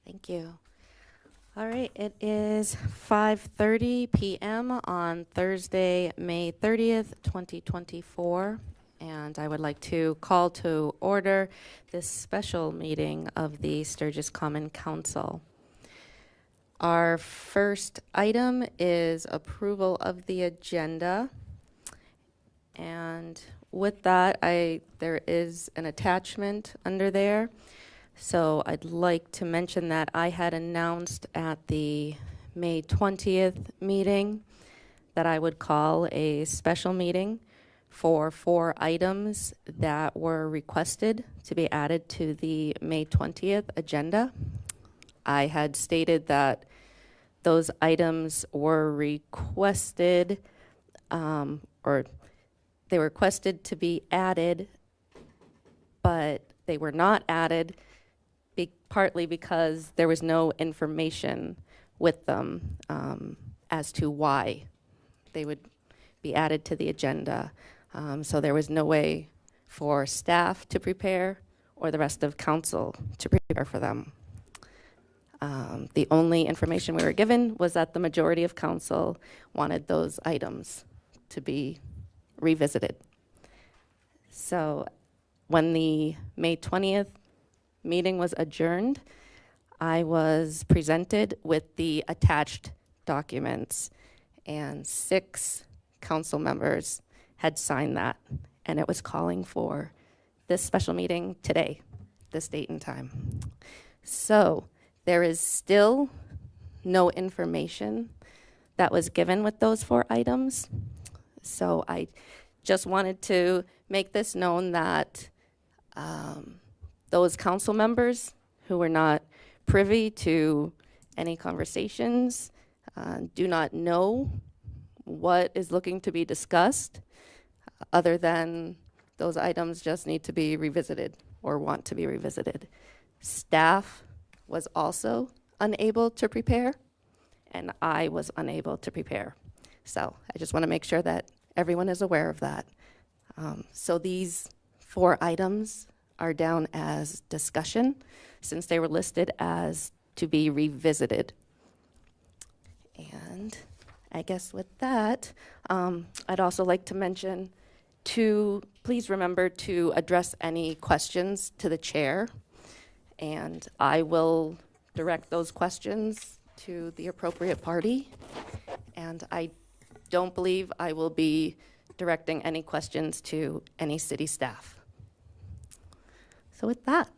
Thank you. All right, it is 5:30 p.m. on Thursday, May 30th, 2024, and I would like to call to order this special meeting of the Sturgis Common Council. Our first item is approval of the agenda, and with that, there is an attachment under there. So I'd like to mention that I had announced at the May 20th meeting that I would call a special meeting for 4 items that were requested to be added to the May 20th agenda. I had stated that those items were requested, or they were requested to be added, but they were not added partly because there was no information with them as to why they would be added to the agenda. So there was no way for staff to prepare or the rest of council to prepare for them. The only information we were given was that the majority of council wanted those items to be revisited. So when the May 20th meeting was adjourned, I was presented with the attached documents, and 6 council members had signed that, and it was calling for this special meeting today, this date and time. So there is still no information that was given with those 4 items. So I just wanted to make this known that those council members who were not privy to any conversations do not know what is looking to be discussed, other than those items just need to be revisited or want to be revisited. Staff was also unable to prepare, and I was unable to prepare. So I just want to make sure that everyone is aware of that. So these 4 items are down as discussion since they were listed as to be revisited. And I guess with that, I'd also like to mention to please remember to address any questions to the chair, and I will direct those questions to the appropriate party. And I don't believe I will be directing any questions to any city staff. So with that,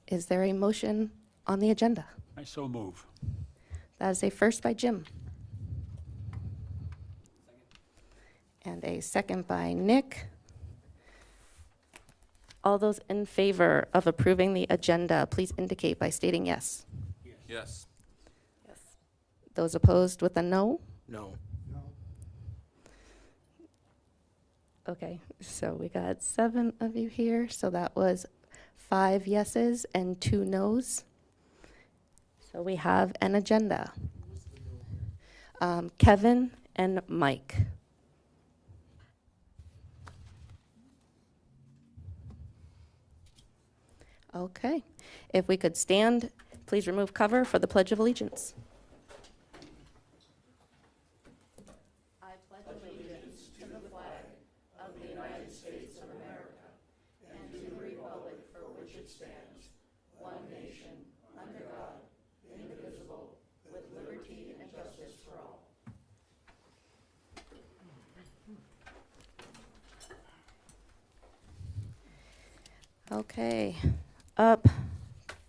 is there a motion on the agenda? I so move. That is a first by Jim. And a second by Nick. All those in favor of approving the agenda, please indicate by stating yes. Yes. Yes. Those opposed with a no? No. Okay, so we got 7 of you here, so that was 5 yeses and 2 nos. So we have an agenda. Kevin and Mike. Okay, if we could stand, please remove cover for the Pledge of Allegiance. I pledge allegiance to the flag of the United States of America and to the republic for which it stands, one nation, under God, indivisible, with liberty and justice for all. Okay, up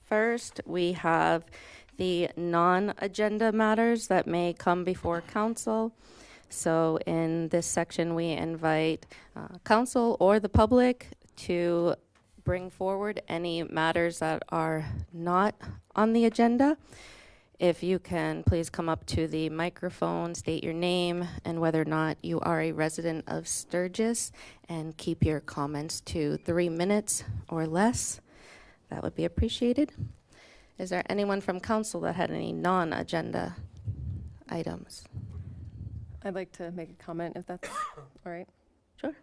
first we have the non-agenda matters that may come before council. So in this section, we invite council or the public to bring forward any matters that are not on the agenda. If you can, please come up to the microphone, state your name and whether or not you are a resident of Sturgis, and keep your comments to 3 minutes or less. That would be appreciated. Is there anyone from council that had any non-agenda items? I'd like to make a comment, if that's all right. Sure.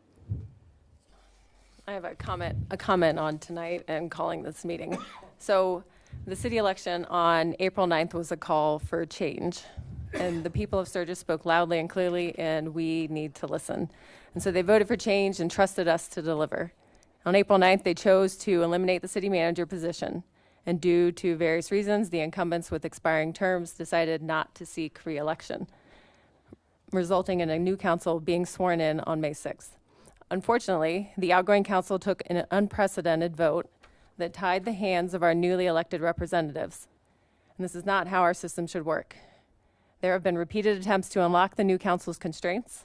I have a comment on tonight and calling this meeting. So The city election on April 9th was a call for change. And the people of Sturgis spoke loudly and clearly, and we need to listen. And so they voted for change and trusted us to deliver. On April 9th, they chose to eliminate the city manager position. And due to various reasons, the incumbents with expiring terms decided not to seek re-election, resulting in a new council being sworn in on May 6th. Unfortunately, the outgoing council took an unprecedented vote that tied the hands of our newly elected representatives. And this is not how our system should work. There have been repeated attempts to unlock the new council's constraints,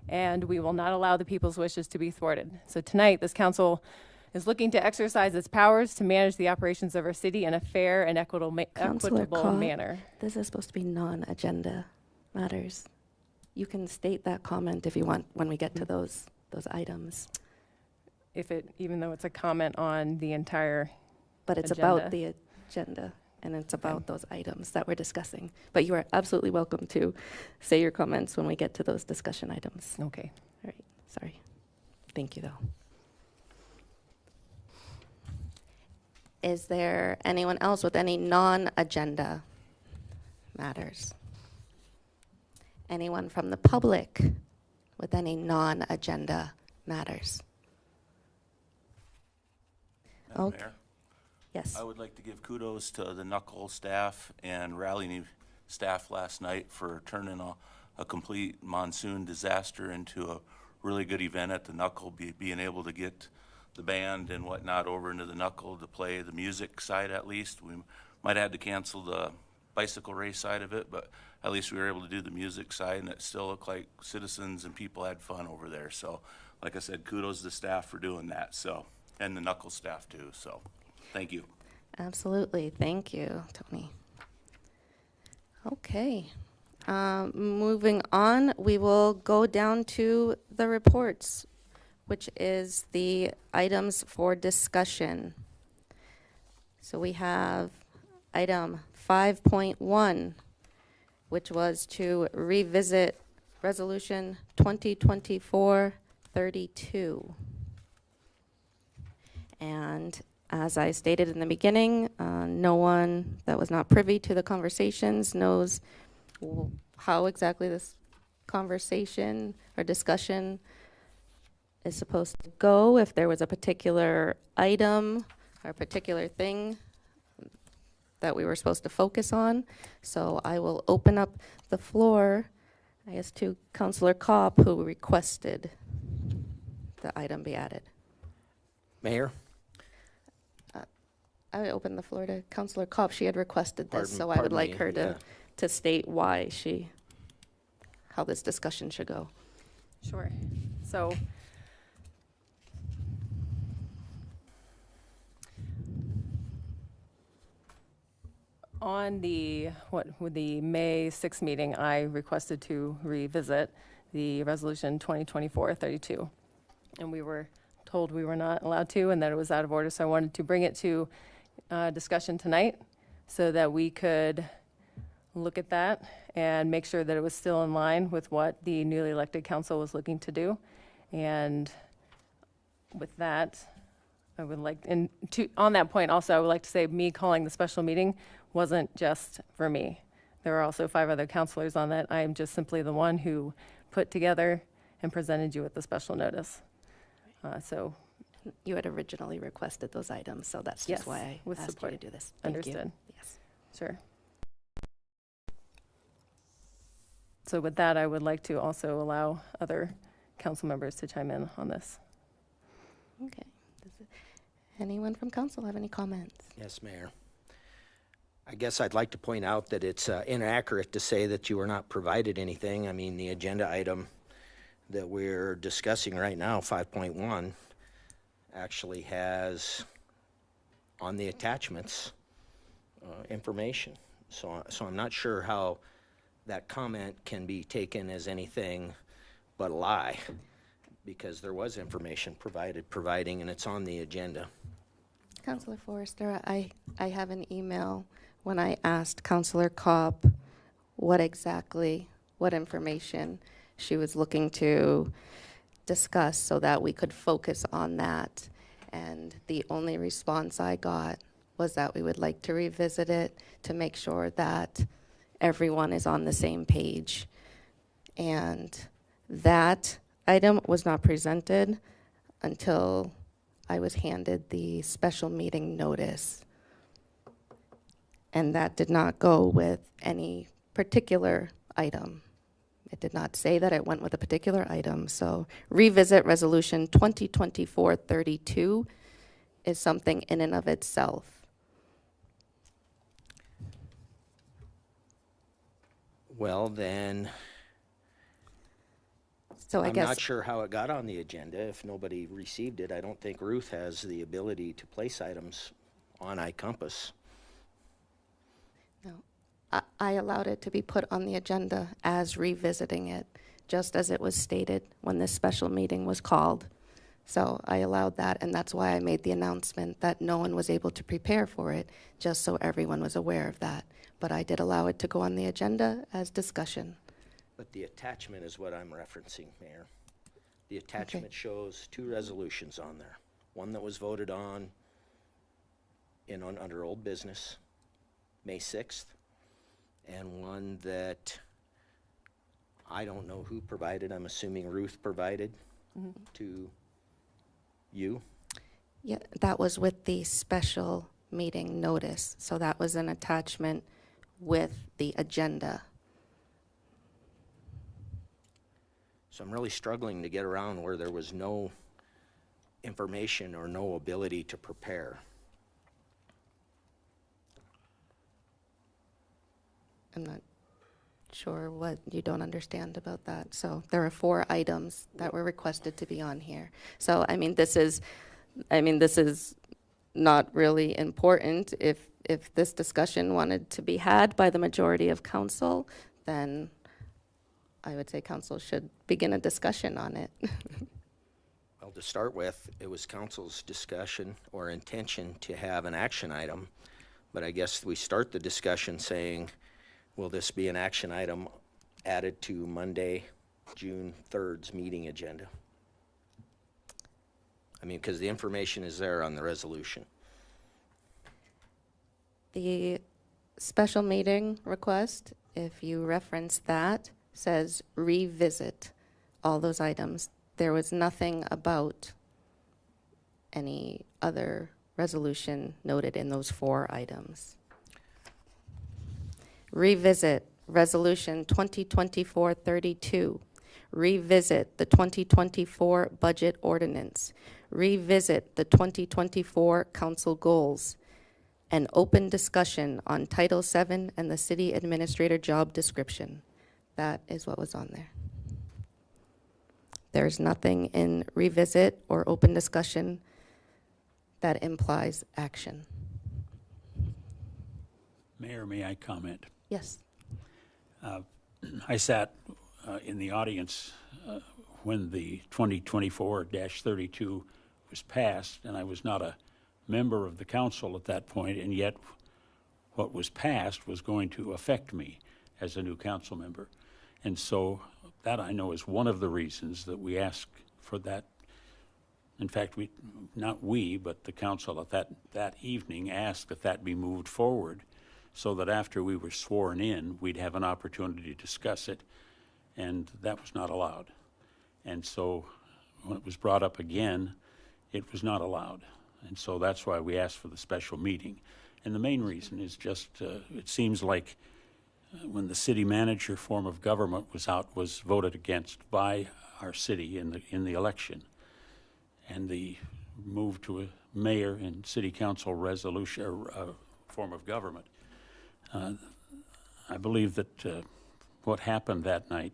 and we will not allow the people's wishes to be thwarted. So tonight, this council is looking to exercise its powers to manage the operations of our city in a fair and Councilor equitable Cobb, manner. This is supposed to be non-agenda matters. You can state that comment if you want when we get to those items. Even though it's a comment on the entire, But it's Agenda. about the agenda, and it's about those items that we're discussing. But you are absolutely welcome to say your comments when we get to those discussion items. okay. All right, sorry. Thank you, though. Is there anyone else with any non-agenda matters? Anyone from the public with any non-agenda matters? Madam Okay. Mayor, Yes. I would like to give kudos to the Knuckle staff and Raleigh staff last night for turning a complete monsoon disaster into a really good event at the Knuckle, being able to get the band and whatnot over into the Knuckle to play the music side at least. We might have had to cancel the bicycle race side of it, but at least we were able to do the music side, and it still looked like citizens and people had fun over there. So, like I said, kudos to the staff for doing that, so, and the Knuckle staff too, so, thank you. Absolutely. Thank you, Tony. Okay. Moving on, we will go down to the reports, which is the items for discussion. So we have item 5.1, which was to revisit Resolution 2024-32. And as I stated in the beginning, no one that was not privy to the conversations knows how exactly this conversation or discussion is supposed to go, if there was a particular item or a particular thing that we were supposed to focus on. So I will open up the floor, I guess, to Councilor Kopp, who requested the item be added. Mayor? I open the floor to Councilor Kopp. She had requested this, so I would Pardon like me, her yeah. to state why how this discussion should go. Sure. So on with the May 6th meeting, I requested to revisit the resolution 2024-32. And we were told we were not allowed to and that it was out of order. So I wanted to bring it to discussion tonight so that we could look at that and make sure that it was still in line with what the newly elected council was looking to do. And with that, I would like, and on that point also, I would like to say me calling the special meeting wasn't just for me. There were also 5 other counselors on that. I am just simply the one who put together and presented you with the special notice. So You had originally requested those items, so that's Yes, just why I with asked support. you to do this. Thank you. Understood. Yes. Sure. So with that, I would like to also allow other council members to chime in on this. Okay. Anyone from council have any comments? Yes, Mayor. I guess I'd like to point out that it's inaccurate to say that you were not provided anything. I mean, the agenda item that we're discussing right now, 5.1, actually has on the attachments information. So I'm not sure how that comment can be taken as anything but a lie, because there was information providing, and it's on the agenda. Councilor Forrester, I have an email when I asked Councilor Kopp what information she was looking to discuss so that we could focus on that. And the only response I got was that we would like to revisit it to make sure that everyone is on the same page. And that item was not presented until I was handed the special meeting notice. And that did not go with any particular item. It did not say that it went with a particular item. So revisit resolution 2024-32 is something in and of itself. Well, then, So I I'm guess. not sure how it got on the agenda. If nobody received it, I don't think Ruth has the ability to place items on iCompass. No, I allowed it to be put on the agenda as revisiting it, just as it was stated when this special meeting was called. So I allowed that, and that's why I made the announcement that no one was able to prepare for it, just so everyone was aware of that. But I did allow it to go on the agenda as discussion. But the attachment is what I'm referencing, Mayor. The attachment shows two resolutions on there. One that was voted on under old business, May 6th, and one that I don't know who provided. I'm assuming Ruth provided to you. Yeah, that was with the special meeting notice. So that was an attachment with the agenda. So I'm really struggling to get around where there was no information or no ability to prepare. I'm not sure what you don't understand about that. So there are 4 items that were requested to be on here. So, this is not really important. If this discussion wanted to be had by the majority of council, then I would say council should begin a discussion on it. Well, to start with, it was council's discussion or intention to have an action item, but I guess we start the discussion saying, will this be an action item added to Monday, June 3rd's meeting agenda? Because the information is there on the resolution. The special meeting request, if you reference that, says revisit all those items. There was nothing about any other resolution noted in those 4 items. Revisit resolution 2024-32. Revisit the 2024 budget ordinance. Revisit the 2024 council goals. An open discussion on Title VII and the city administrator job description. That is what was on there. There's nothing in revisit or open discussion that implies action. Mayor, may I comment? Yes. I sat in the audience when the 2024-32 was passed, and I was not a member of the council at that point, and yet what was passed was going to affect me as a new council member. And so that, I know, is one of the reasons that we asked for that. In fact, not we, but the council at that evening asked that be moved forward so that after we were sworn in, we'd have an opportunity to discuss it, and that was not allowed. And so when it was brought up again, it was not allowed. And so that's why we asked for the special meeting. And the main reason is just, it seems like when the city manager form of government was voted against by our city in the election, and the move to a mayor and city council resolution form of government. I believe that what happened that night,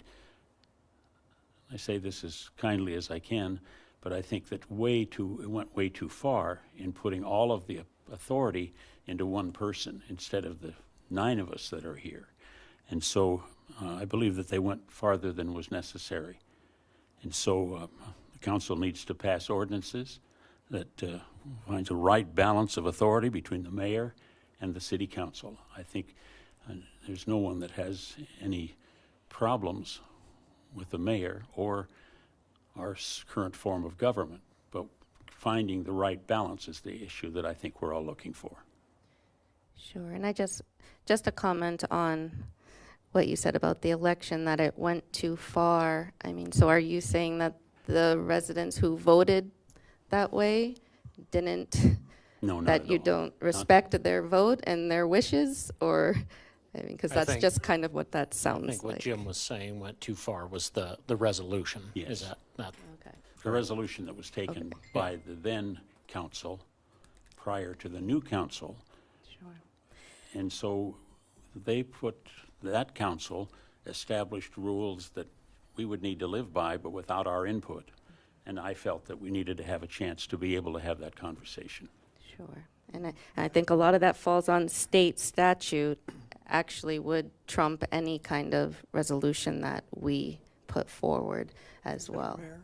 I say this as kindly as I can, but I think that it went way too far in putting all of the authority into one person instead of the 9 of us that are here. And so I believe that they went farther than was necessary. And so the council needs to pass ordinances that finds a right balance of authority between the mayor and the city council. I think there's no one that has any problems with the mayor or our current form of government, but finding the right balance is the issue that I think we're all looking for. Sure, and just a comment on what you said about the election, that it went too far. I mean, so are you saying that the residents who voted that way didn't, No, not that at you all. don't respect their vote and their wishes, or, I mean, because I that's think- just kind of what that I sounds think what like. Jim was saying went too far was the resolution. Yes. Is that Okay. The resolution that was taken by the then council prior to the new council. Sure. And so that council established rules that we would need to live by, but without our input. And I felt that we needed to have a chance to be able to have that conversation. Sure. And I think a lot of that falls on state statute, actually would trump any kind of resolution that we put forward as well. Mayor,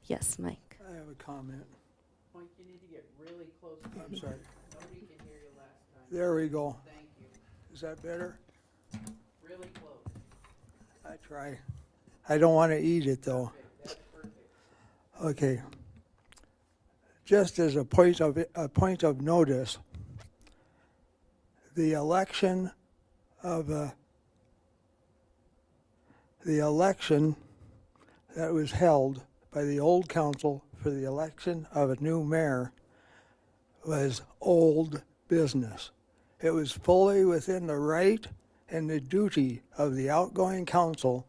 Yes, Mike. I have a comment. Mike, you need to get really close. I'm sorry. Nobody can hear you last time. There we go. Thank you. Is that better? Really close. I try. I don't want to eat it, though. That's perfect. Okay. Just as a point of notice, the election that was held by the old council for the election of a new mayor was old business. It was fully within the right and the duty of the outgoing council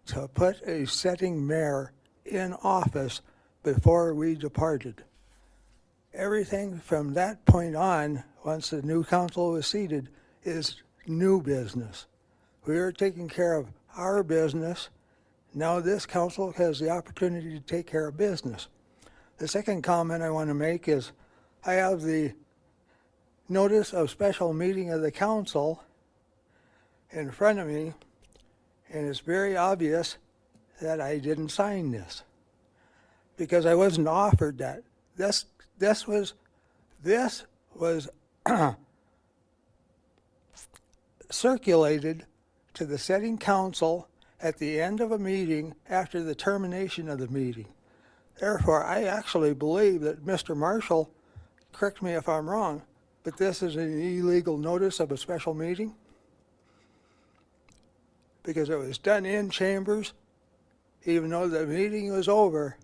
to put a sitting mayor in office before we departed. Everything from that point on, once the new council was seated, is new business. We are taking care of our business. Now this council has the opportunity to take care of business. The second comment I want to make is I have the notice of special meeting of the council in front of me, and it's very obvious that I didn't sign this because I wasn't offered that. This was circulated to the sitting council at the end of a meeting after the termination of the meeting. Therefore, I actually believe that Mr. Marshall, correct me if I'm wrong, but this is an illegal notice of a special meeting because it was done in chambers, even though the meeting was over.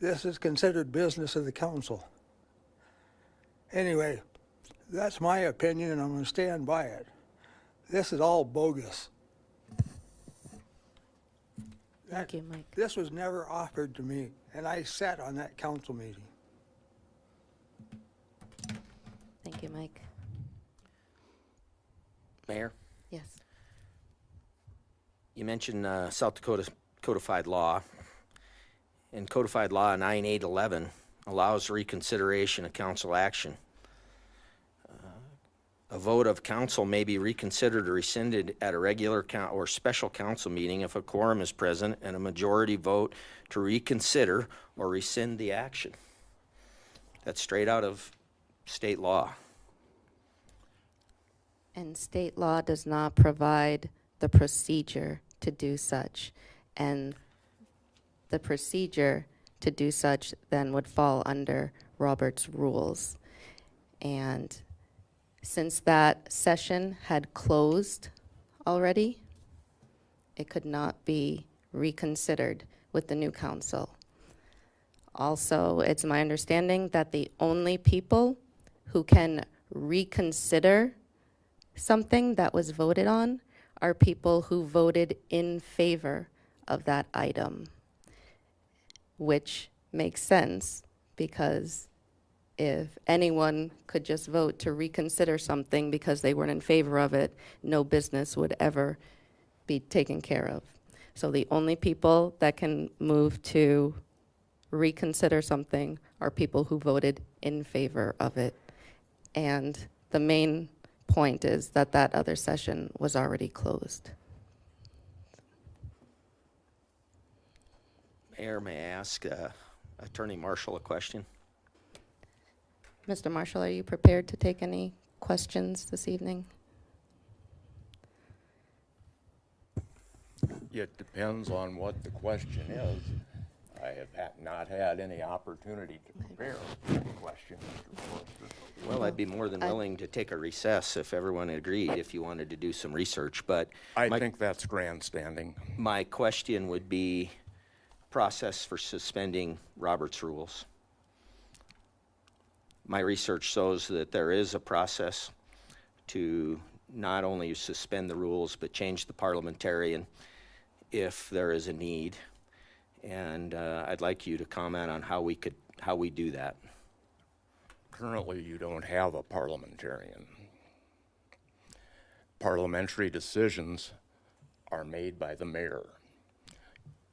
This is considered business of the council. Anyway, that's my opinion, and I'm going to stand by it. This is all bogus. Thank you, Mike. This was never offered to me, and I sat on that council meeting. Thank you, Mike. Mayor, Yes. you mentioned South Dakota codified law. And codified law 9811 allows reconsideration of council action. A vote of council may be reconsidered or rescinded at a regular or special council meeting if a quorum is present and a majority vote to reconsider or rescind the action. That's straight out of state law. And state law does not provide the procedure to do such. And the procedure to do such then would fall under Robert's rules. And since that session had closed already, it could not be reconsidered with the new council. Also, it's my understanding that the only people who can reconsider something that was voted on are people who voted in favor of that item, which makes sense because if anyone could just vote to reconsider something because they weren't in favor of it, no business would ever be taken care of. So the only people that can move to reconsider something are people who voted in favor of it. And the main point is that that other session was already closed. Mayor, may I ask Attorney Marshall a question? Mr. Marshall, are you prepared to take any questions this evening? It depends on what the question is. I have not had any opportunity to prepare a question, Mr. Forrester. Well, I'd be more than willing to take a recess if everyone agreed, if you wanted to do some research, but I think that's grandstanding. my question would be process for suspending Robert's rules. My research shows that there is a process to not only suspend the rules, but change the parliamentarian if there is a need. And I'd like you to comment on how we do that. Currently, you don't have a parliamentarian. Parliamentary decisions are made by the mayor.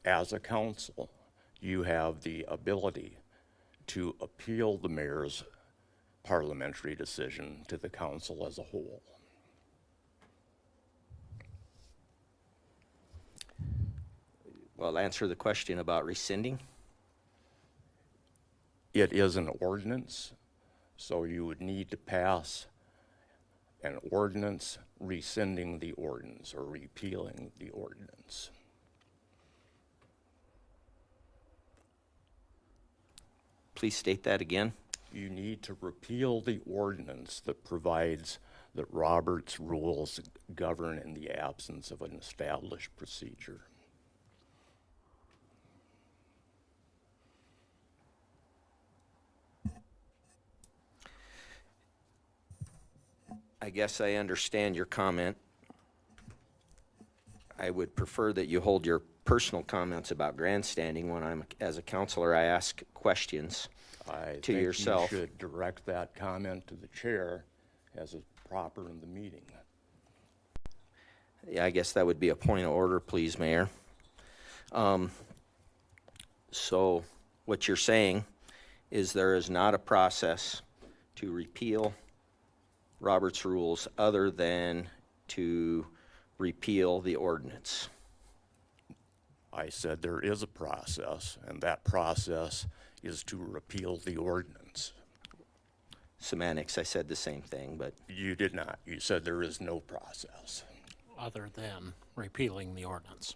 As a council, you have the ability to appeal the mayor's parliamentary decision to the council as a whole. Well, answer the question about rescinding. It is an ordinance, so you would need to pass an ordinance rescinding the ordinance or repealing the ordinance. Please state that again. You need to repeal the ordinance that provides that Robert's rules govern in the absence of an established procedure. I guess I understand your comment. I would prefer that you hold your personal comments about grandstanding when as a counselor, I ask questions I to think yourself. you should direct that comment to the chair as is proper in the meeting. Yeah, I guess that would be a point of order, please, Mayor. So what you're saying is there is not a process to repeal Robert's rules other than to repeal the ordinance. I said there is a process, and that process is to repeal the ordinance. Semantics, I said the same thing, but You did not. You said there is no process. other than repealing the ordinance.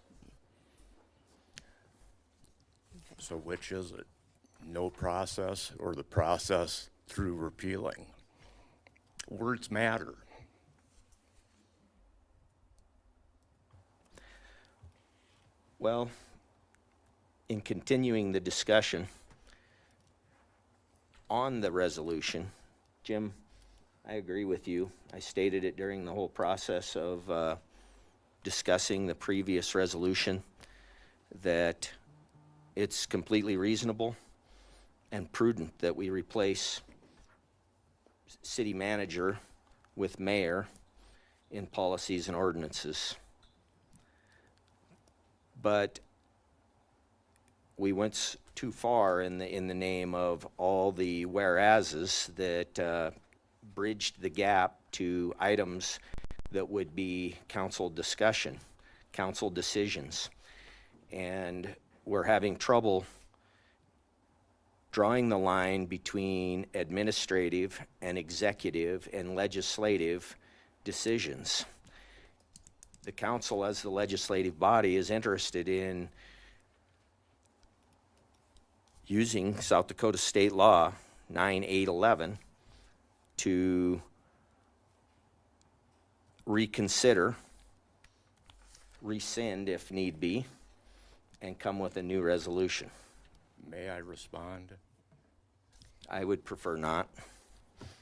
So which is it? No process or the process through repealing? Words matter. well, in continuing the discussion on the resolution, Jim, I agree with you. I stated it during the whole process of discussing the previous resolution that it's completely reasonable and prudent that we replace city manager with mayor in policies and ordinances. But we went too far in the name of all the whereases that bridged the gap to items that would be council discussion, council decisions. And we're having trouble drawing the line between administrative and executive and legislative decisions. The council, as the legislative body, is interested in using South Dakota State Law 9811 to reconsider, rescind if need be, and come with a new resolution. May I respond? I would prefer not.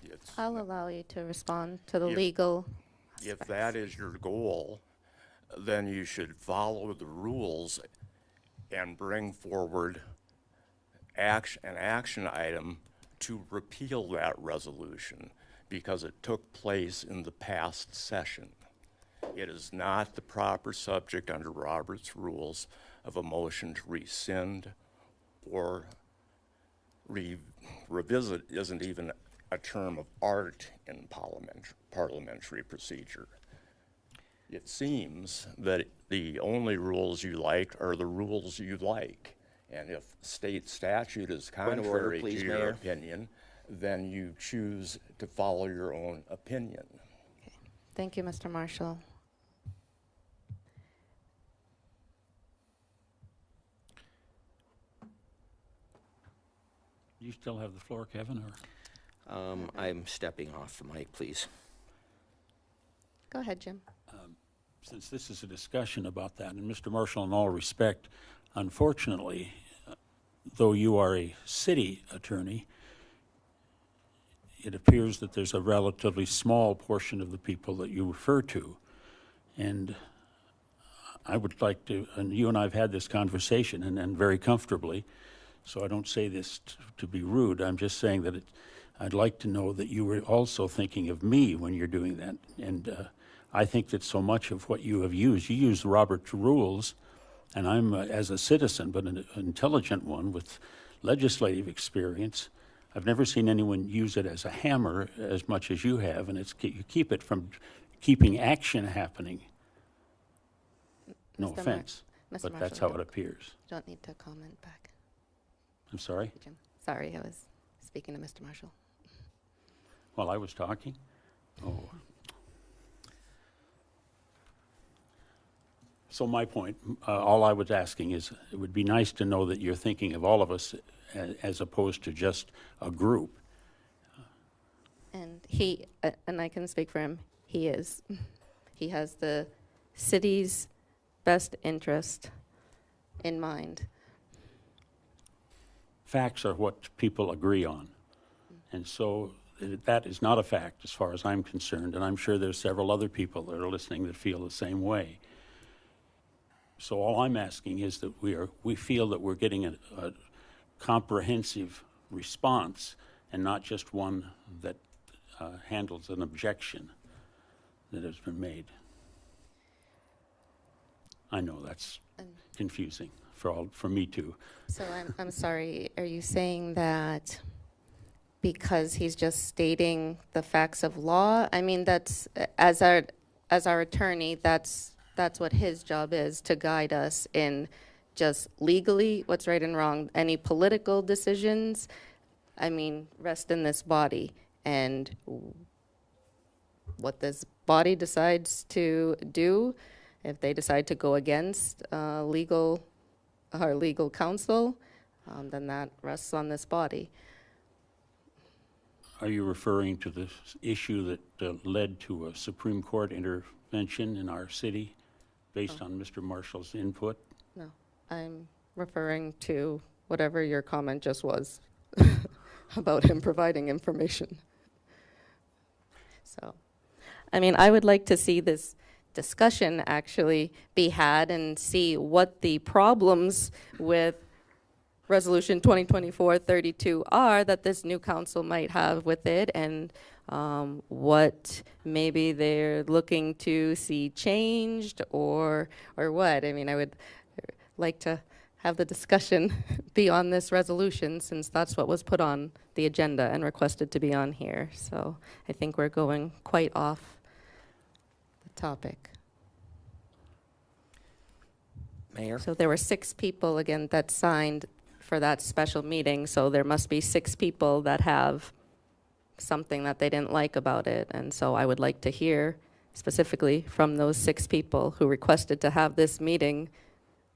It's- I'll allow you to respond to the If- legal. If that is your goal, then you should follow the rules and bring forward an action item to repeal that resolution because it took place in the past session. It is not the proper subject under Robert's rules of a motion to rescind or revisit isn't even a term of art in parliamentary procedure. It seems that the only rules you like are the rules you like. And if state statute is Point of order, contrary to please, your Mayor. opinion, then you choose to follow your own opinion. Thank you, Mr. Marshall. You still have the floor, Kevin, or? I'm stepping off the mic, please. Go ahead, Jim. Since this is a discussion about that, and Mr. Marshall, in all respect, unfortunately, though you are a city attorney, it appears that there's a relatively small portion of the people that you refer to. And I would like to, and you and I have had this conversation, and very comfortably, so I don't say this to be rude. I'm just saying that I'd like to know that you were also thinking of me when you're doing that. And I think that so much of what you use Robert's rules, and I'm, as a citizen, but an intelligent one with legislative experience, I've never seen anyone use it as a hammer as much as you have, and you keep it from keeping action happening. No Mr. Mar- offense, Mr. but that's how Marshall, it appears. you don't need to comment back, I'm sorry? Jim. Sorry, I was speaking to Mr. Marshall. While I was talking? Oh. So my point, all I was asking is, it would be nice to know that you're thinking of all of us as opposed to just a group. And and I can speak for him, he is. He has the city's best interest in mind. Facts are what people agree on. And so that is not a fact as far as I'm concerned, and I'm sure there's several other people that are listening that feel the same way. So all I'm asking is that we feel that we're getting a comprehensive response and not just one that handles an objection that has been made. I know that's confusing for me too. So I'm sorry, are you saying that because he's just stating the facts of law? I mean, that's, as our attorney, that's what his job is, to guide us in just legally what's right and wrong. Any political decisions, I mean, rest in this body. And what this body decides to do, if they decide to go against our legal counsel, then that rests on this body. Are you referring to this issue that led to a Supreme Court intervention in our city based on Mr. Marshall's input? No, I'm referring to whatever your comment just was about him providing information. So, I mean, I would like to see this discussion actually be had and see what the problems with Resolution 2024-32 are that this new council might have with it, and what maybe they're looking to see changed or what. I mean, I would like to have the discussion be on this resolution, since that's what was put on the agenda and requested to be on here. So I think we're going quite off the topic. Mayor? So there were 6 people, again, that signed for that special meeting, so there must be 6 people that have something that they didn't like about it. And so I would like to hear specifically from those 6 people who requested to have this meeting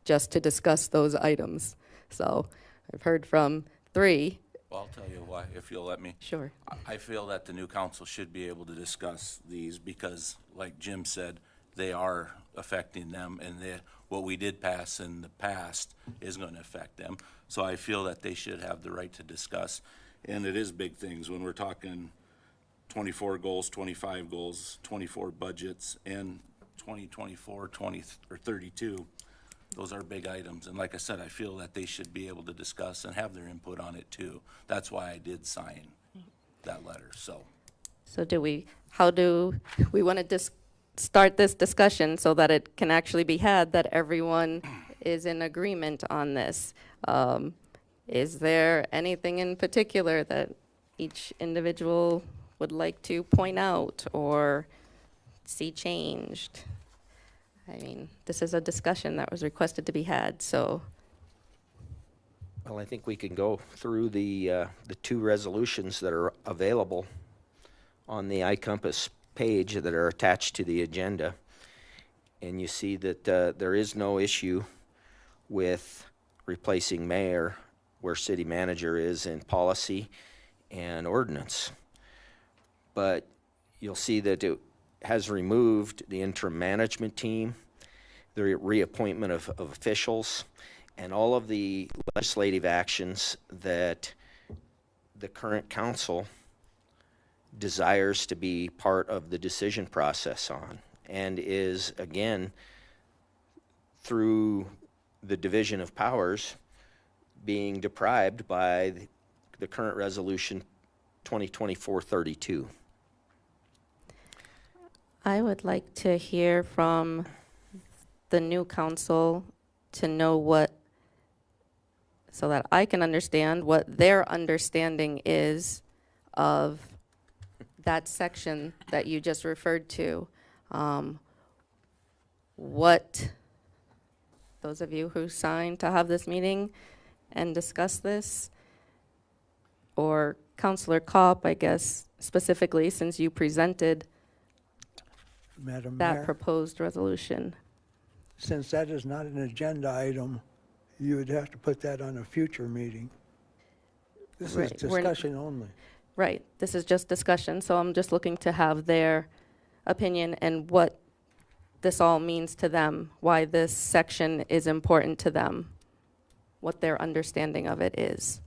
just to discuss those items. So I've heard from 3. Well, I'll tell you why, if you'll let me. Sure. I feel that the new council should be able to discuss these because, like Jim said, they are affecting them, and what we did pass in the past is going to affect them. So I feel that they should have the right to discuss, and it is big things when we're talking 24 goals, 25 goals, 24 budgets, and 2024, 20, or 32. Those are big items, and like I said, I feel that they should be able to discuss and have their input on it too. That's why I did sign that letter, so. So how do we want to start this discussion so that it can actually be had, that everyone is in agreement on this? Is there anything in particular that each individual would like to point out or see changed? I mean, this is a discussion that was requested to be had, so. Well, I think we can go through the 2 resolutions that are available on the iCompass page that are attached to the agenda. And you see that there is no issue with replacing mayor where city manager is in policy and ordinance. But you'll see that it has removed the interim management team, the reappointment of officials, and all of the legislative actions that the current council desires to be part of the decision process on, and is, again, through the division of powers, being deprived by the current resolution 2024-32. I would like to hear from the new council to know what, so that I can understand what their understanding is of that section that you just referred to. What, those of you who signed to have this meeting and discuss this, or Councilor Kopp, I guess, specifically, since you presented Madam that Mayor, proposed resolution. since that is not an agenda item, you would have to put that on a future meeting. This is Right, we're- discussion only. Right, this is just discussion, so I'm just looking to have their opinion and what this all means to them, why this section is important to them, what their understanding of it is.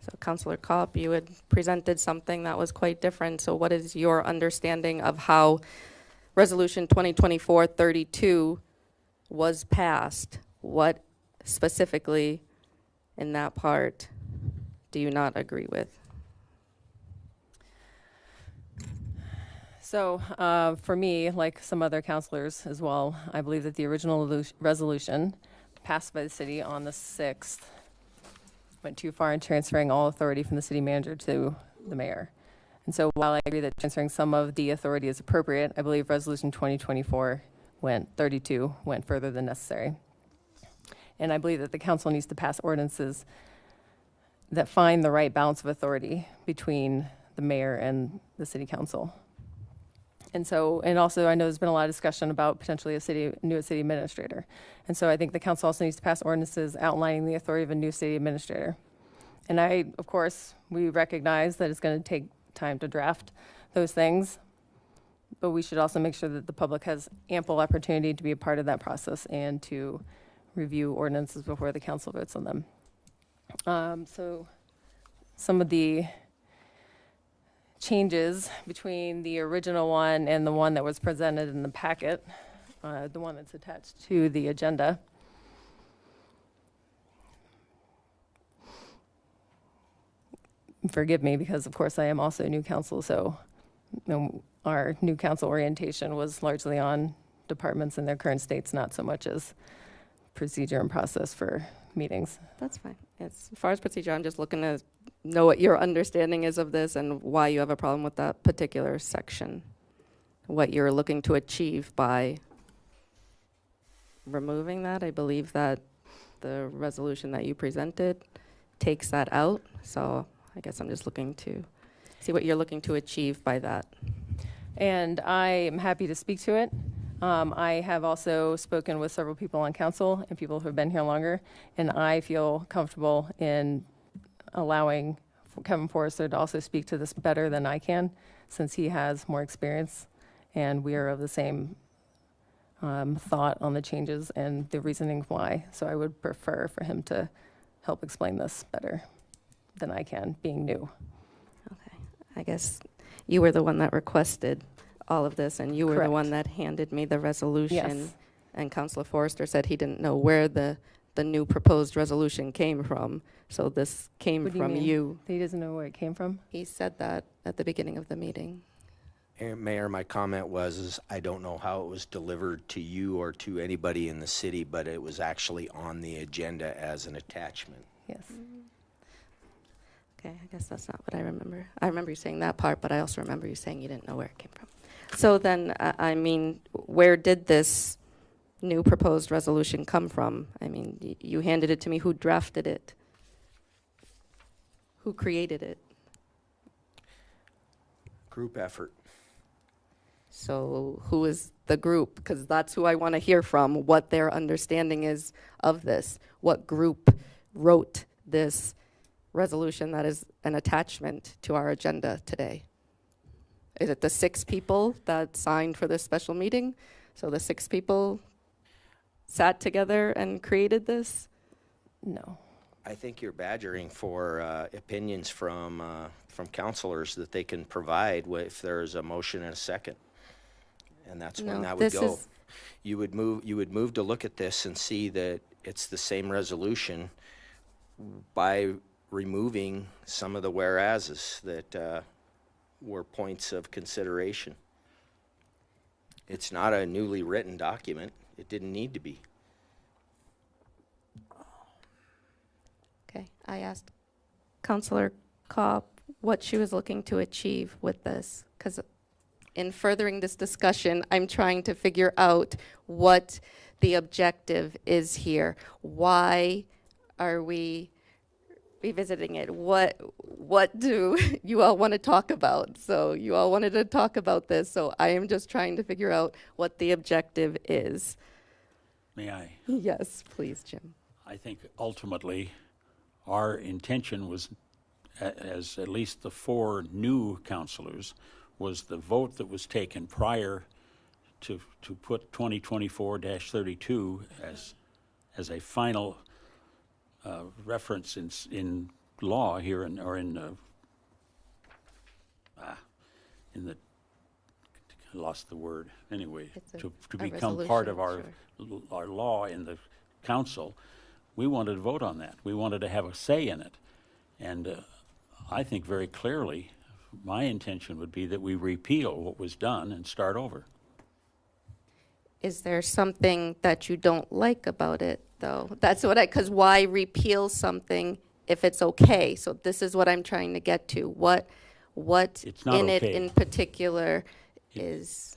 So Councilor Kopp, you had presented something that was quite different, so what is your understanding of how Resolution 2024-32 was passed? What specifically in that part do you not agree with? So for me, like some other counselors as well, I believe that the original resolution passed by the city on the 6th went too far in transferring all authority from the city manager to the mayor. And so while I agree that transferring some of the authority is appropriate, I believe Resolution 2024-32 went further than necessary. And I believe that the council needs to pass ordinances that find the right balance of authority between the mayor and the city council. And so, and also I know there's been a lot of discussion about potentially new city administrator. And so I think the council also needs to pass ordinances outlining the authority of a new city administrator. And of course, we recognize that it's going to take time to draft those things, but we should also make sure that the public has ample opportunity to be a part of that process and to review ordinances before the council votes on them. So some of the changes between the original one and the one that was presented in the packet, the one that's attached to the agenda. Forgive me, because of course I am also new council, so our new council orientation was largely on departments in their current states, not so much as procedure and process for meetings. That's fine. As far as procedure, I'm just looking to know what your understanding is of this and why you have a problem with that particular section. What you're looking to achieve by removing that. I believe that the resolution that you presented takes that out. So I guess I'm just looking to see what you're looking to achieve by that. And I am happy to speak to it. I have also spoken with several people on council and people who have been here longer, and I feel comfortable in allowing Kevin Forrester to also speak to this better than I can, since he has more experience, and we are of the same thought on the changes and the reasoning why. So I would prefer for him to help explain this better than I can, being new. Okay. I guess you were the one that requested all of this, and you were the Correct. one that handed me the resolution. Yes. And Councilor Forrester said he didn't know where the new proposed resolution came from. So this came What do you from mean? you. He doesn't know where it came from? He said that at the beginning of the meeting. Mayor, my comment was, I don't know how it was delivered to you or to anybody in the city, but it was actually on the agenda as an attachment. Yes. Okay, I guess that's not what I remember. I remember you saying that part, but I also remember you saying you didn't know where it came from. So then, I mean, where did this new proposed resolution come from? I mean, you handed it to me. Who drafted it? Who created it? Group effort. So who is the group? Because that's who I want to hear from, what their understanding is of this. What group wrote this resolution that is an attachment to our agenda today? Is it the 6 people that signed for this special meeting? So the 6 people sat together and created this? No. I think you're badgering for opinions from counselors that they can provide if there's a motion and a second. And that's when No, that would this go. is- You would move to look at this and see that it's the same resolution by removing some of the whereases that were points of consideration. It's not a newly written document. It didn't need to be. Okay, I asked Counselor Cobb what she was looking to achieve with this, because in furthering this discussion, I'm trying to figure out what the objective is here. Why are we revisiting it? What do you all want to talk about? So you all wanted to talk about this, so I am just trying to figure out what the objective is. May I? Yes, please, Jim. I think ultimately, our intention was, as at least the 4 new councilors, was the vote that was taken prior to put 2024-32 as a final reference in law here in the, I lost the word, anyway, It's a- to a become part of resolution, our law in the council. We wanted to vote on that. We wanted to have a say in it. And I think very clearly, my intention would be that we repeal what was done and start over. Is there something that you don't like about it, though? That's what because why repeal something if it's okay? So this is what I'm trying to get to. What It's not in it okay. in particular is,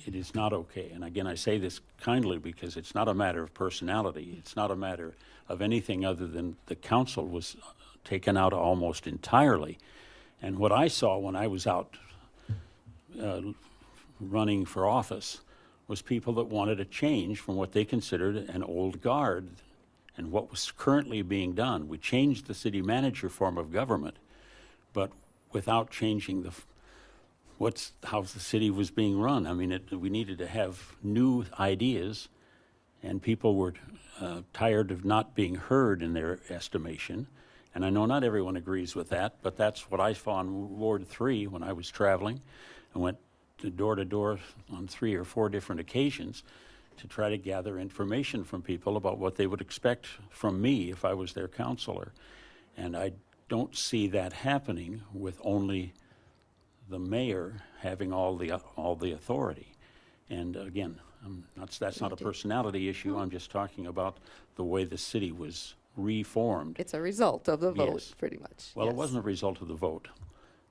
It is not okay. And again, I say this kindly because it's not a matter of personality. It's not a matter of anything other than the council was taken out almost entirely. And what I saw when I was out running for office was people that wanted a change from what they considered an old guard and what was currently being done. We changed the city manager form of government, but without changing how the city was being run. I mean, we needed to have new ideas, and people were tired of not being heard in their estimation. And I know not everyone agrees with that, but that's what I saw in Ward 3 when I was traveling. I went door to door on 3 or 4 different occasions to try to gather information from people about what they would expect from me if I was their counselor. And I don't see that happening with only the mayor having all the authority. And again, that's not a personality issue. I'm just talking about the way the city was reformed. it's a result of the vote, Yes. pretty much. Well, it Yes. wasn't a result of the vote.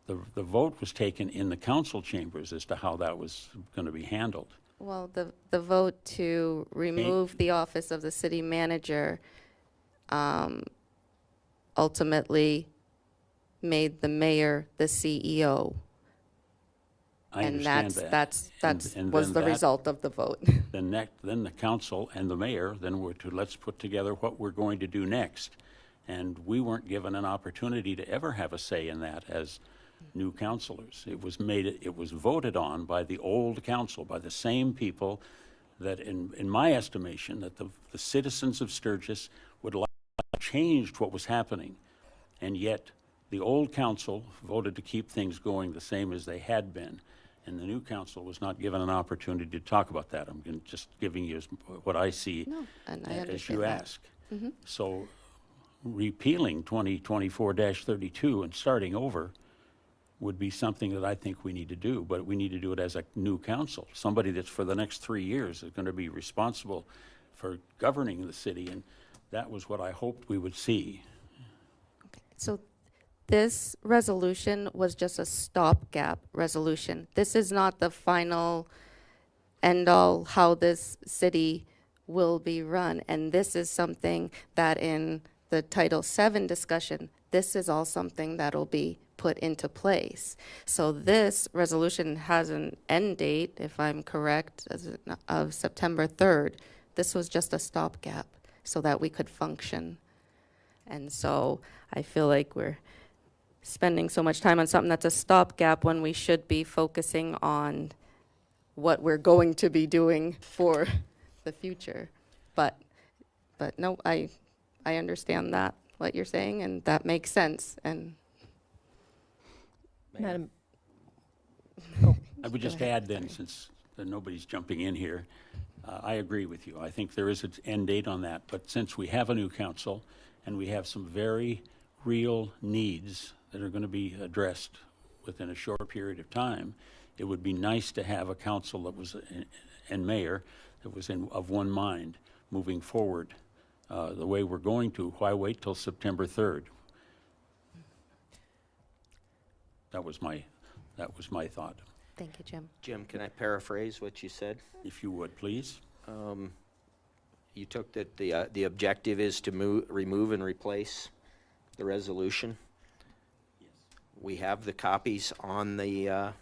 The vote was taken in the council chambers as to how that was going to be handled. Well, the vote to remove the office of the city manager ultimately made the mayor the CEO. I And understand that. that's And was then the that- result of the vote. Then the council and the mayor then were to, let's put together what we're going to do next. And we weren't given an opportunity to ever have a say in that as new councilors. It was voted on by the old council, by the same people that, in my estimation, that the citizens of Sturgis would like changed what was happening. And yet, the old council voted to keep things going the same as they had been. And the new council was not given an opportunity to talk about that. Just giving you what I see And I as understand you that. ask. So repealing 2024-32 and starting over would be something that I think we need to do, but we need to do it as a new council, somebody that's for the next 3 years is going to be responsible for governing the city, and that was what I hoped we would see. So this resolution was just a stopgap resolution. This is not the final end-all how this city will be run. And this is something that in the Title VII discussion, this is all something that'll be put into place. So this resolution has an end date, if I'm correct, of September 3rd. This was just a stopgap so that we could function. And so I feel like we're spending so much time on something that's a stopgap when we should be focusing on what we're going to be doing for the future. But no, I understand that, what you're saying, and that makes sense. And Madam, I would just add then, since nobody's jumping in here, I agree with you. I think there is an end date on that, but since we have a new council and we have some very real needs that are going to be addressed within a short period of time, it would be nice to have a council that was, and mayor, that was of one mind moving forward the way we're going to. Why wait till September 3rd? That was my thought. thank you, Jim. Jim, can I paraphrase what you said? If you would, please. You took that the objective is to remove and replace the resolution? Yes. We have the copies on the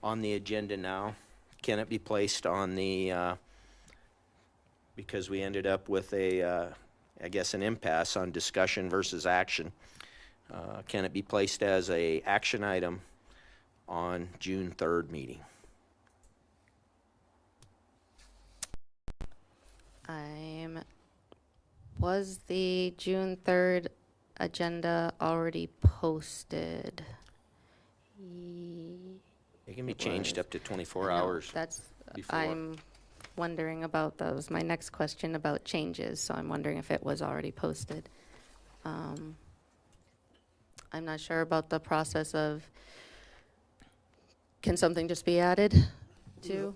agenda now. Can it be placed on the, because we ended up with I guess an impasse on discussion versus action. Can it be placed as a action item on June 3rd meeting? Was the June 3rd agenda already posted? It can be changed up to 24 I know, hours That's, before. I'm wondering about, that was my next question about changes, so I'm wondering if it was already posted. I'm not sure about the process of, can something just be added to?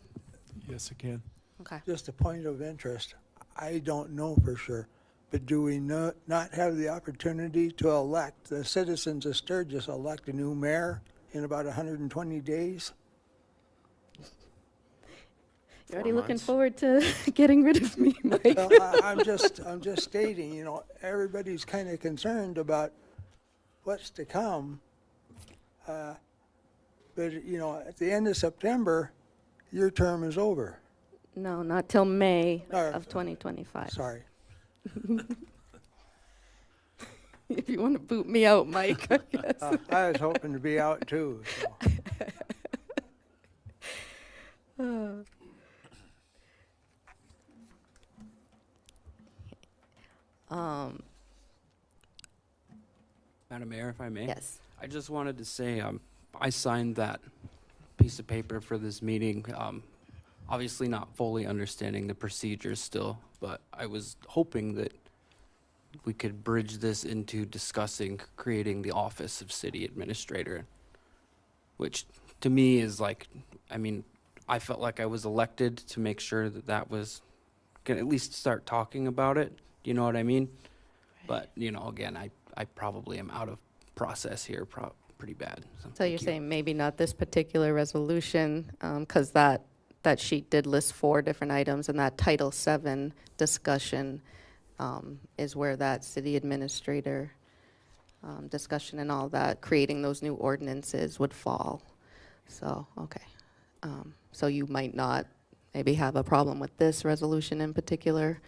Yes, it can. Okay. Just a point of interest, I don't know for sure, but do we not have the opportunity to elect, the citizens of Sturgis elect a new mayor in about 120 days? You're already looking forward to getting rid of me, Mike. Well, I'm just stating, you know, everybody's kind of concerned about what's to come. But, you know, at the end of September, your term is over. No, not till May No, of 2025. Sorry. If you want to boot me out, Mike, I guess. I was hoping to be out too, so. Madam Mayor, if I may? Yes. I just wanted to say, I signed that piece of paper for this meeting, obviously not fully understanding the procedures still, but I was hoping that we could bridge this into discussing creating the office of city administrator, which to me is like, I mean, I felt like I was elected to make sure that that was, can at least start talking about it, you know what I mean? But, you know, again, I probably am out of process here pretty bad. So thank you're you. saying maybe not this particular resolution, because that sheet did list 4 different items, and that Title VII discussion is where that city administrator discussion and all that, creating those new ordinances would fall. So, okay. So you might not maybe have a problem with this resolution in particular.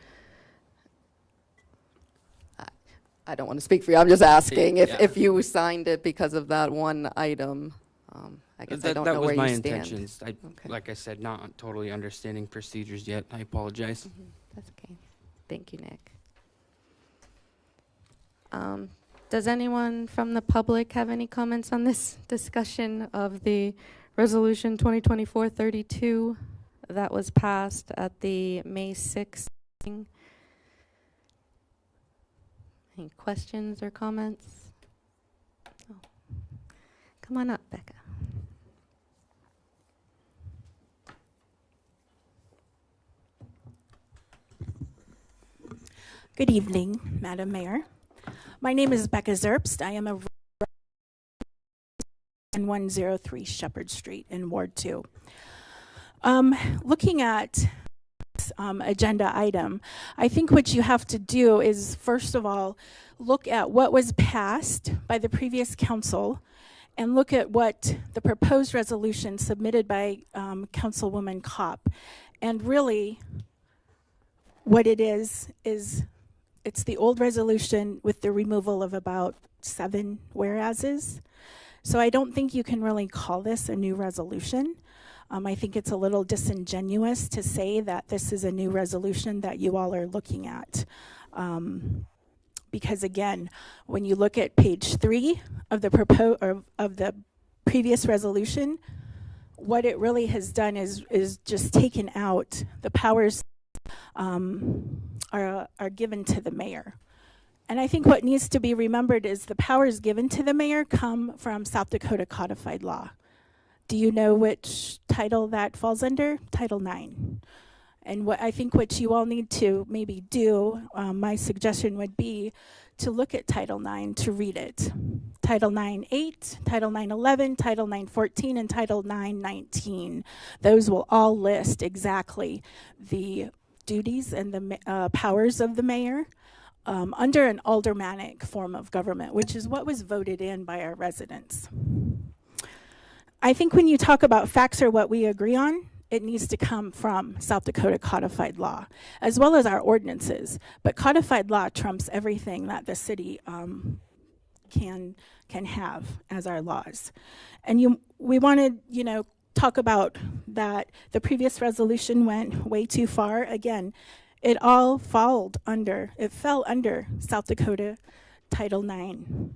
I don't want to speak for you. I'm just asking Yeah. if you signed it because of that one item. I guess I don't know where you stand. That was my intentions. Okay. Like I said, not totally understanding procedures yet. I apologize. That's okay. Thank you, Nick. Does anyone from the public have any comments on this discussion of the Resolution 2024-32 that was passed at the May 6th meeting? Any questions or comments? Oh. Come on up, Becca. Good evening, Madam Mayor. My name is Becca Zerbst. I am a 103 Shepherd Street in Ward 2. Looking at this agenda item, I think what you have to do is, first of all, look at what was passed by the previous council and look at what the proposed resolution submitted by Councilwoman Kopp. And really, what it is it's the old resolution with the removal of about 7 whereases. So I don't think you can really call this a new resolution. I think it's a little disingenuous to say that this is a new resolution that you all are looking at. Because again, when you look at page 3 of the previous resolution, what it really has done is just taken out the powers are given to the mayor. And I think what needs to be remembered is the powers given to the mayor come from South Dakota codified law. Do you know which title that falls under? Title 9. And what I think what you all need to maybe do, my suggestion would be to look at Title 9 to read it. Title 9:8, Title 9:11, Title 9:14, and Title 9:19. Those will all list exactly the duties and the powers of the mayor under an aldermanic form of government, which is what was voted in by our residents. I think when you talk about facts or what we agree on, it needs to come from South Dakota codified law, as well as our ordinances. But codified law trumps everything that the city can have as our laws. And we want to, talk about that the previous resolution went way too far. Again, it fell under South Dakota Title 9.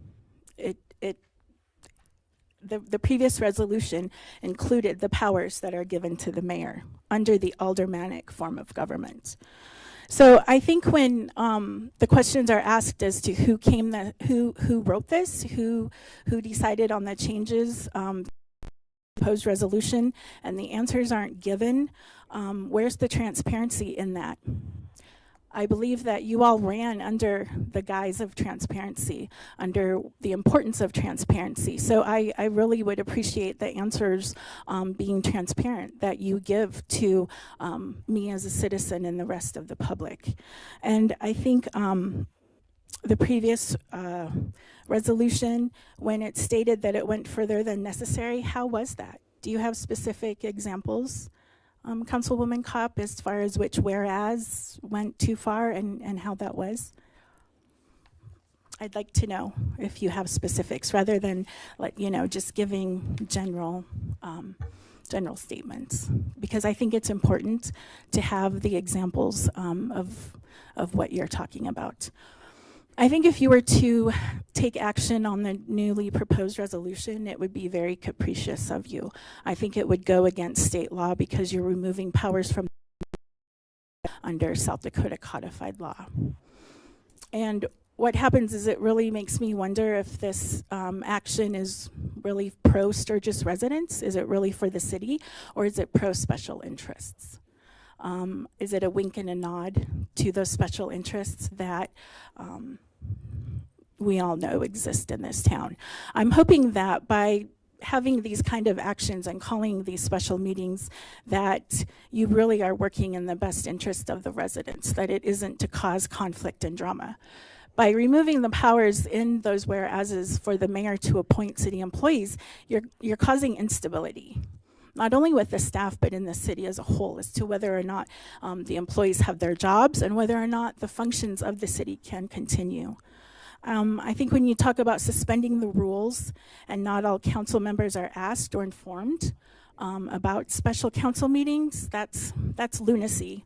The previous resolution included the powers that are given to the mayor under the aldermanic form of government. So I think when the questions are asked as to who wrote this, who decided on the changes, proposed resolution, and the answers aren't given, where's the transparency in that? I believe that you all ran under the guise of transparency, under the importance of transparency. So I really would appreciate the answers being transparent that you give to me as a citizen and the rest of the public. And I think the previous resolution, when it stated that it went further than necessary, how was that? Do you have specific examples? Councilwoman Kopp, as far as which whereas went too far and how that was? I'd like to know if you have specifics rather than just giving general statements, because I think it's important to have the examples of what you're talking about. I think if you were to take action on the newly proposed resolution, it would be very capricious of you. I think it would go against state law because you're removing powers from under South Dakota codified law. And what happens is it really makes me wonder if this action is really pro-Sturgis residents. Is it really for the city, or is it pro-special interests? Is it a wink and a nod to those special interests that we all know exist in this town? I'm hoping that by having these kind of actions and calling these special meetings, that you really are working in the best interest of the residents, that it isn't to cause conflict and drama. By removing the powers in those whereases for the mayor to appoint city employees, you're causing instability, not only with the staff, but in the city as a whole, as to whether or not the employees have their jobs and whether or not the functions of the city can continue. I think when you talk about suspending the rules and not all council members are asked or informed about special council meetings, that's lunacy.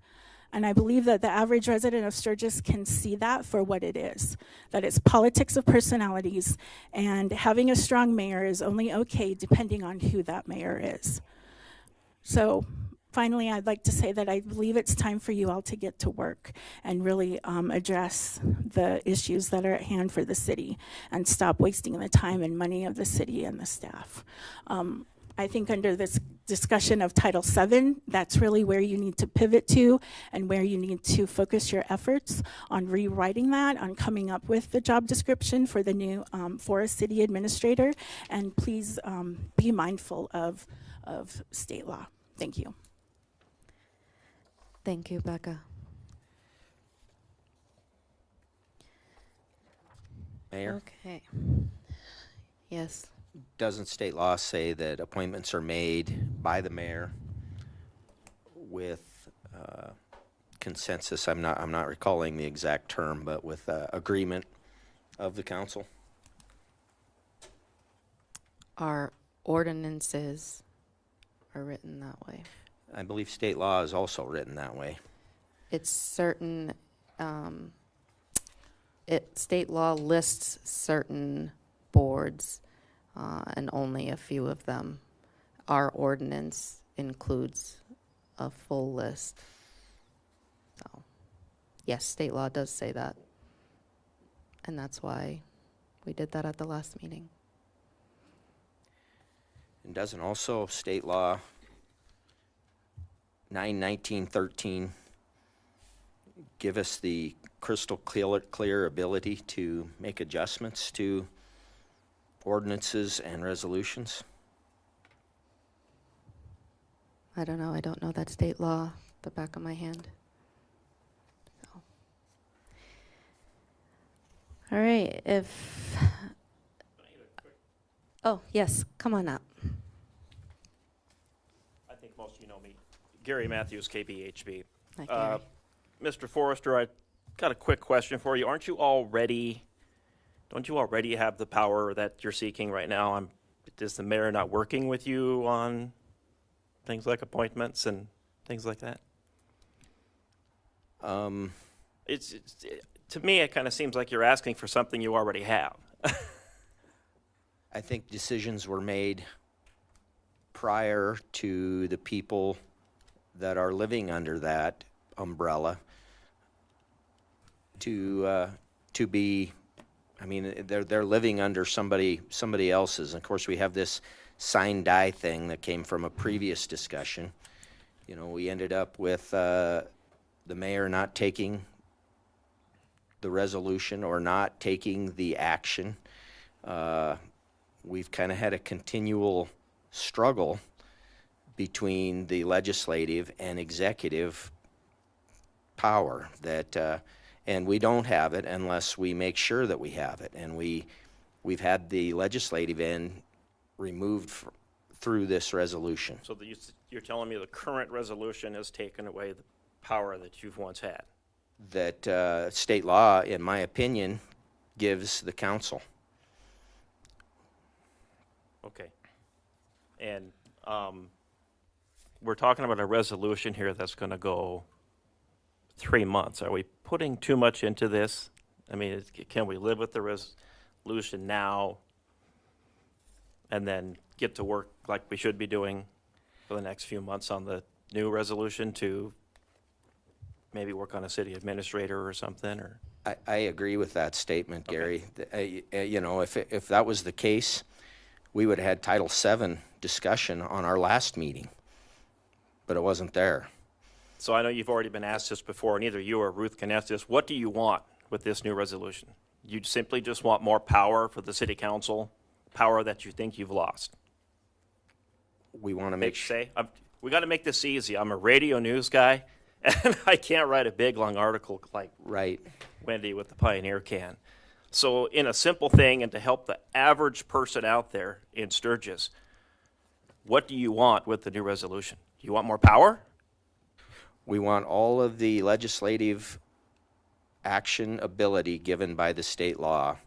And I believe that the average resident of Sturgis can see that for what it is, that it's politics of personalities, and having a strong mayor is only okay depending on who that mayor is. So finally, I'd like to say that I believe it's time for you all to get to work and really address the issues that are at hand for the city and stop wasting the time and money of the city and the staff. I think under this discussion of Title VII, that's really where you need to pivot to and where you need to focus your efforts on rewriting that, on coming up with the job description for the new Forest City Administrator, and please be mindful of state law. Thank you. Thank you, Becca. Mayor? Okay. Yes, Doesn't state law say that appointments are made by the mayor with consensus? I'm not recalling the exact term, but with agreement of the council? Our ordinances are written that way. I believe state law is also written that way. It's certain, state law lists certain boards, and only a few of them. Our ordinance includes a full list. So, yes, state law does say that. And that's why we did that at the last meeting. And doesn't also state law 9/1913 give us the crystal clear ability to make adjustments to ordinances and resolutions? I don't know. I don't know that state law, the back of my hand. So. All right, oh, yes, come on up. I think most of you know me. Gary Matthews, KBHB. Hi, Gary. Mr. Forrester, I got a quick question for you. Don't you already have the power that you're seeking right now? Is the mayor not working with you on things like appointments and things like that? To me, it kind of seems like you're asking for something you already have. I think decisions were made prior to the people that are living under that umbrella to be, I mean, they're living under somebody else's. And of course, we have this sign die thing that came from a previous discussion. You know, we ended up with the mayor not taking the resolution or not taking the action. We've kind of had a continual struggle between the legislative and executive power that, and we don't have it unless we make sure that we have it. And we've had the legislative end removed through this resolution. So you're telling me the current resolution has taken away the power that you've once had? That state law, in my opinion, gives the council. Okay. And we're talking about a resolution here that's going to go 3 months. Are we putting too much into this? I mean, can we live with the resolution now and then get to work like we should be doing for the next few months on the new resolution to maybe work on a city administrator or something? Or I agree with that statement, Gary. You know, if that was the case, we would have had Title VII discussion on our last meeting, but it wasn't there. So I know you've already been asked this before, and either you or Ruth can answer this. What do you want with this new resolution? You simply just want more power for the city council, power that you think you've lost? We want to make sure. We got to make this easy. I'm a radio news guy, and I can't write a big, long article like Right. Wendy with the Pioneer can. So in a simple thing, and to help the average person out there in Sturgis, what do you want with the new resolution? Do you want more power? We want all of the legislative action ability given by the state law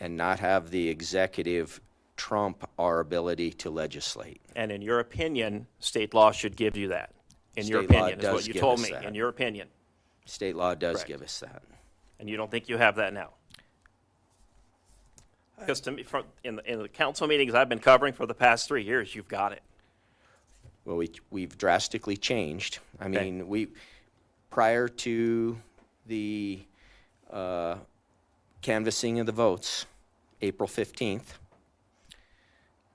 and not have the executive trump our ability to legislate. And in your opinion, state law should give you that. In your State law opinion, is does what you give told us me. that. In your opinion. State law does Correct. give us that. And you don't think you have that now? Because to me, in the council meetings I've been covering for the past 3 years, you've got it. Well, we've drastically changed. I Okay. mean, prior to the canvassing of the votes, April 15th,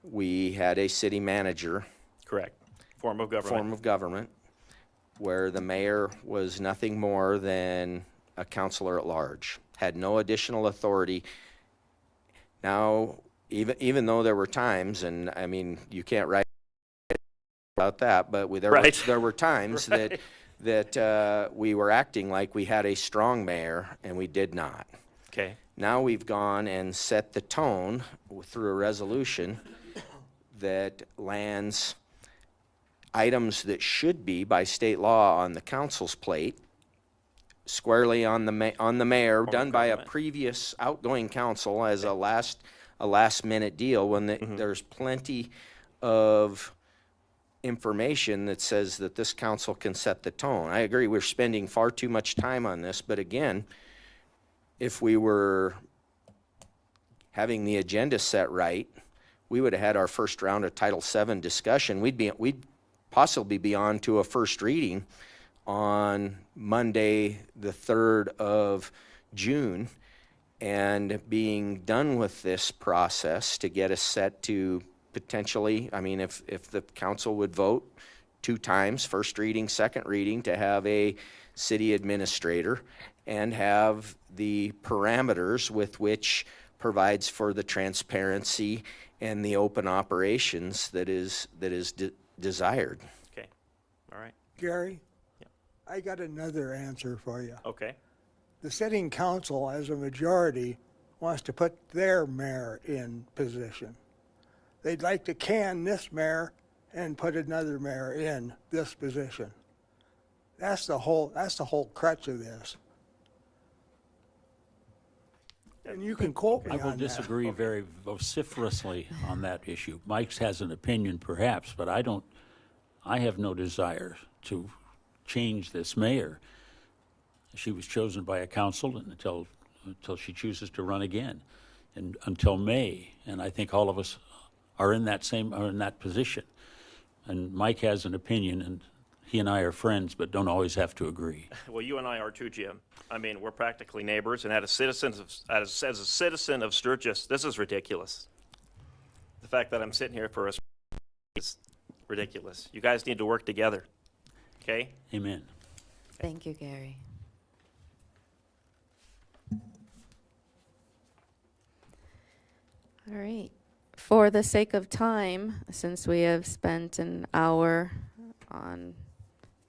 we had a city manager Correct. Form of government. form of government where the mayor was nothing more than a councilor at large, had no additional authority. Now, even though there were times, and I mean, you can't write about that, but Right. there were times Right. that we were acting like we had a strong mayor, and we did not. Okay. Now we've gone and set the tone through a resolution that lands items that should be by state law on the council's plate squarely on the mayor, done by a government. previous outgoing council as a last minute deal when there's plenty of information that says that this council can set the tone. I agree, we're spending far too much time on this, but again, if we were having the agenda set right, we would have had our first round of Title VII discussion. We'd possibly be on to a first reading on Monday, the 3rd of June, and being done with this process to get us set to potentially, I mean, if the council would vote 2 times, first reading, second reading, to have a city administrator and have the parameters with which provides for the transparency and the open operations that is desired. Okay, all right, Gary, I got another answer for you. okay. The sitting council, as a majority, wants to put their mayor in position. They'd like to can this mayor and put another mayor in this position. That's the whole crutch of this. And you can quote me I on will that. disagree very vociferously on that issue. Mike's has an opinion perhaps, but I have no desire to change this mayor. She was chosen by a council until she chooses to run again, and until May. And I think all of us are in that position. And Mike has an opinion, and he and I are friends, but don't always have to agree. Well, you and I are too, Jim. I mean, we're practically neighbors, and as a citizen of Sturgis, this is ridiculous. The fact that I'm sitting here for us is ridiculous. You guys need to work together, okay? Amen. Thank you, Gary. All right. For the sake of time, since we have spent an hour on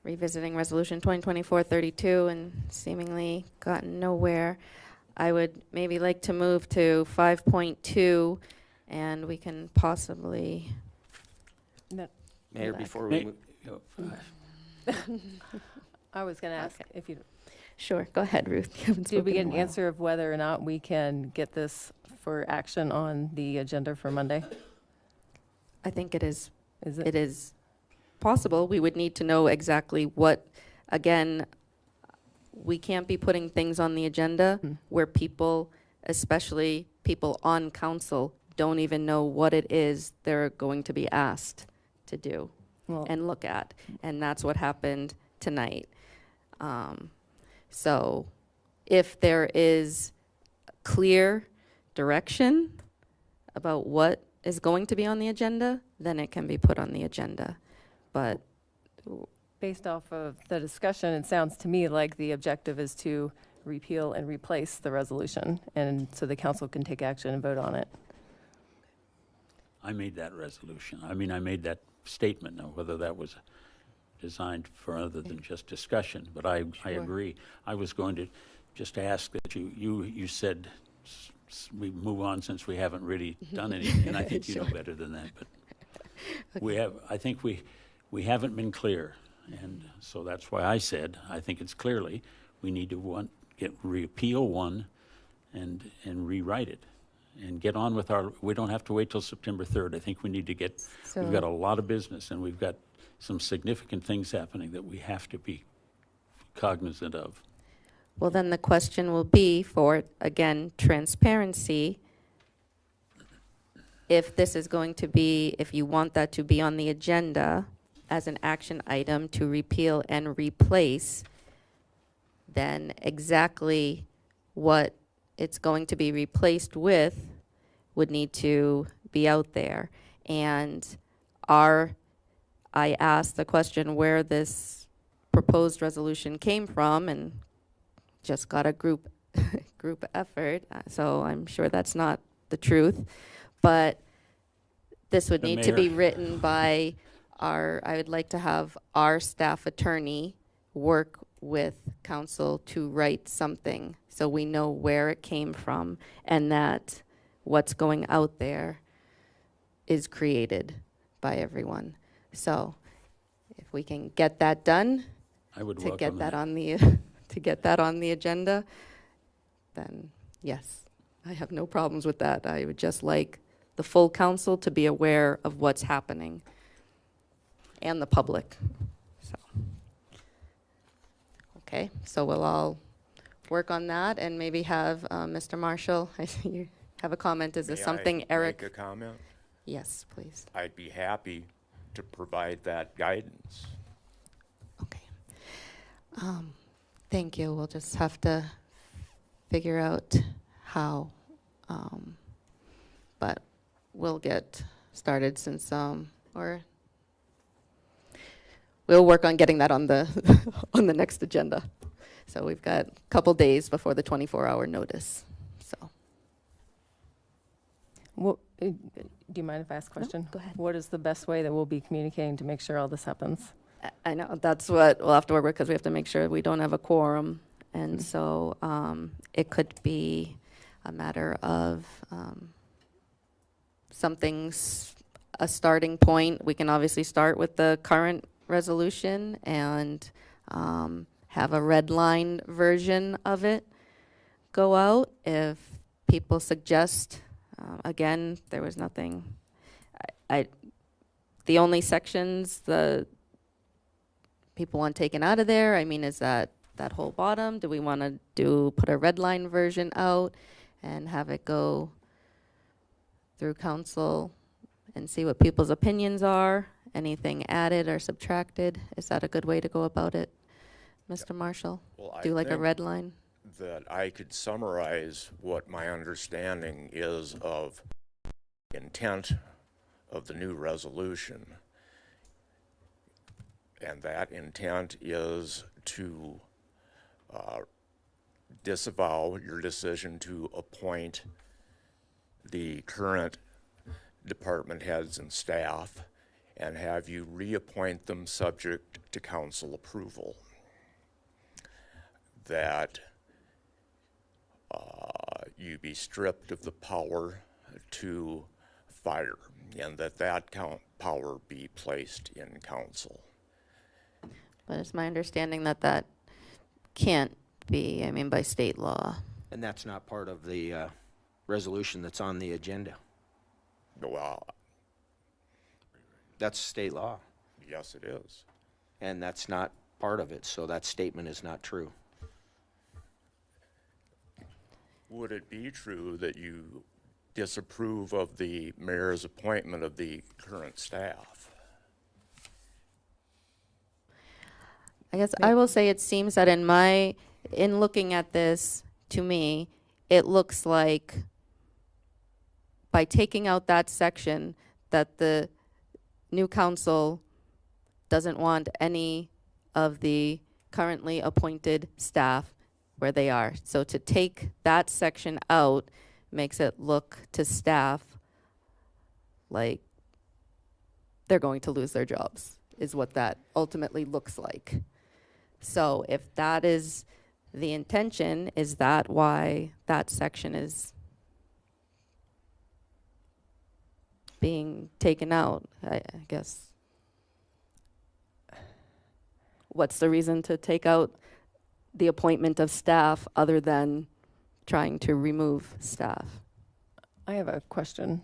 revisiting Resolution 2024-32 and seemingly gotten nowhere, I would maybe like to move to 5.2, and we can possibly, No, Mayor, back. before we move, I was going to ask Okay. if you, sure, go ahead, Ruth. You haven't did we spoken get in an a while. answer of whether or not we can get this for action on the agenda for Monday? I think it is Is it is possible. We would need to know exactly what, again, we can't be putting things on the agenda where people, especially people on council, don't even know what it is they're going to be asked to do Well, and look at. And that's what happened tonight. So if there is clear direction about what is going to be on the agenda, then it can be put on the agenda. But based off of the discussion, it sounds to me like the objective is to repeal and replace the resolution, and so the council can take action and vote on it. I made that resolution. I mean, I made that statement. Now, whether that was designed for other than just discussion, but I agree. I was going to just ask that you said we move on since we haven't really done anything, and I think you know better than that, but I think we haven't been clear, and so that's why I said, I think it's clearly, we need to repeal one and rewrite it, and get on with we don't have to wait till September 3rd. I think we need to we've got a lot of business, and we've got some significant things happening that we have to be cognizant of. well, then the question will be for, again, transparency. If this is going to be, if you want that to be on the agenda as an action item to repeal and replace, then exactly what it's going to be replaced with would need to be out there. And I asked the question where this proposed resolution came from, and just got a group effort, so I'm sure that's not the truth. But this would The need to be mayor. written by I would like to have our staff attorney work with council to write something so we know where it came from and that what's going out there is created by everyone. So if we can get that done, I would to welcome get that that. on the, to get that on the agenda, then yes, I have no problems with that. I would just like the full council to be aware of what's happening and the public, so. Okay, so we'll all work on that and maybe have Mr. Marshall, I see you have a comment. Is this May I something Eric? make a comment? Yes, please. I'd be happy to provide that guidance. Okay. Thank you. We'll just have to figure out how. But we'll get started since, or we'll work on getting that on the, on the next agenda. So we've got a couple days before the 24-hour notice, so. Do you mind if I ask a question? go ahead. What is the best way that we'll be communicating to make sure all this happens? I know, that's what we'll have to work with, because we have to make sure we don't have a quorum. And so it could be a matter of something's a starting point. We can obviously start with the current resolution and have a red line version of it go out. If people suggest, again, there was nothing, the only sections the people want taken out of there, I mean, is that whole bottom? Do we want to put a red line version out and have it go through council and see what people's opinions are? Anything added or subtracted? Is that a good way to go about it, Mr. Marshall? Well, I Do like a think red line? that I could summarize what my understanding is of intent of the new resolution. And that intent is to disavow your decision to appoint the current department heads and staff and have you reappoint them subject to council approval. That you be stripped of the power to fire and that power be placed in council. But it's my understanding that that can't be, I mean, by state law. And that's not part of the resolution that's on the agenda. Well, That's state law, yes, it is. and that's not part of it, so that statement is not true. Would it be true that you disapprove of the mayor's appointment of the current staff? I guess I will say it seems that in looking at this, to me, it looks like by taking out that section, that the new council doesn't want any of the currently appointed staff where they are. So to take that section out makes it look to staff like they're going to lose their jobs, is what that ultimately looks like. So if that is the intention, is that why that section is being taken out? I guess. What's the reason to take out the appointment of staff other than trying to remove staff? I have a question.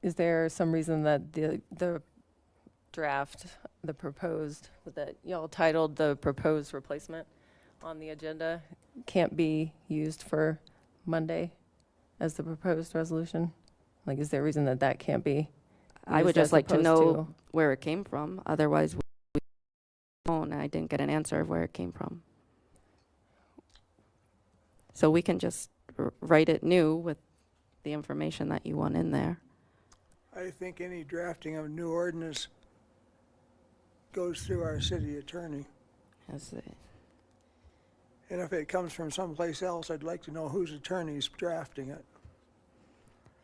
Is there some reason that the draft, the proposed, that y'all titled the proposed replacement on the agenda can't be used for Monday as the proposed resolution? Like, is there a reason that can't be? I would used just as like to opposed know where it came from. Otherwise, we don't, and I didn't get an answer of where it came from. So we can just write it new with the information that you want in there. I think any drafting of new ordinance goes through our city attorney. As a- And if it comes from someplace else, I'd like to know whose attorney's drafting it,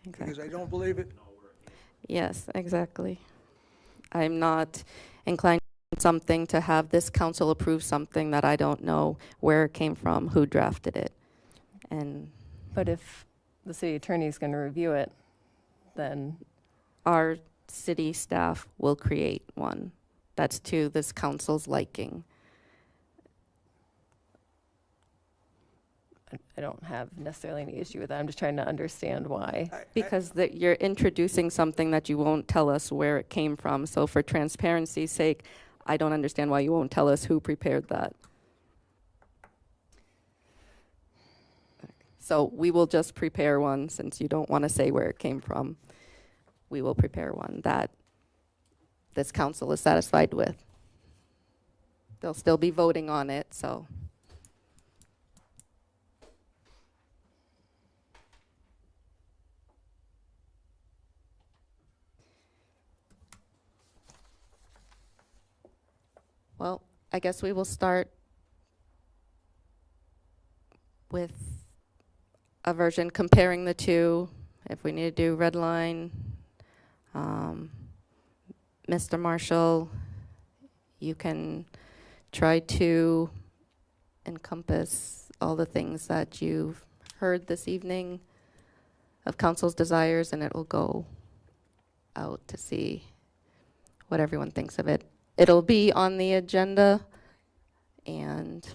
because I don't believe it. Yes, exactly. I'm not inclined something to have this council approve something that I don't know where it came from, who drafted it. And But if the city attorney is going to review it, then our city staff will create one that's to this council's liking. I don't have necessarily any issue with that. I'm just trying to understand why. Because you're introducing something that you won't tell us where it came from. So for transparency's sake, I don't understand why you won't tell us who prepared that. So we will just prepare one, since you don't want to say where it came from. We will prepare one that this council is satisfied with. They'll still be voting on it, so. Well, I guess we will start with a version comparing the two. If we need to do red line, Mr. Marshall, you can try to encompass all the things that you've heard this evening of council's desires, and it will go out to see what everyone thinks of it. It'll be on the agenda, and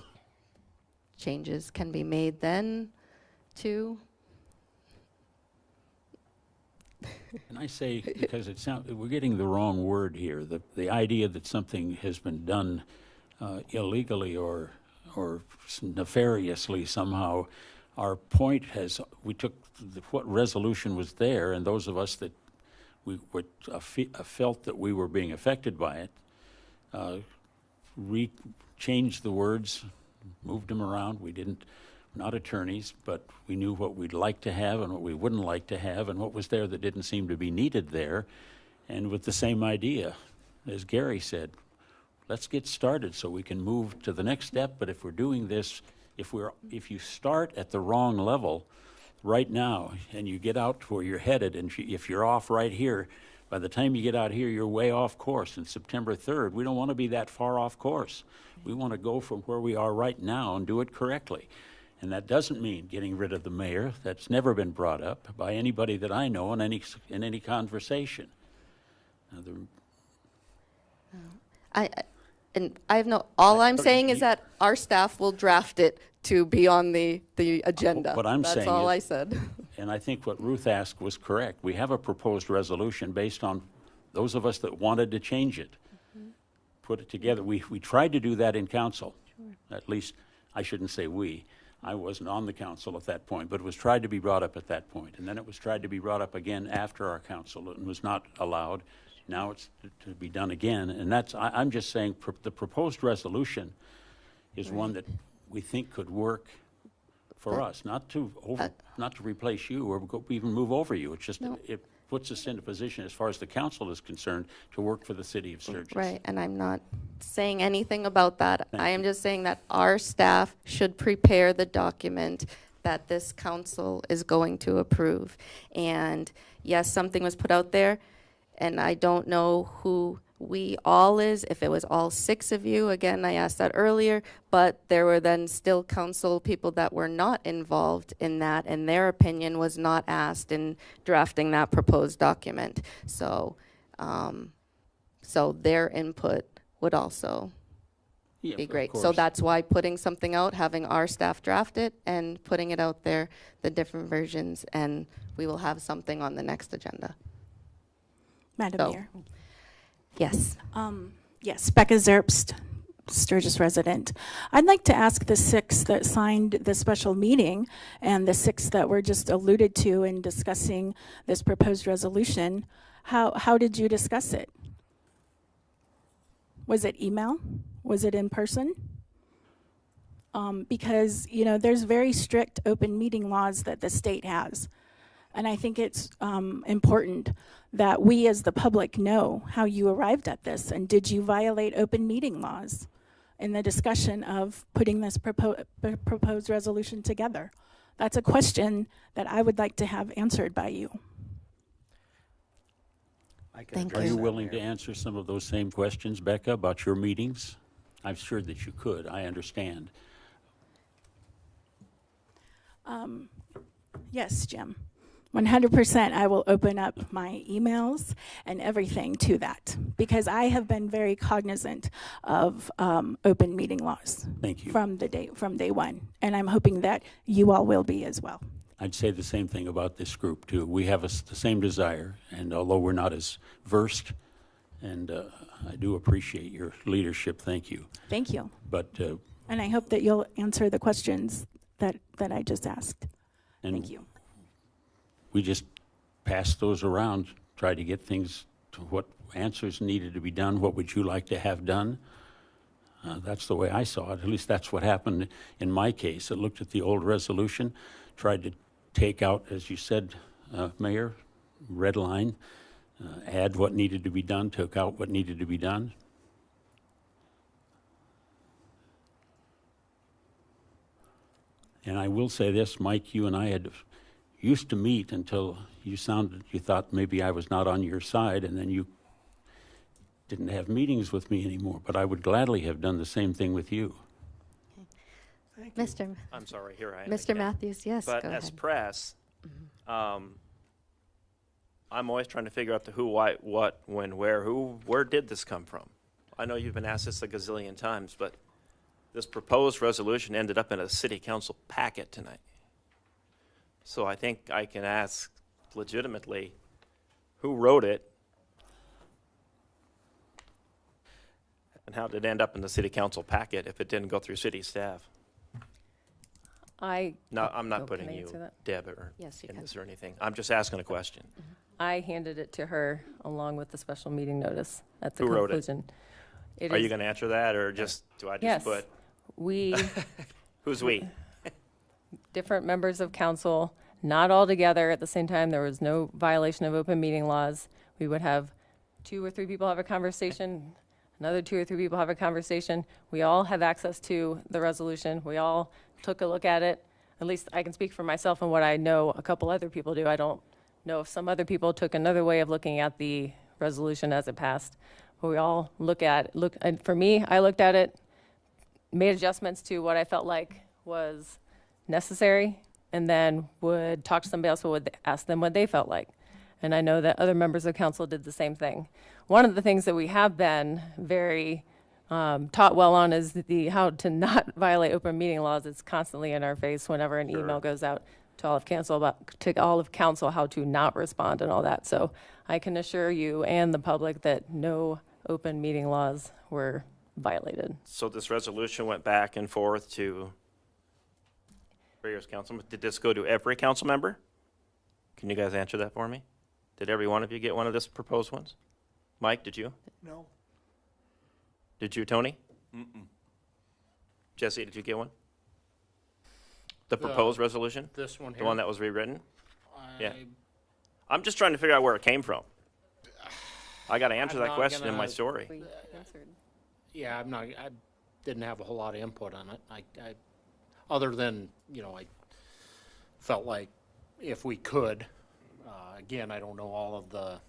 changes can be made then, too. Can I say, because we're getting the wrong word here, the idea that something has been done illegally or nefariously somehow. Our point we took what resolution was there, and those of us that felt that we were being affected by it, changed the words, moved them around. We didn't, not attorneys, but we knew what we'd like to have and what we wouldn't like to have, and what was there that didn't seem to be needed there. And with the same idea, as Gary said, let's get started so we can move to the next step. But if we're doing this, if you start at the wrong level right now and you get out to where you're headed, and if you're off right here, by the time you get out here, you're way off course. And September 3rd, we don't want to be that far off course. We want to go from where we are right now and do it correctly. And that doesn't mean getting rid of the mayor. That's never been brought up by anybody that I know in any conversation. All I'm saying is that our staff will draft it to be on the agenda. What I'm saying That's all is- I said. And I think what Ruth asked was correct. We have a proposed resolution based on those of us that wanted to change it. Put it together. We tried to do that in council. At least, I shouldn't say we. I wasn't on the council at that point, but it was tried to be brought up at that point. And then it was tried to be brought up again after our council and was not allowed. Now it's to be done again. And I'm just saying the proposed resolution is one that we think could work for us, not to replace you or even move over you. It's just, it puts us in a position, as far as the council is concerned, to work for the city of Sturgis. Right, and I'm not saying anything about that. I am just saying that our staff should prepare the document that this council is going to approve. And yes, something was put out there, and I don't know who we all is, if it was all 6 of you. Again, I asked that earlier, but there were then still council people that were not involved in that, and their opinion was not asked in drafting that proposed document. So, so their input would also Yeah, be of great. So course. that's why putting something out, having our staff draft it, and putting it out there, the different versions, and we will have something on the next agenda. Madam So- Mayor. Yes. Yes, Becca Zerbst, Sturgis resident. I'd like to ask the 6 that signed the special meeting and the 6 that were just alluded to in discussing this proposed resolution, how did you discuss it? Was it email? Was it in person? Because, there's very strict open meeting laws that the state has. And I think it's important that we as the public know how you arrived at this, and did you violate open meeting laws in the discussion of putting this proposed resolution together? That's a question that I would like to have answered by you. I can Thank address Are you that, willing to Mayor. answer some of those same questions, Becca, about your meetings? I'm sure that you could, I understand. Yes, Jim. 100% I will open up my emails and everything to that because I have been very cognizant of open meeting laws Thank you. from day one. And I'm hoping that you all will be as well. I'd say the same thing about this group, too. We have the same desire, and although we're not as versed, and I do appreciate your leadership, thank you. Thank you. But, And I hope that you'll answer the questions that I just asked. and Thank you. we just passed those around, tried to get things to what answers needed to be done, what would you like to have done? That's the way I saw it. At least that's what happened in my case. I looked at the old resolution, tried to take out, as you said, Mayor, red line, add what needed to be done, took out what needed to be done. And I will say this, Mike, you and I had used to meet until you thought maybe I was not on your side, and then you didn't have meetings with me anymore, but I would gladly have done the same thing with you. Mr. I'm sorry, here I am Mr. again. Matthews, yes, go But as ahead. press, I'm always trying to figure out the who, why, what, when, where did this come from? I know you've been asked this a gazillion times, but this proposed resolution ended up in a city council packet tonight. So I think I can ask legitimately, who wrote it? And how did it end up in the city council packet if it didn't go through city staff? No, I'm not Oh, putting can I you, answer that? Deb, or Yes, you in can. this or anything. I'm just asking a question. I handed it to her along with the special meeting notice at the Who wrote it? conclusion. It Are you is- going to answer that, or just, do I just Yes. put, We, who's we? different members of council, not all together at the same time. There was no violation of open meeting laws. We would have 2 or 3 people have a conversation, another 2 or 3 people have a conversation. We all have access to the resolution. We all took a look at it. At least I can speak for myself and what I know a couple other people do. I don't know if some other people took another way of looking at the resolution as it passed. But we all and for me, I looked at it, made adjustments to what I felt like was necessary, and then would talk to somebody else who would ask them what they felt like. And I know that other members of council did the same thing. One of the things that we have been very taught well on is how to not violate open meeting laws. It's constantly in our face whenever an email goes out to all of council how to not respond and all that. So I can assure you and the public that no open meeting laws were violated. So this resolution went back and forth to various councilmen. Did this go to every council member? Can you guys answer that for me? Did every one of you get one of this proposed ones? Mike, did you? No. Did you, Tony? Jesse, did you get one? The proposed resolution? This one The here. one that was rewritten? Yeah. I- I'm just trying to figure out where it came from. I got to answer I'm that not question in my gonna- story. We answered. Yeah, I didn't have a whole lot of input on it. Other than, I felt like if we could, again, I don't know all of the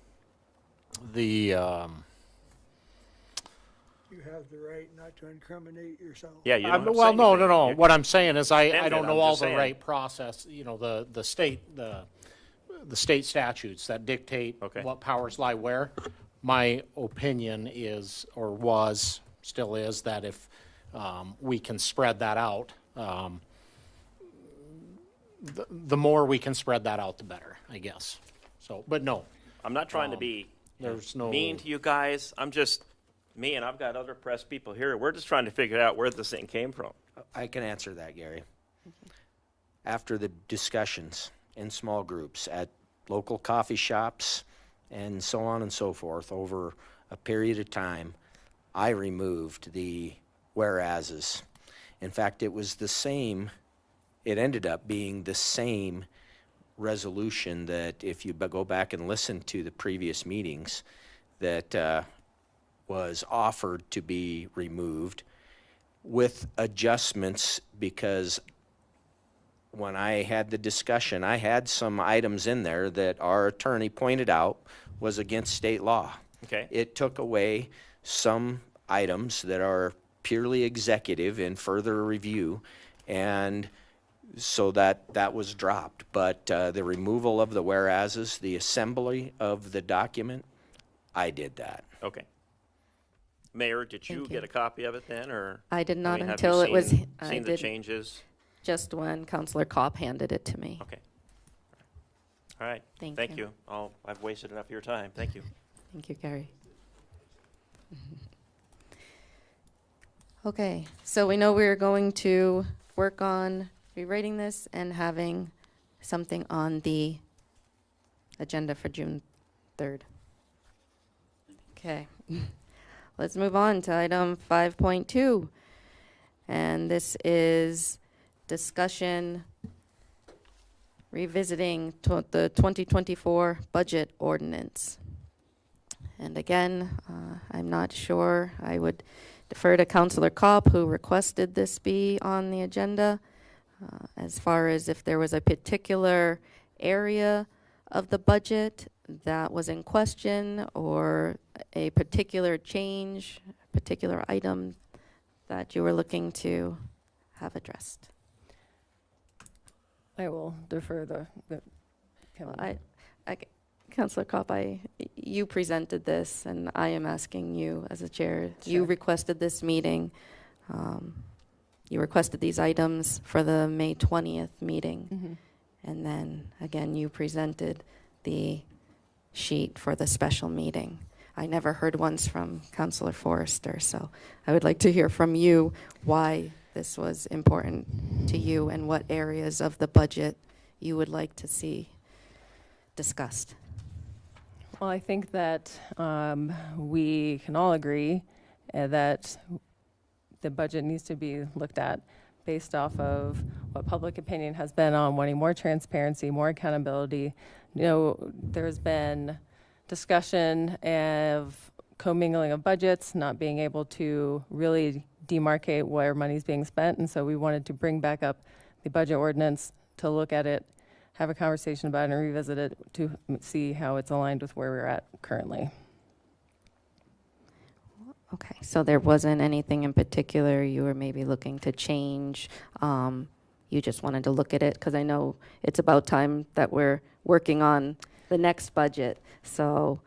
You have the right not to incriminate yourself. Yeah, you don't have to say well, no. anything. You- What I'm saying is I Ended, don't know I'm all just the saying. right process, the state statutes that dictate Okay. what powers lie where. My opinion is, or was, still is, that if we can spread that out, the more we can spread that out, the better, I guess. So, but no, I'm not trying to be there's no. mean to you guys. I'm just me, and I've got other press people here. We're just trying to figure out where this thing came from. I can answer that, Gary. After the discussions in small groups at local coffee shops and so on and so forth over a period of time, I removed the whereases. In fact, it was the same, it ended up being the same resolution that if you go back and listen to the previous meetings, that was offered to be removed with adjustments because when I had the discussion, I had some items in there that our attorney pointed out was against state law. Okay. It took away some items that are purely executive in further review, and so that was dropped. But the removal of the whereases, the assembly of the document, I did that. Okay. Mayor, did you Thank you. get a copy of it then, or? I did not have you until it was, seen- I Seen the did changes? just when Counselor Kopp handed it to me. Okay. All right. Thank you. You. I've wasted enough of your time. Thank you. Thank you, Gary. Okay, so we know we're going to work on rewriting this and having something on the agenda for June 3rd. Okay, let's move on to item 5.2. And this is discussion revisiting the 2024 budget ordinance. And again, I'm not sure. I would defer to Councillor Kopp, who requested this be on the agenda, as far as if there was a particular area of the budget that was in question, or a particular change, a particular item that you were looking to have addressed. I will defer the Well, Councillor Kopp, you presented this, and I am asking you as a chair. You Sure. requested this meeting. You requested these items for the May 20th meeting. And then, again, you presented the sheet for the special meeting. I never heard once from Councillor Forrester, so I would like to hear from you why this was important to you and what areas of the budget you would like to see discussed. Well, I think that we can all agree that the budget needs to be looked at based off of what public opinion has been on wanting more transparency, more accountability. You know, there's been discussion of commingling of budgets, not being able to really demarcate where money's being spent. And so we wanted to bring back up the budget ordinance to look at it, have a conversation about it, and revisit it to see how it's aligned with where we're at currently. Okay, so there wasn't anything in particular you were maybe looking to change? You just wanted to look at it, because I know it's about time that we're working on the next budget. So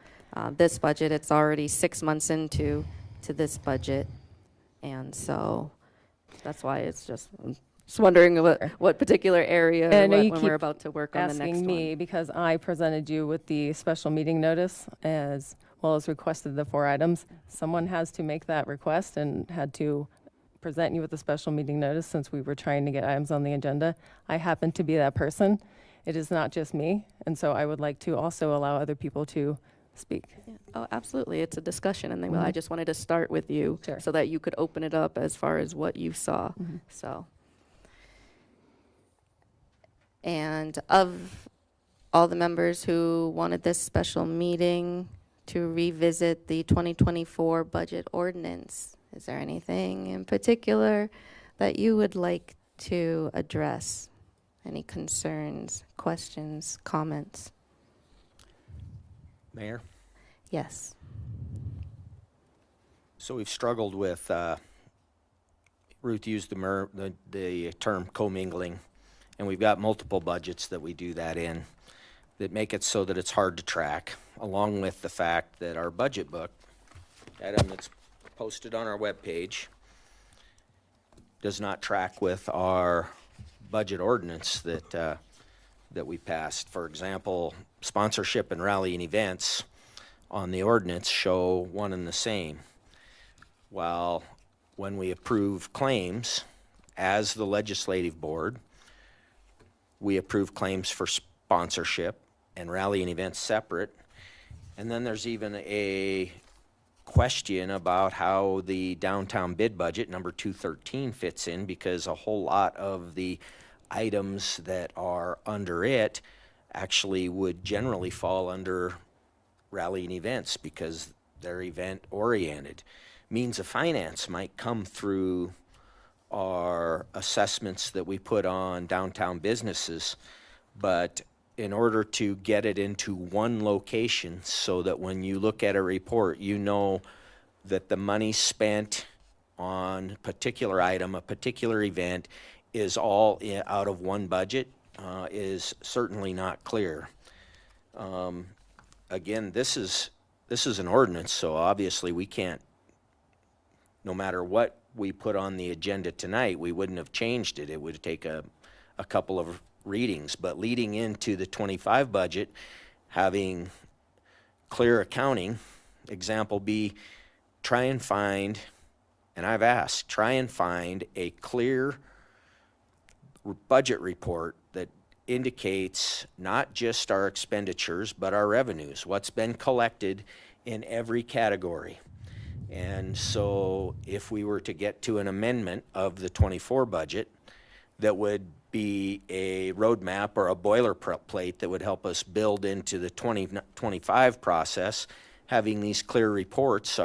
this budget, it's already 6 months into this budget. And so that's why it's just wondering what particular area And I know you when keep we're about to work on the next asking me one. because I presented you with the special meeting notice as well as requested the 4 items. Someone has to make that request and had to present you with a special meeting notice since we were trying to get items on the agenda. I happen to be that person. It is not just me. And so I would like to also allow other people to speak. Yeah. Oh, absolutely. It's a discussion, and then I just wanted to start with you Sure. so that you could open it up as far as what you saw. So, and of all the members who wanted this special meeting to revisit the 2024 budget ordinance, is there anything in particular that you would like to address? Any concerns, questions, comments? Mayor? Yes. So we've struggled with, Ruth used the term commingling, and we've got multiple budgets that we do that in that make it so that it's hard to track, along with the fact that our budget book, item that's posted on our webpage, does not track with our budget ordinance that we passed. For example, sponsorship and rallying events on the ordinance show one and the same. While when we approve claims as the legislative board, we approve claims for sponsorship and rallying events separate. And then there's even a question about how the downtown bid budget, number 213, fits in, because a whole lot of the items that are under it actually would generally fall under rallying events because they're event oriented. Means of finance might come through are assessments that we put on downtown businesses, but in order to get it into one location so that when you look at a report, you know that the money spent on a particular item, a particular event, is all out of one budget, is certainly not clear. Again, this is an ordinance, so obviously we can't, no matter what we put on the agenda tonight, we wouldn't have changed it. It would take a couple of readings, but leading into the 25 budget, having clear accounting, example B, try and find, and I've asked, try and find a clear budget report that indicates not just our expenditures, but our revenues, what's been collected in every category. And so if we were to get to an amendment of the 24 budget, that would be a roadmap or a boilerplate that would help us build into the 2025 process, having these clear reports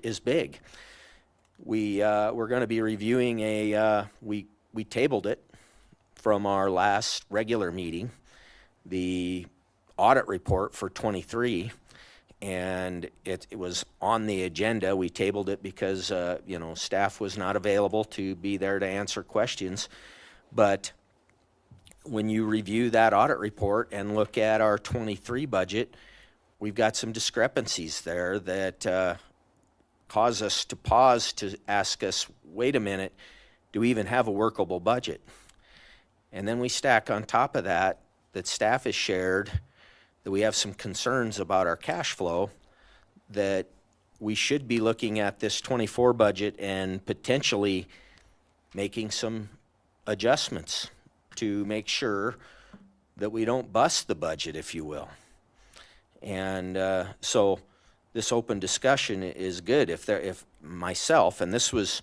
is big. We're going to be reviewing we tabled it from our last regular meeting, the audit report for 23, and it was on the agenda. We tabled it because staff was not available to be there to answer questions. But when you review that audit report and look at our 23 budget, we've got some discrepancies there that cause us to pause to ask us, wait a minute, do we even have a workable budget? And then we stack on top of that staff has shared that we have some concerns about our cash flow, that we should be looking at this 24 budget and potentially making some adjustments to make sure that we don't bust the budget, if you will. And so this open discussion is good. If myself, and this was,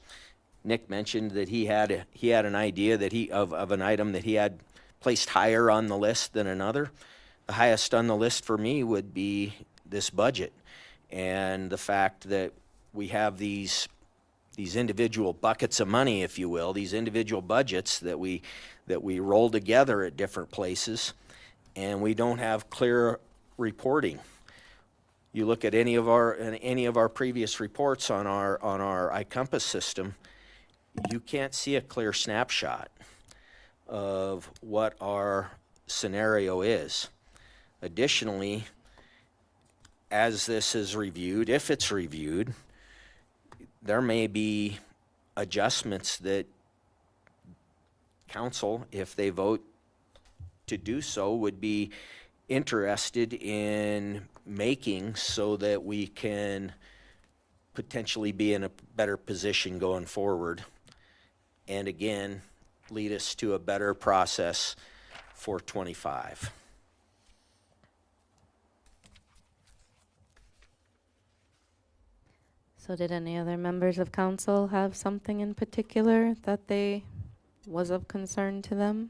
Nick mentioned that he had an idea that of an item that he had placed higher on the list than another. The highest on the list for me would be this budget, and the fact that we have these individual buckets of money, if you will, these individual budgets that we roll together at different places, and we don't have clear reporting. You look at any of our previous reports on our iCompass system, you can't see a clear snapshot of what our scenario is. Additionally, as this is reviewed, if it's reviewed, there may be adjustments that council, if they vote to do so, would be interested in making so that we can potentially be in a better position going forward. And again, lead us to a better process for 25. So did any other members of council have something in particular that was of concern to them?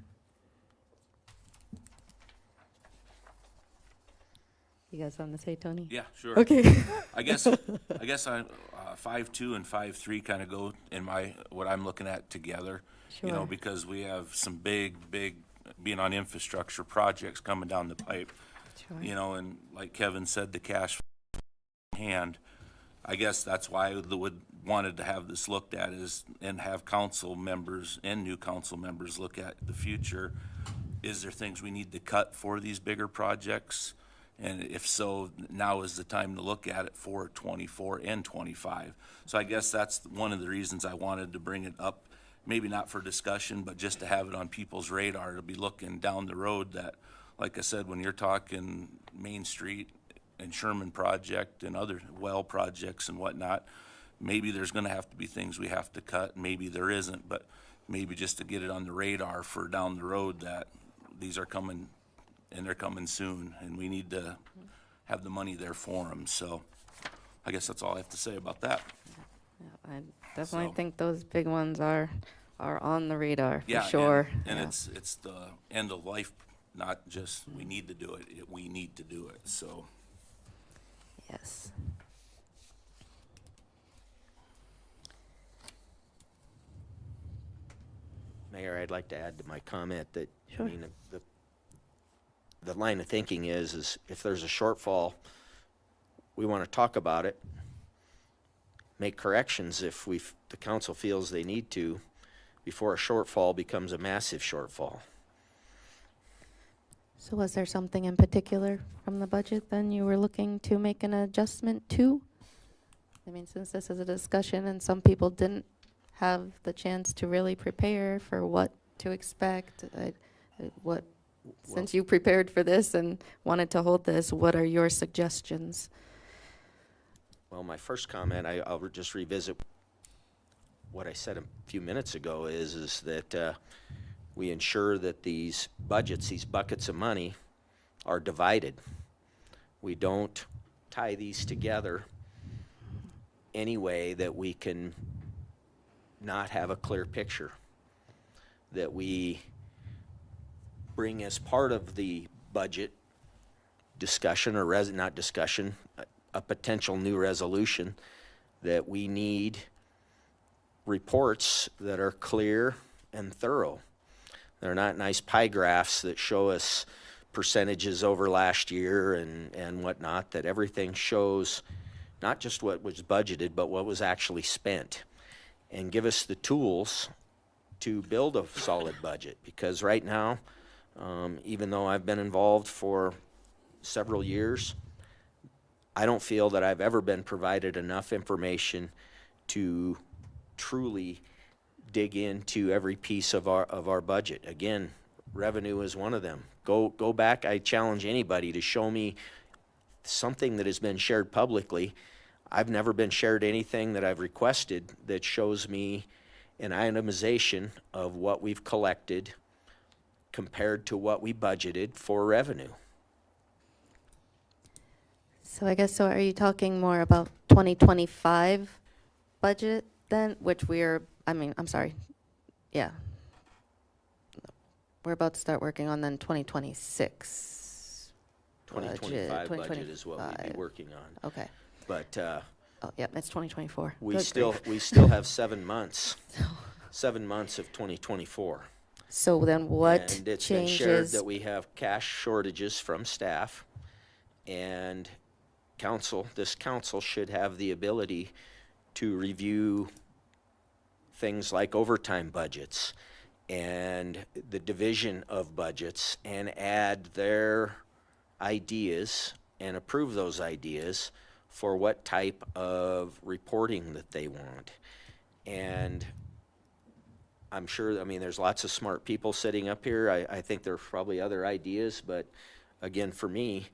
You guys want to say, Tony? Yeah, sure. Okay. I guess 5.2 and 5.3 kind of go in what I'm looking at together. Sure. Because we have some big, being on infrastructure projects coming down the pipe. Sure. And like Kevin said, the cash in hand. I guess that's why I wanted to have this looked at and have council members and new council members look at the future. Is there things we need to cut for these bigger projects? And if so, now is the time to look at it for 24 and 25. So I guess that's one of the reasons I wanted to bring it up, maybe not for discussion, but just to have it on people's radar, to be looking down the road that, like I said, when you're talking Main Street and Sherman project and other well projects and whatnot, maybe there's gonna have to be things we have to cut, maybe there isn't, but maybe just to get it on the radar for down the road that these are coming, and they're coming soon, and we need to have the money there for them. So I guess that's all I have to say about that. Yeah, I definitely So- think those big ones are on the radar for Yeah, sure. And Yeah. it's the end of life, not just we need to do it, we need to do it, so. Yes. Mayor, I'd like to add to my comment that, Sure. I mean, the line of thinking is if there's a shortfall, we want to talk about it, make corrections if the council feels they need to, before a shortfall becomes a massive shortfall. So was there something in particular from the budget then you were looking to make an adjustment to? I mean, since this is a discussion and some people didn't have the chance to really prepare for what to expect, since you prepared for this and wanted to hold this, what are your suggestions? Well, my first comment, I'll just revisit what I said a few minutes ago, is that we ensure that these budgets, these buckets of money, are divided. We don't tie these together any way that we can not have a clear picture. That we bring as part of the budget discussion, or not discussion, a potential new resolution, that we need reports that are clear and thorough. They're not nice pie graphs that show us percentages over last year and whatnot, that everything shows not just what was budgeted, but what was actually spent, and give us the tools to build a solid budget. Because right now, even though I've been involved for several years, I don't feel that I've ever been provided enough information to truly dig into every piece of our budget. Again, revenue is one of them. Go back. I challenge anybody to show me something that has been shared publicly. I've never been shared anything that I've requested that shows me an itemization of what we've collected compared to what we budgeted for revenue. So I guess, so are you talking more about 2025 budget then, which I'm sorry, yeah. We're about to start working on then 2026. 2025 budget is what we'd 2025. be working on. Okay. But Oh, yep, it's 2024. we Good still grief. have 7 months, 7 months of 2024. So then what And it's been shared changes? that we have cash shortages from staff, and this council should have the ability to review things like overtime budgets and the division of budgets, and add their ideas and approve those ideas for what type of reporting that they want. And I'm sure, I mean, there's lots of smart people sitting up here. I think there are probably other ideas, but again, for me,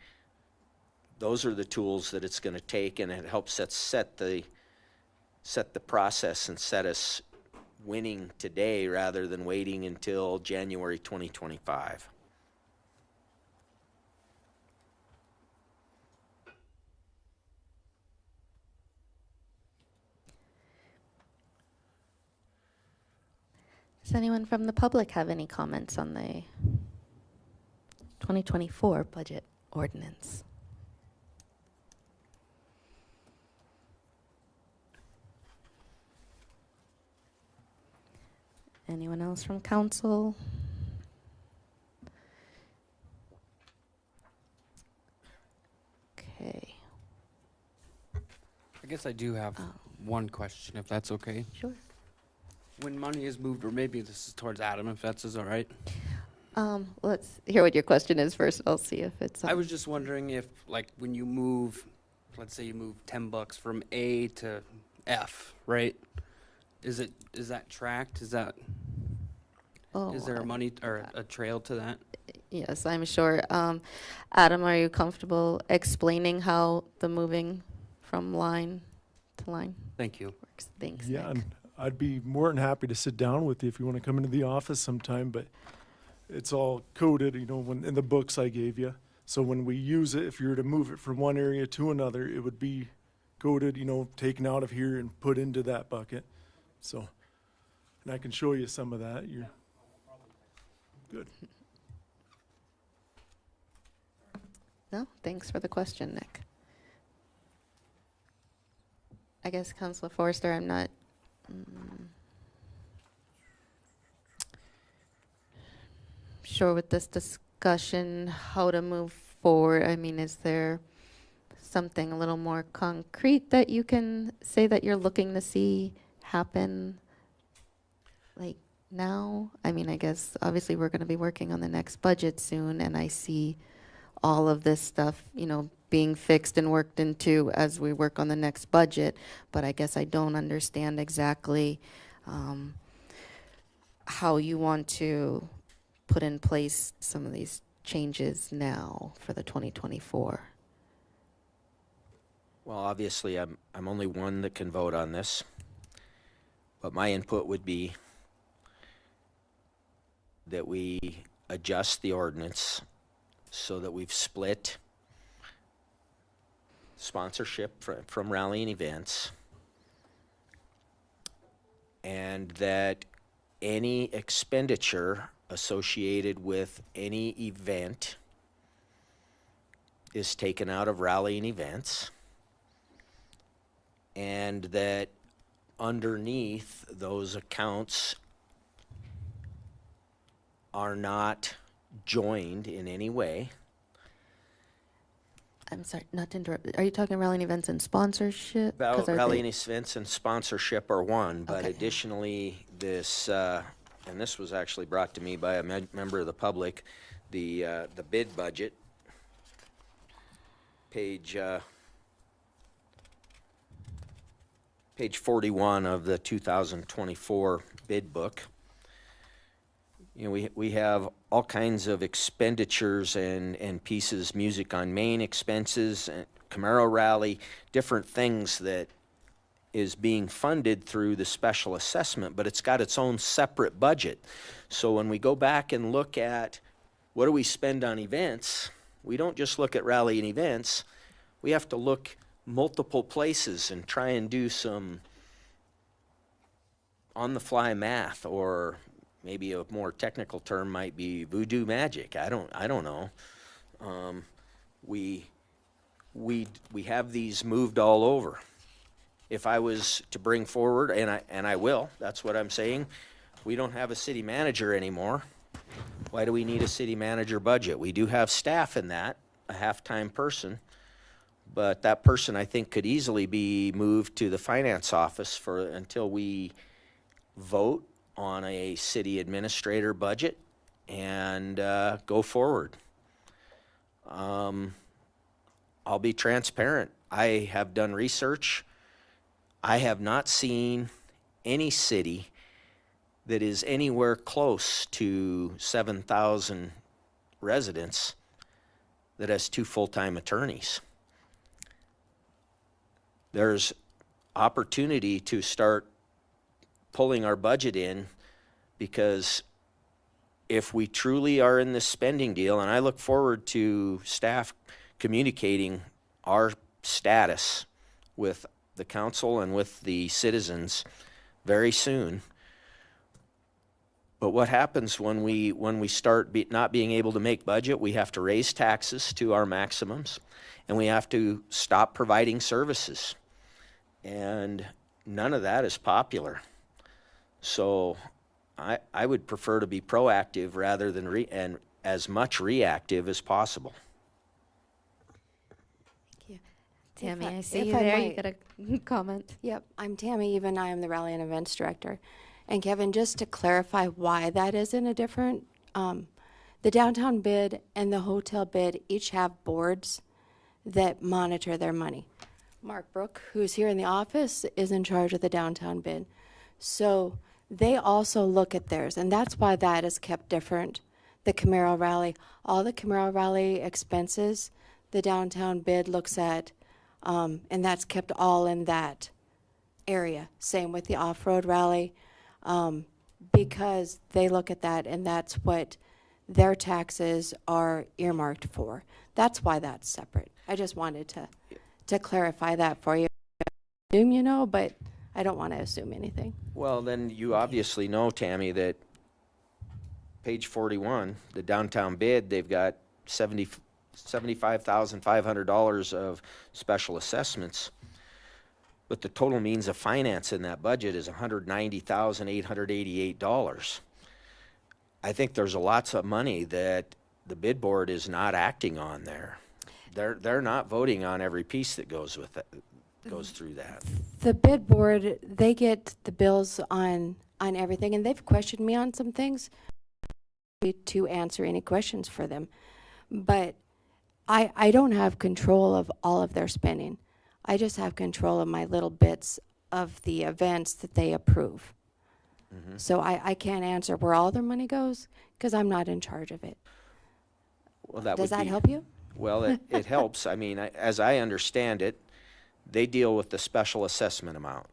those are the tools that it's going to take, and it helps set the process and set us winning today rather than waiting until January 2025. Does anyone from the public have any comments on the 2024 budget ordinance? Anyone else from council? Okay, I guess I do have one question, if that's okay. sure. When money is moved, or maybe this is towards Adam, if that's all right. Let's hear what your question is first. I'll see if it's. I was just wondering if, like, when you move, let's say you move $10 from A to F, right? Is that tracked? Is there a money or a trail to that? Yes, I'm sure. Adam, are you comfortable explaining how the moving from line to line Thank you. works? Thanks, Yeah, Nick. and I'd be more than happy to sit down with you if you want to come into the office sometime, but it's all coded, in the books I gave you. So when we use it, if you were to move it from one area to another, it would be coded, taken out of here and put into that bucket. So, and I can show you some of that. You're good. No, thanks for the question, Nick. I guess, Councilor Forrester, I'm not. sure with this discussion how to move forward. I mean, is there something a little more concrete that you can say that you're looking to see happen, like, now? I mean, I guess obviously we're going to be working on the next budget soon, and I see all of this stuff, you know, being fixed and worked into as we work on the next budget, but I guess I don't understand exactly how you want to put in place some of these changes now for the 2024. Well, obviously, I'm only one that can vote on this, but my input would be that we adjust the ordinance so that we've split sponsorship from rallying events, and that any expenditure associated with any event is taken out of rallying events, and that underneath those accounts are not joined in any way. I'm sorry, not to interrupt. Are you talking rallying events and sponsorship? 'Cause are Rallying they- events and sponsorship are one, but Okay. additionally, this, and this was actually brought to me by a member of the public, the bid budget, page 41 of the 2024 bid book. You know, we have all kinds of expenditures and pieces, music on Main expenses, Camaro Rally, different things that is being funded through the special assessment, but it's got its own separate budget. So when we go back and look at what do we spend on events, we don't just look at rally and events. We have to look multiple places and try and do some on-the-fly math, or maybe a more technical term might be voodoo magic. I don't know. We have these moved all over. If I was to bring forward, and I will, that's what I'm saying, we don't have a city manager anymore. Why do we need a city manager budget? We do have staff in that, a half-time person, but that person, I think, could easily be moved to the finance office until we vote on a city administrator budget and go forward. I'll be transparent. I have done research. I have not seen any city that is anywhere close to 7,000 residents that has 2 full-time attorneys. There's opportunity to start pulling our budget in, because if we truly are in this spending deal, and I look forward to staff communicating our status with the council and with the citizens very soon. But what happens when we start not being able to make budget? We have to raise taxes to our maximums, and we have to stop providing services. And none of that is popular. So I would prefer to be proactive rather than and as much reactive as possible. Tammy, I see if you I there. You might. got a comment? Yep, I'm Tammy Even. I am the Rally and Events Director. And Kevin, just to clarify why that isn't a different, the downtown bid and the hotel bid each have boards that monitor their money. Mark Brook, who's here in the office, is in charge of the downtown bid. So they also look at theirs, and that's why that is kept different. The Camaro Rally, all the Camaro Rally expenses, the downtown bid looks at, and that's kept all in that area. Same with the off-road rally, because they look at that, and that's what their taxes are earmarked for. That's why that's separate. I just wanted to clarify that for you. Assume you know, but I don't want to assume anything. Well, then you obviously know, Tammy, that page 41, the downtown bid, they've got $75,500 of special assessments, but the total means of finance in that budget is $190,888. I think there's lots of money that the bid board is not acting on there. They're not voting on every piece that goes with it, goes through that. The bid board, they get the bills on everything, and they've questioned me on some things to answer any questions for them. But I don't have control of all of their spending. I just have control of my little bits of the events that they approve. So I can't answer where all their money goes because I'm not in charge of it. Well, that Does would that be- help you? Well, it helps. I mean, as I understand it, they deal with the special assessment amount.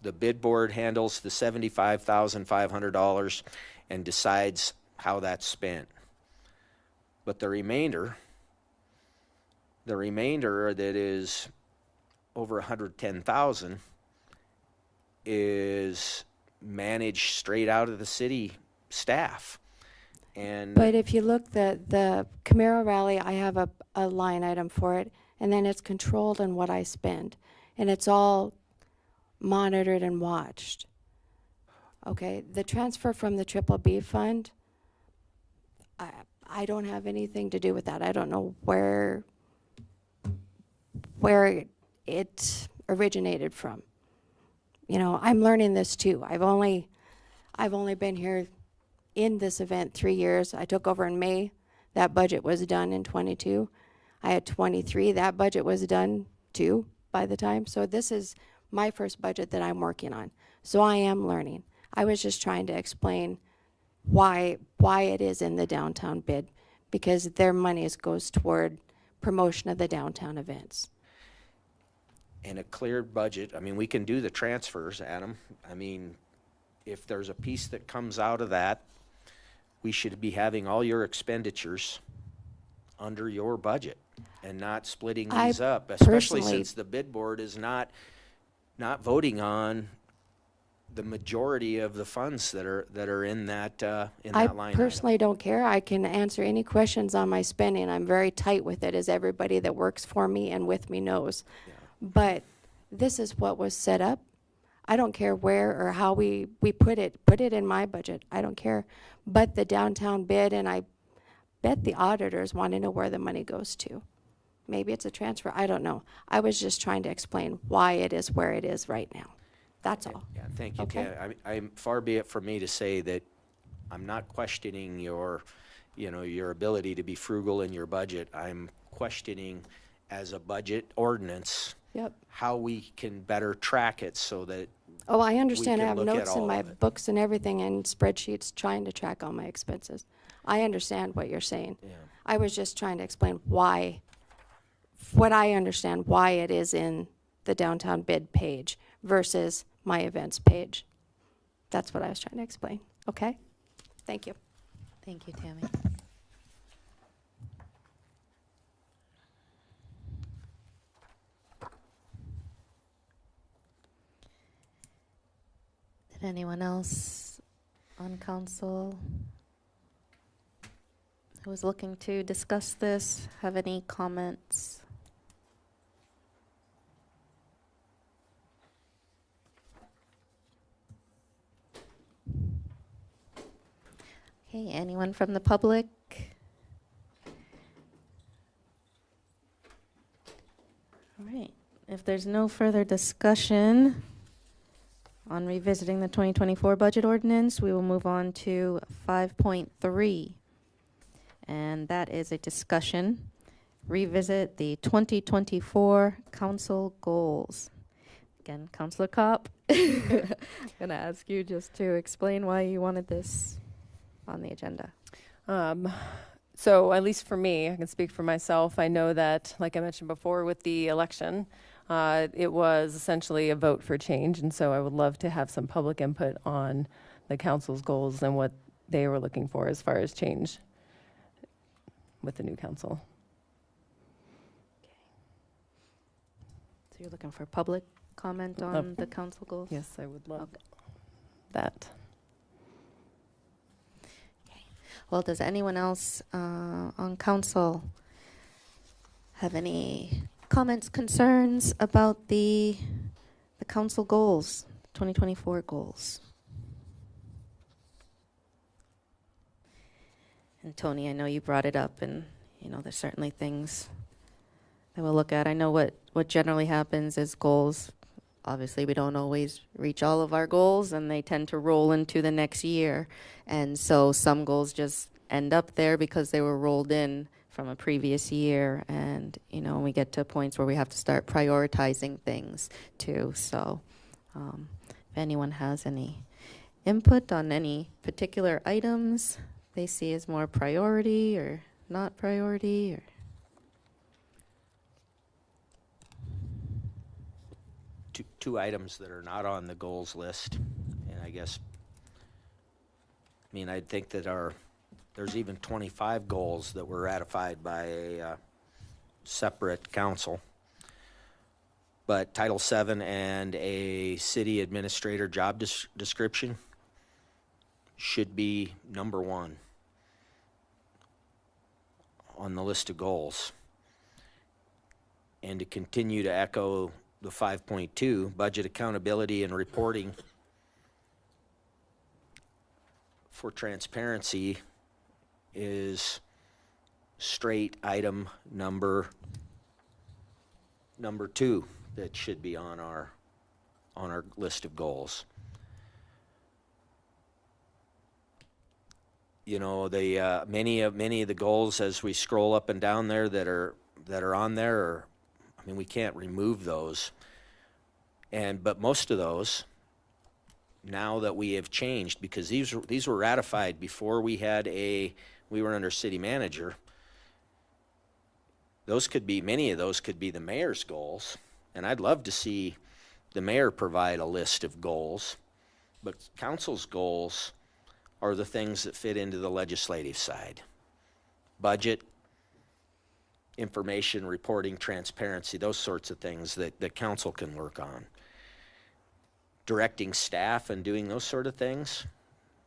The bid board handles the $75,500 and decides how that's spent. But the remainder that is over 110,000 is managed straight out of the city staff. And But if you look, the Camaro Rally, I have a line item for it, and then it's controlled on what I spend. And it's all monitored and watched. Okay, the transfer from the Triple B fund, I don't have anything to do with that. I don't know where it originated from. You know, I'm learning this too. I've only been here in this event 3 years. I took over in May. That budget was done in 22. I had 23. That budget was done too by the time. So this is my first budget that I'm working on. So I am learning. I was just trying to explain why it is in the downtown bid, because their money goes toward promotion of the downtown events. and a cleared budget. I mean, we can do the transfers, Adam. I mean, if there's a piece that comes out of that, we should be having all your expenditures under your budget and not splitting I these up, especially personally- since the bid board is not voting on the majority of the funds that are in that line I item. personally don't care. I can answer any questions on my spending. I'm very tight with it, as everybody that works for me and with me knows. But this is what was set up. I don't care where or how we put it in my budget. I don't care. But the downtown bid, and I bet the auditors want to know where the money goes to. Maybe it's a transfer, I don't know. I was just trying to explain why it is where it is right now. That's all. Yeah, thank you, Okay. Ted. I'm far be it from me to say that I'm not questioning your ability to be frugal in your budget. I'm questioning, as a budget ordinance, Yep. how we can better track it so that Oh, I understand. I can have look at notes in all my of it. books and everything and spreadsheets trying to track all my expenses. I understand what you're saying. Yeah. I was just trying to explain what I understand, why it is in the downtown bid page versus my events page. That's what I was trying to explain. Okay? Thank you. Thank you, Tammy. Did anyone else on council who was looking to discuss this have any comments? Okay, anyone from the public? All right, if there's no further discussion on revisiting the 2024 budget ordinance, we will move on to 5.3. And that is a discussion, revisit the 2024 council goals. Again, Councilor Kopp, I'm gonna ask you just to explain why you wanted this on the agenda. So at least for me, I can speak for myself. I know that, like I mentioned before with the election, it was essentially a vote for change. And so I would love to have some public input on the council's goals and what they were looking for as far as change with the new council. So you're looking for public comment on the council goals? Yes, I would love that. Well, does anyone else on council have any comments, concerns about the council goals, 2024 goals? And Tony, I know you brought it up, and, there's certainly things that we'll look at. I know what generally happens is goals, obviously, we don't always reach all of our goals, and they tend to roll into the next year. And so some goals just end up there because they were rolled in from a previous year. And, we get to points where we have to start prioritizing things too. So if anyone has any input on any particular items they see as more priority or not priority, or Two items that are not on the goals list, and I guess, I'd think that there's even 25 goals that were ratified by a separate council. But Title VII and a city administrator job description should be number one on the list of goals. And to continue to echo the 5.2, budget accountability and reporting for transparency is straight item number 2 that should be on our list of goals. Many of the goals as we scroll up and down there that are on there are, we can't remove those. But most of those, now that we have changed, because these were ratified before we were under city manager, many of those could be the mayor's goals. And I'd love to see the mayor provide a list of goals, but council's goals are the things that fit into the legislative side. Budget, information, reporting, transparency, those sorts of things that the council can work on. Directing staff and doing those sort of things,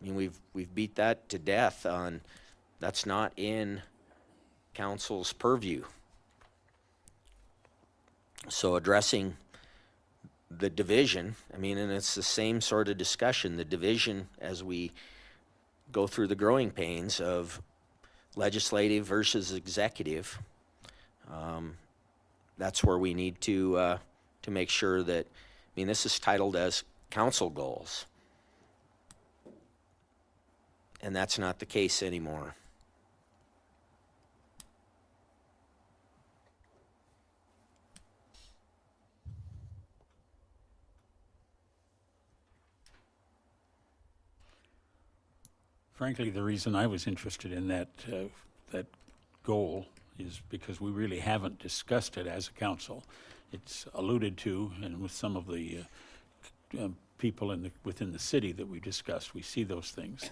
we've beat that to death on, that's not in council's purview. So addressing the division, and it's the same sort of discussion, the division as we go through the growing pains of legislative versus executive. That's where we need to make sure that, this is titled as council goals. And that's not the case anymore. Frankly, the reason I was interested in that goal is because we really haven't discussed it as a council. It's alluded to, and with some of the people within the city that we discussed, we see those things.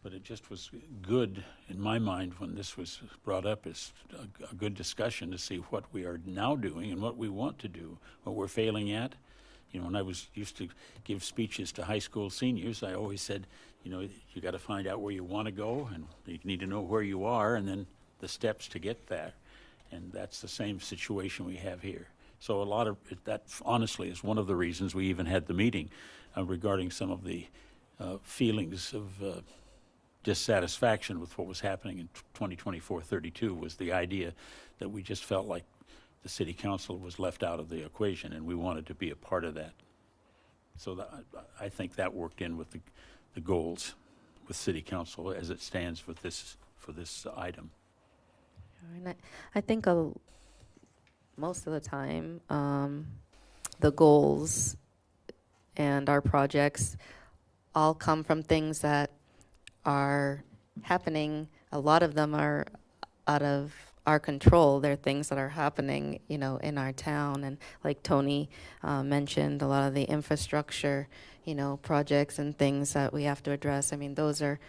But it just was good in my mind when this was brought up as a good discussion to see what we are now doing and what we want to do, what we're failing at. When I used to give speeches to high school seniors, I always said, you got to find out where you want to go, and you need to know where you are, and then the steps to get there. And that's the same situation we have here. So a lot of that, honestly, is one of the reasons we even had the meeting regarding some of the feelings of dissatisfaction with what was happening in 2024-32 was the idea that we just felt like the city council was left out of the equation, and we wanted to be a part of that. So I think that worked in with the goals with city council as it stands for this item. And I think most of the time, the goals and our projects all come from things that are happening. A lot of them are out of our control. They're things that are happening, in our town. And like Tony mentioned, a lot of the infrastructure, projects and things that we have to address. Those are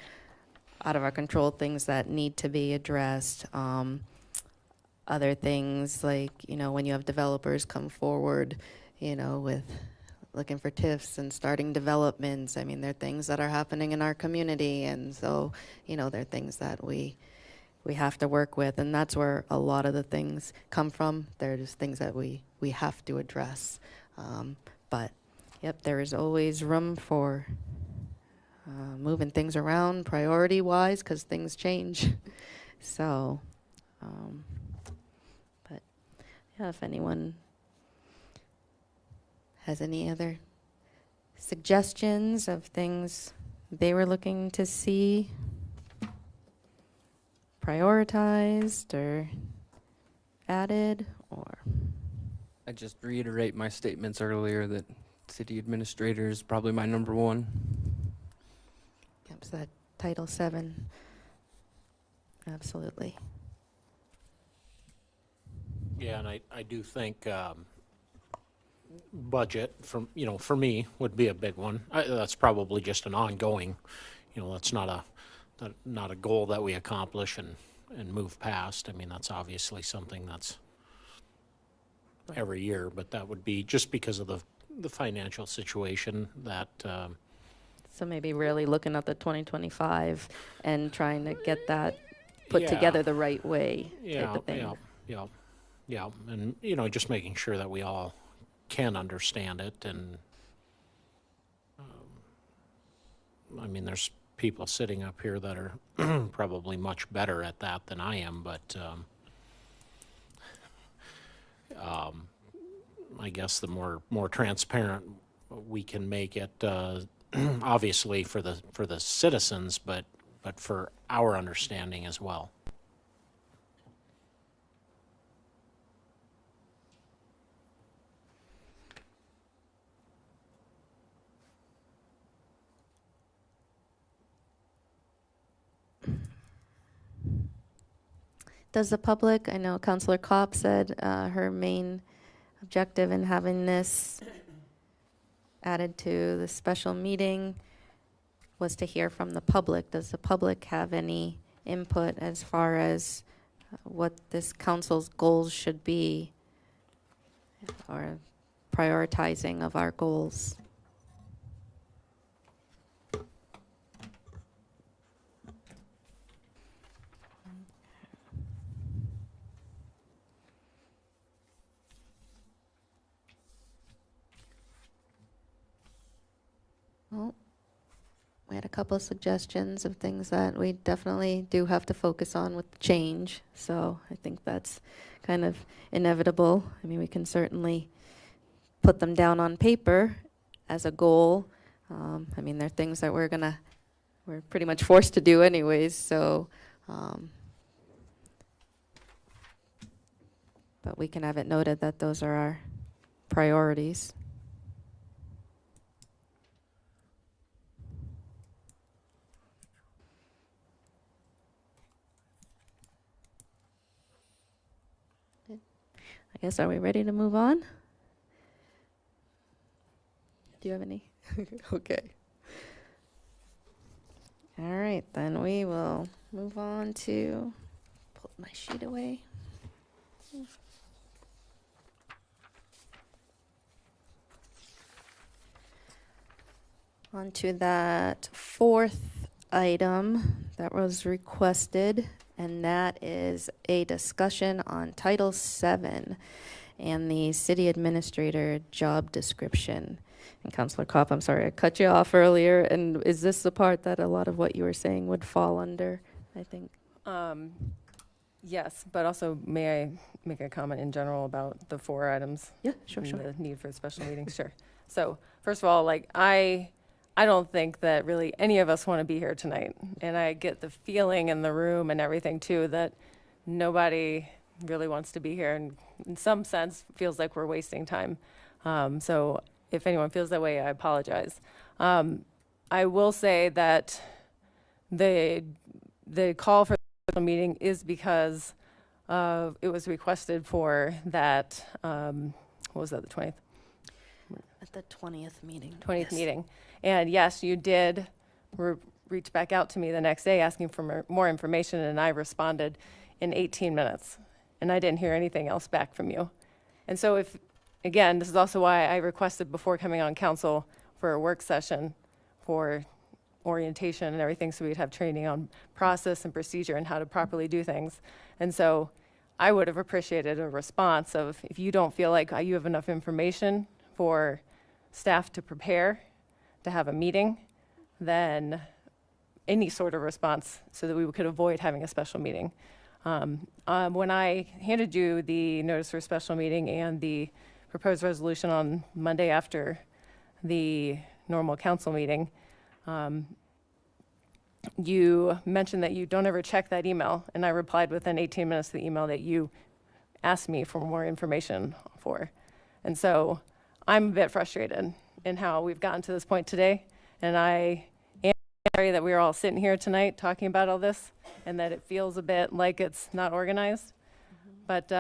out of our control, things that need to be addressed. Other things like, when you have developers come forward, with looking for TIFs and starting developments. They're things that are happening in our community. And so, they're things that we have to work with. And that's where a lot of the things come from. They're just things that we have to address. But, yep, there is always room for moving things around priority-wise, because things change. So, but yeah, if anyone has any other suggestions of things they were looking to see prioritized or added, or I just reiterate my statements earlier that city administrator is probably my number one. yep, so that Title VII, absolutely. Yeah, and I do think budget, for me, would be a big one. That's probably just an ongoing, that's not a goal that we accomplish and move past. I mean, that's obviously something that's every year, but that would be just because of the financial situation that, So maybe really looking at the 2025 and trying to get that put Yeah. together the right way type yeah, of thing. yeah. And, just making sure that we all can understand it. And, I mean, there's people sitting up here that are probably much better at that than I am, but, I guess the more transparent we can make it, obviously for the citizens, but for our understanding as well. Does the public, I know Councilor Kopp said her main objective in having this added to the special meeting was to hear from the public. Does the public have any input as far as what this council's goals should be or prioritizing of our goals? Well, we had a couple of suggestions of things that we definitely do have to focus on with change. So I think that's kind of inevitable. I mean, we can certainly put them down on paper as a goal. I mean, they're things that we're pretty much forced to do anyways. So, but we can have it noted that those are our priorities. I guess, are we ready to move on? Do you have any? Okay. All right, then we will move on to, pull my sheet away. On to that fourth item that was requested, and that is a discussion on Title VII and the city administrator job description. And Councilor Kopp, I'm sorry, I cut you off earlier, and is this the part that a lot of what you were saying would fall under, I think? Yes, but also may I make a comment in general about the 4 items? Yeah, sure, and sure. the need for a special meeting, sure. So first of all, like I don't think that really any of us want to be here tonight. And I get the feeling in the room and everything too that nobody really wants to be here, and in some sense feels like we're wasting time. So if anyone feels that way, I apologize. I will say that the call for the special meeting is because it was requested for that, what was that, the 20th? At the 20th meeting. 20th yes. meeting. And yes, you did reach back out to me the next day asking for more information, and I responded in 18 minutes. And I didn't hear anything else back from you. And so if, again, this is also why I requested before coming on council for a work session for orientation and everything, so we'd have training on process and procedure and how to properly do things. And so I would have appreciated a response of, if you don't feel like you have enough information for staff to prepare to have a meeting, than any sort of response so that we could avoid having a special meeting. When I handed you the notice for a special meeting and the proposed resolution on Monday after the normal council meeting, you mentioned that you don't ever check that email, and I replied within 18 minutes to the email that you asked me for more information for. And so I'm a bit frustrated in how we've gotten to this point today, and I am sorry that we're all sitting here tonight talking about all this, and that it feels a bit like it's not organized. But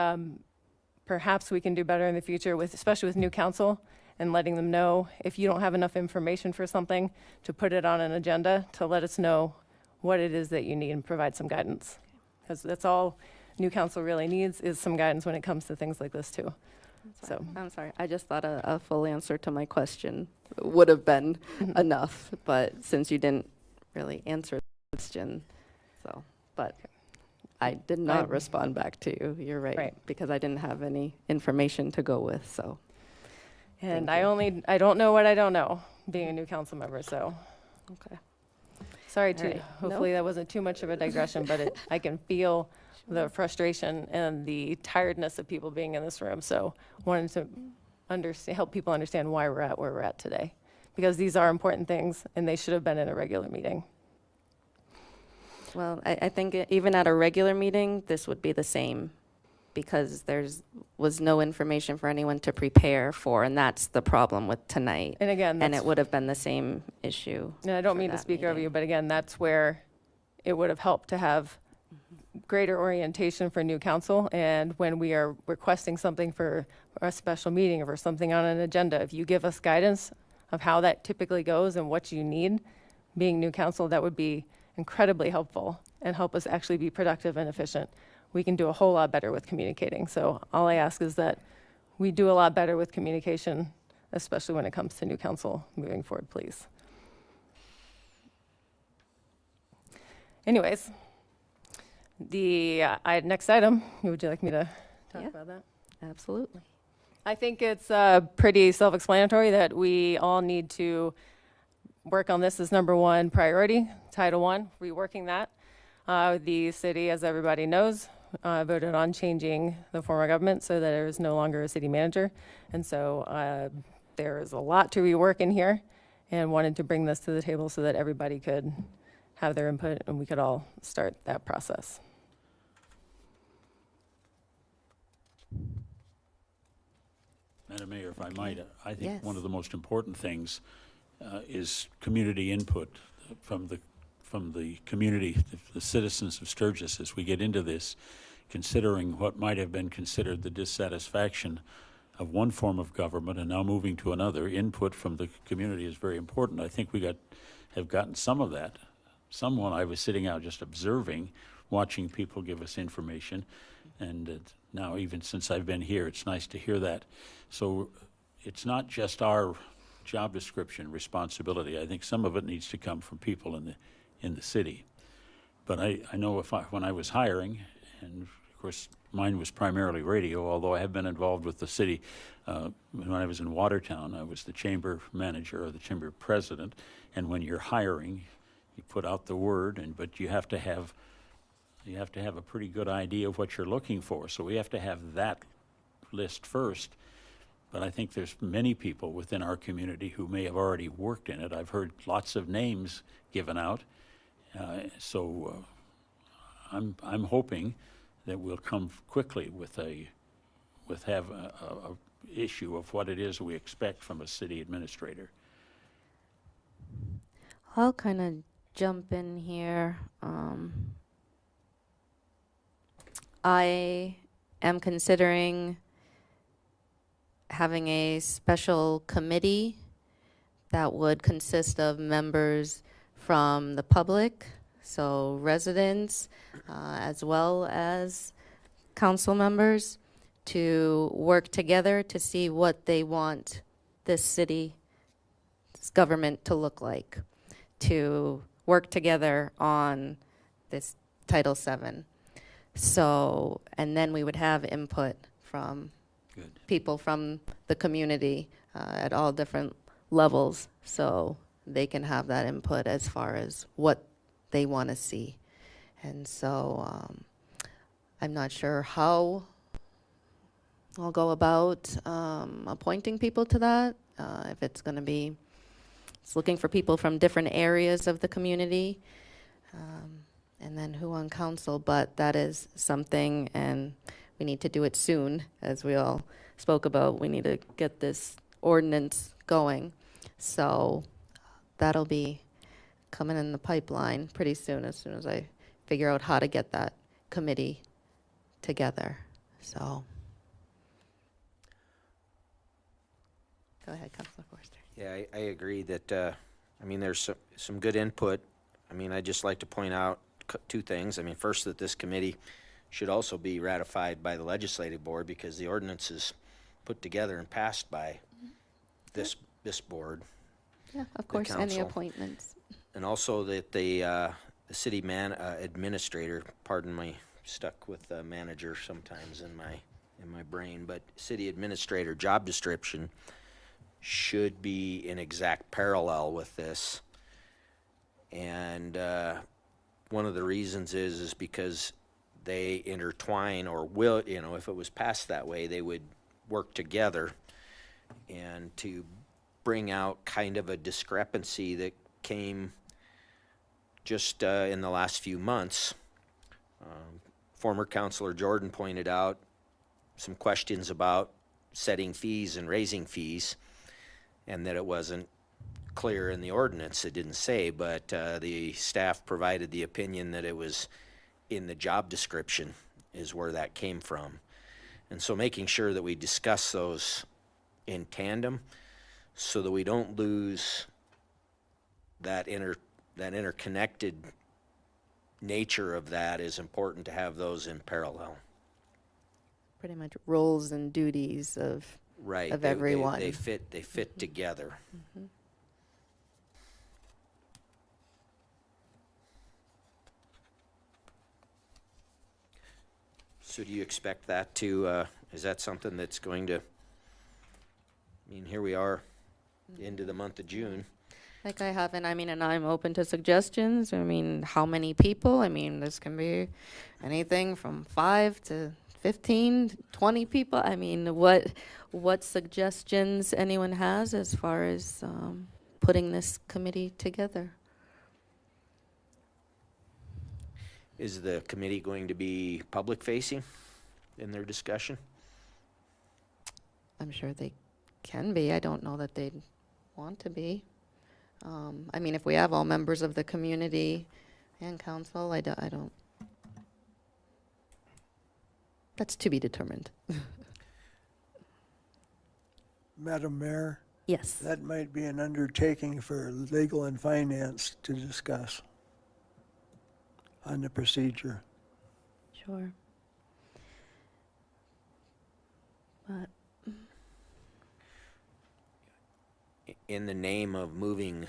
perhaps we can do better in the future, especially with new council, and letting them know if you don't have enough information for something, to put it on an agenda, to let us know what it is that you need and provide some guidance. Because that's all new council really needs, is some guidance when it comes to things like this too. So I'm sorry, I just thought a full answer to my question would have been enough, but since you didn't really answer the question, so, but I did not respond back to you, you're right, because I didn't have any information to go with, so. And I don't know what I don't know, being a new council member, so. Okay. Sorry All right. hopefully that wasn't too much of a digression, but I can feel the frustration and the tiredness of people being in this room. So wanted to help people understand why we're at where we're at today. Because these are important things and they should have been in a regular meeting. Well, I think even at a regular meeting, this would be the same, because was no information for anyone to prepare for, and that's the problem with tonight. And again, And it would have been the same issue. And I don't for mean to that speak over meeting. you, but again, that's where it would have helped to have greater orientation for new council. And when we are requesting something for a special meeting or for something on an agenda, if you give us guidance of how that typically goes and what you need, being new council, that would be incredibly helpful and help us actually be productive and efficient. We can do a whole lot better with communicating. So all I ask is that we do a lot better with communication, especially when it comes to new council moving forward, please. Anyways, the next item, would you like me to talk Yeah. about that? Absolutely. I think it's pretty self-explanatory that we all need to work on this as number one priority, Title I, reworking that. The city, as everybody knows, voted on changing the form of government so that there is no longer a city manager. And so there is a lot to rework in here, and wanted to bring this to the table so that everybody could have their input and we could all start that process. Madam Mayor, if I might, I think Yes. one of the most important things is community input from the community, the citizens of Sturgis, as we get into this, considering what might have been considered the dissatisfaction of one form of government and now moving to another. Input from the community is very important. I think we have gotten some of that. Someone, I was sitting out just observing, watching people give us information, and now even since I've been here, it's nice to hear that. So it's not just our job description responsibility. I think some of it needs to come from people in the city. But I know when I was hiring, and of course mine was primarily radio, although I have been involved with the city. When I was in Watertown, I was the chamber manager or the chamber president, and when you're hiring, you put out the word, but you have to have a pretty good idea of what you're looking for. So we have to have that list first. But I think there's many people within our community who may have already worked in it. I've heard lots of names given out. So I'm hoping that we'll come quickly with a issue of what it is we expect from a city administrator. I'll kind of jump in here. I am considering having a special committee that would consist of members from the public, so residents, as well as council members, to work together to see what they want this city's government to look like, to work together on this Title VII. So, and then we would have input from people from the community at all different levels. So they can have that input as far as what they want to see. And so I'm not sure how I'll go about appointing people to that. If it's going to be, it's looking for people from different areas of the community, and then who on council. But that is something, and we need to do it soon, as we all spoke about. We need to get this ordinance going. So that'll be coming in the pipeline pretty soon as I figure out how to get that committee together. So go ahead, Councilor Forster. Yeah, I agree that, I mean, there's some good input. I mean, I'd just like to point out two things. I mean, first, that this committee should also be ratified by the legislative board, because the ordinance is put together and passed by this board. Yeah, of course, any council. appointments. And also that the city administrator, pardon me, stuck with manager sometimes in my brain, but city administrator job description should be in exact parallel with this. And one of the reasons is because they intertwine, or will, you know, if it was passed that way, they would work together. And to bring out kind of a discrepancy that came just in the last few months, former Councilor Jordan pointed out some questions about setting fees and raising fees, and that it wasn't clear in the ordinance. It didn't say, but the staff provided the opinion that it was in the job description is where that came from. And so making sure that we discuss those in tandem so that we don't lose that interconnected nature of that is important to have those in parallel. Pretty much roles and duties of Right. of everyone. They fit together. Mhm. So do you expect that to, is that something that's going to, I mean, here we are into the month of June. Like I haven't, I mean, and I'm open to suggestions. I mean, how many people? I mean, this can be anything from 5 to 15, 20 people. I mean, what suggestions anyone has as far as putting this committee together? Is the committee going to be public facing in their discussion? I'm sure they can be. I don't know that they'd want to be. I mean, if we have all members of the community and council, I don't. That's to be determined. Madam Mayor, Yes. that might be an undertaking for legal and finance to discuss on the procedure. Sure. But In the name of moving,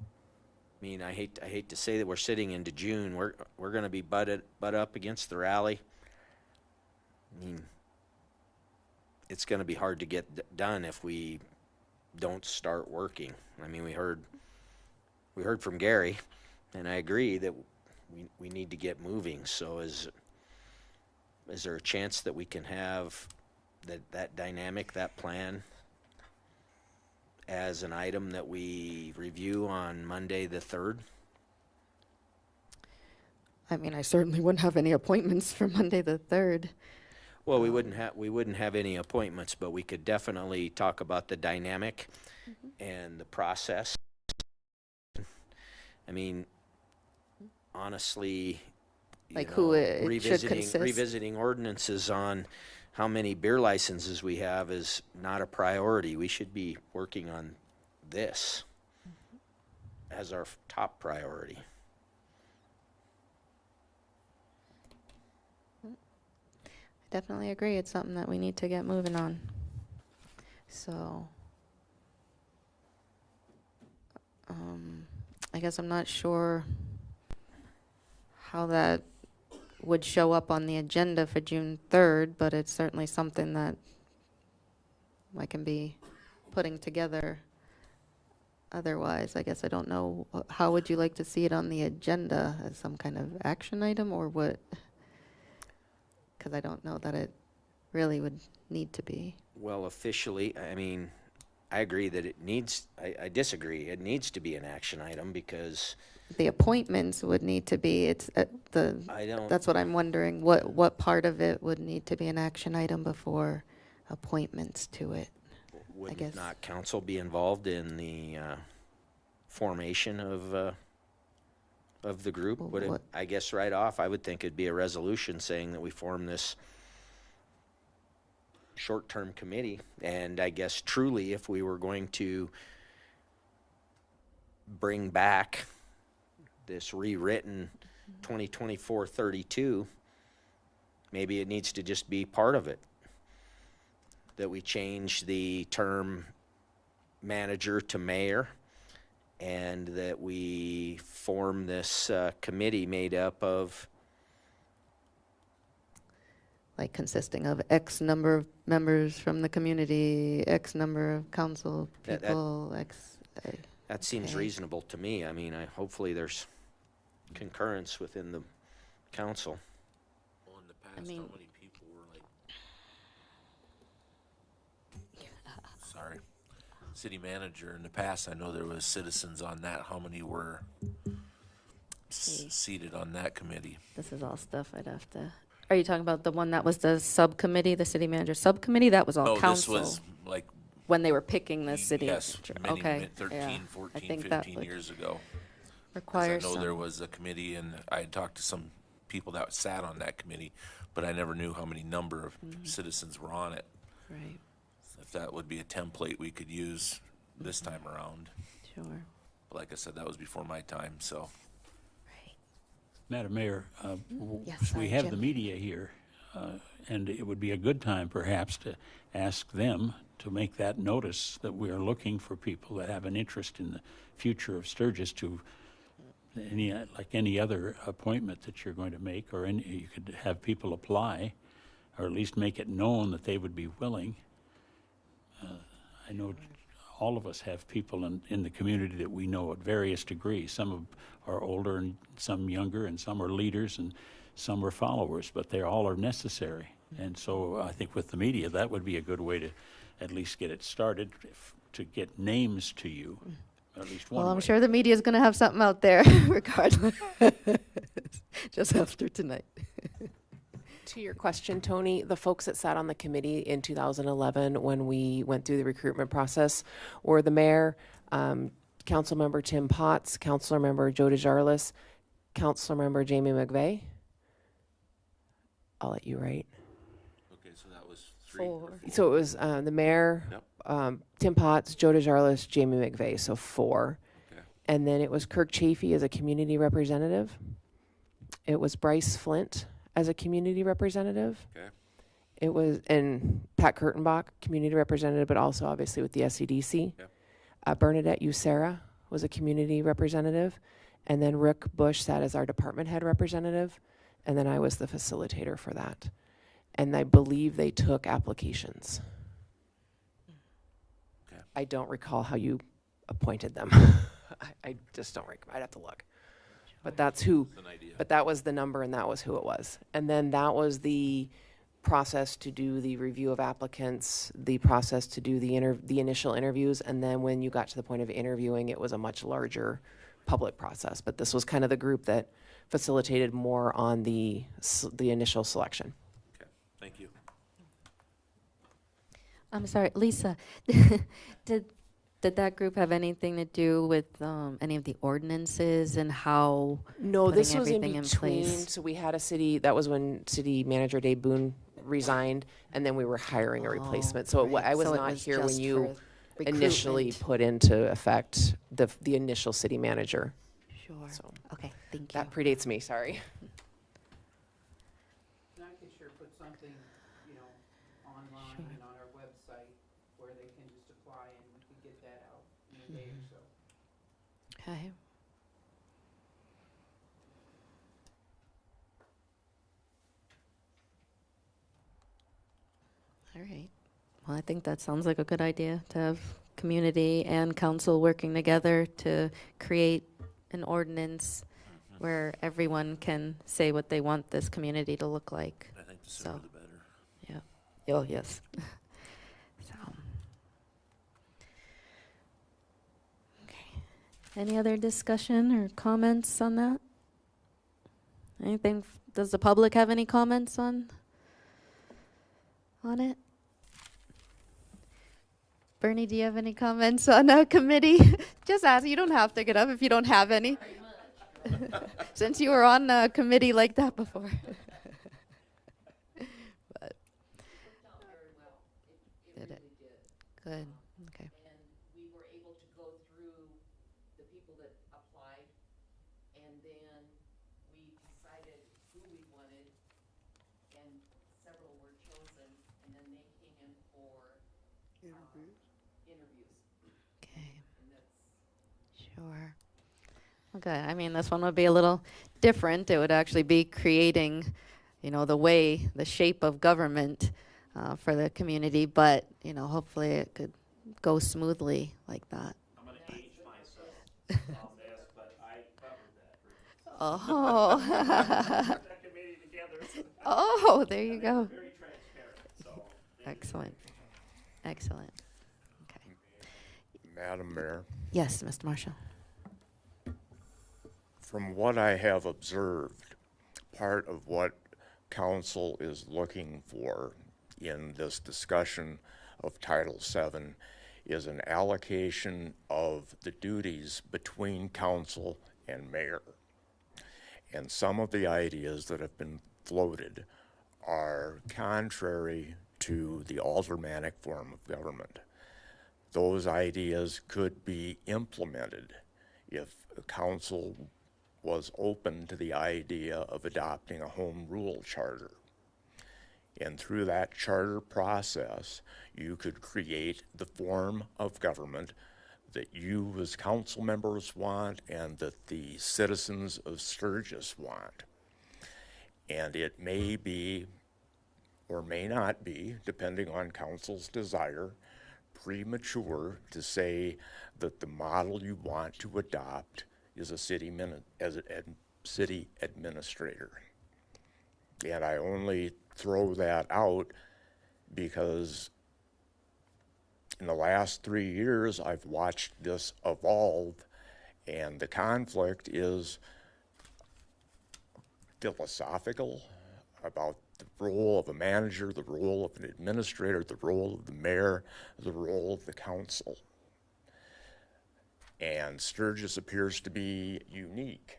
I mean, I hate to say that we're sitting into June. We're going to be butt up against the rally. I mean, it's going to be hard to get done if we don't start working. I mean, we heard from Gary, and I agree that we need to get moving. So is there a chance that we can have that dynamic, that plan, as an item that we review on Monday the 3rd? I mean, I certainly wouldn't have any appointments for Monday the 3rd. Well, we wouldn't have any appointments, but we could definitely talk about the dynamic and the process. I mean, honestly, Like who it should revisiting consist. ordinances on how many beer licenses we have is not a priority. We should be working on this as our top priority. Definitely agree. It's something that we need to get moving on. So, I guess I'm not sure how that would show up on the agenda for June 3rd, but it's certainly something that I can be putting together otherwise, I guess I don't know, how would you like to see it on the agenda, as some kind of action item, or what? Because I don't know that it really would need to be. Well, officially, I mean, I agree that it needs, I disagree. It needs to be an action item because The appointments would need to be, it's I don't, that's what I'm wondering, what part of it would need to be an action item before appointments to it? would guess. not council be involved in the formation of the group? Well, Would it, what- I guess right off, I would think it'd be a resolution saying that we form this short-term committee. And I guess truly, if we were going to bring back this rewritten 2024-32, maybe it needs to just be part of it. That we change the term manager to mayor, and that we form this committee made up of, Like consisting of X number of members from the community, X number of council That- people, that seems Okay. reasonable to me. I mean, hopefully there's concurrence within the council. Well, in the past, mean- how many people were like, sorry, city manager, in the past, I know there was citizens on that, how many were seated on that committee? this is all stuff I'd have to, are you talking about the one that was the subcommittee, the city manager subcommittee? That was all No, this council, was like, when they were picking the city yes, manager. many, Okay, many- 13, yeah. I 14, think that 15 would years ago. 'Cause require I know there some, was a committee, and I had talked to some people that sat on that committee, but I never knew how many number of citizens were on it. right, If that would be a template we could use this time around. sure. Like I said, that was before my time, so. Right. Madam Mayor, Yes, we sorry, have the Jim. media here, and it would be a good time perhaps to ask them to make that notice that we are looking for people that have an interest in the future of Sturgis to like any other appointment that you're going to make, or you could have people apply, or at least make it known that they would be willing. I know all of us have people in the community that we know at various degrees. Some are older and some younger, and some are leaders and some are followers, but they all are necessary. And so I think with the media, that would be a good way to at least get it started, to get names to you, at least one Well, I'm way. sure the media's gonna have something out there regardless, just after tonight. To your question, Tony, the folks that sat on the committee in 2011 when we went through the recruitment process were the mayor, Councilmember Tim Potts, Councilmember Joe DeJarlis, Councilmember Jamie McVeigh. I'll let you write. Okay, so that was three. or four. So it was the mayor, Yep. Tim Potts, Joe DeJarlis, Jamie McVeigh, so 4. Okay. And then it was Kirk Chafee as a community representative. It was Bryce Flint as a community representative. Okay. It was, and Pat Kurtenbach, community representative, but also obviously with the SEDC. Yep. Bernadette Usera was a community representative. And then Rick Bush sat as our department head representative. And then I was the facilitator for that. And I believe they took applications. Okay. I don't recall how you appointed them. I just don't recall. I'd have to look. But that's who, An idea. but that was the number and that was who it was. And then that was the process to do the review of applicants, the process to do the initial interviews. And then when you got to the point of interviewing, it was a much larger public process. But this was kind of the group that facilitated more on the initial selection. Okay, thank you. I'm sorry, Lisa, did that group have anything to do with any of the ordinances and how No, this putting was in everything in between. place? So we had a city, that was when city manager Dave Boone resigned, and then we were hiring a replacement. So right. I was So it not was here when just you for initially recruitment. put into effect the initial city manager. Sure, So okay, thank you. that predates me, sorry. And I could sure put something, online and on our website where they can just apply and we could get that out in a day or so. Okay. All right. Well, I think that sounds like a good idea to have community and council working together to create an ordinance where everyone can say what they want this community to look like. I think the sooner So, the better. yeah. Oh, yes. So. Okay. Any other discussion or comments on that? Anything, does the public have any comments on it? Bernie, do you have any comments on a committee? Just ask, you don't have to get up if you don't have any. Since you were on a committee like that before. But did it? Good, okay. And we were able to go through the people that applied, and then we decided who we wanted, and several were chosen, and then they came in for interviews. Okay, And that's sure. Okay, I mean, this one would be a little different. It would actually be creating, the shape of government for the community, but, hopefully it could go smoothly like that. I'm going to age myself on this, but I covered that. Oh. That committee together. Oh, there you go. Very transparent, so. Excellent. Excellent. Okay. Madam Mayor, Yes, Mr. Marshall. from what I have observed, part of what council is looking for in this discussion of Title VII is an allocation of the duties between council and mayor. And some of the ideas that have been floated are contrary to the aldermanic form of government. Those ideas could be implemented if the council was open to the idea of adopting a home rule charter. And through that charter process, you could create the form of government that you as council members want and that the citizens of Sturgis want. And it may be, or may not be, depending on council's desire, premature to say that the model you want to adopt is a city administrator. And I only throw that out because in the last 3 years, I've watched this evolve, and the conflict is philosophical about the role of a manager, the role of an administrator, the role of the mayor, the role of the council. And Sturgis appears to be unique.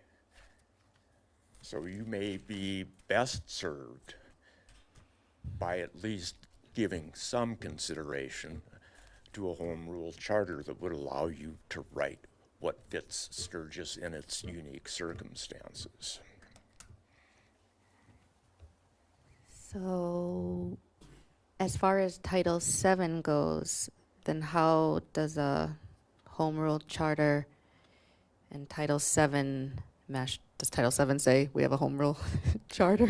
So you may be best served by at least giving some consideration to a home rule charter that would allow you to write what fits Sturgis in its unique circumstances. So, as far as Title VII goes, then how does a home rule charter and Title VII mesh? Does Title VII say we have a home rule charter?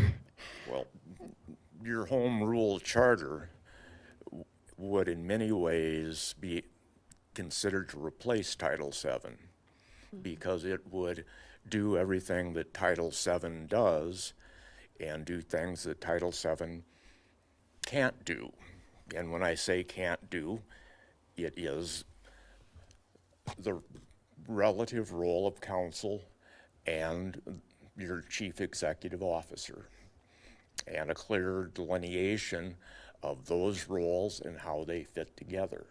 Well, your home rule charter would in many ways be considered to replace Title VII because it would do everything that Title VII does and do things that Title VII can't do. And when I say can't do, it is the relative role of council and your chief executive officer, and a clear delineation of those roles and how they fit together.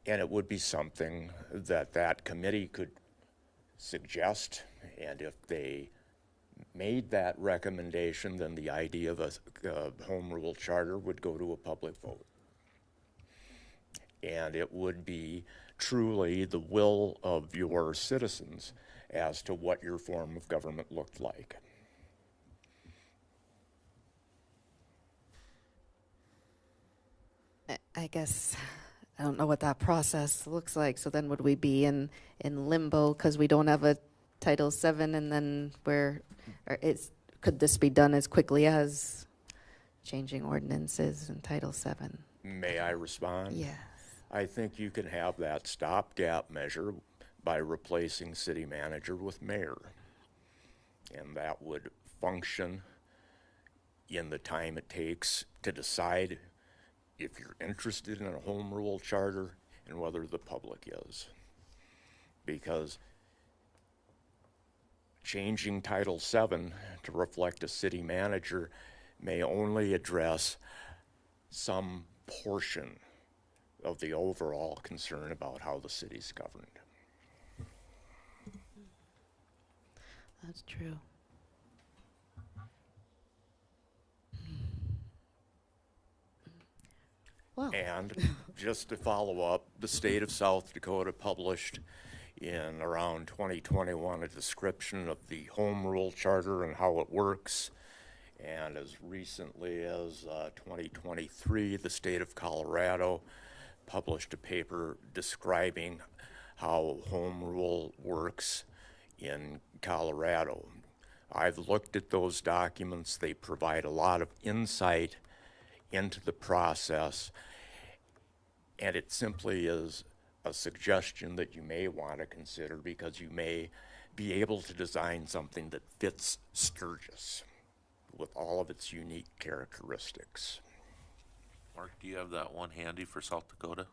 And it would be something that that committee could suggest, and if they made that recommendation, then the idea of a home rule charter would go to a public vote. And it would be truly the will of your citizens as to what your form of government looked like. I guess I don't know what that process looks like. So then would we be in limbo because we don't have a Title VII, and then could this be done as quickly as changing ordinances in Title VII? May I respond? Yes. I think you can have that stopgap measure by replacing city manager with mayor. And that would function in the time it takes to decide if you're interested in a home rule charter and whether the public is. Because changing Title VII to reflect a city manager may only address some portion of the overall concern about how the city's governed. That's true. Well, And just to follow up, the state of South Dakota published in around 2021 a description of the home rule charter and how it works. And as recently as 2023, the state of Colorado published a paper describing how home rule works in Colorado. I've looked at those documents. They provide a lot of insight into the process, and it simply is a suggestion that you may want to consider because you may be able to design something that fits Sturgis with all of its unique characteristics. Mark, do you have that one handy for South Dakota?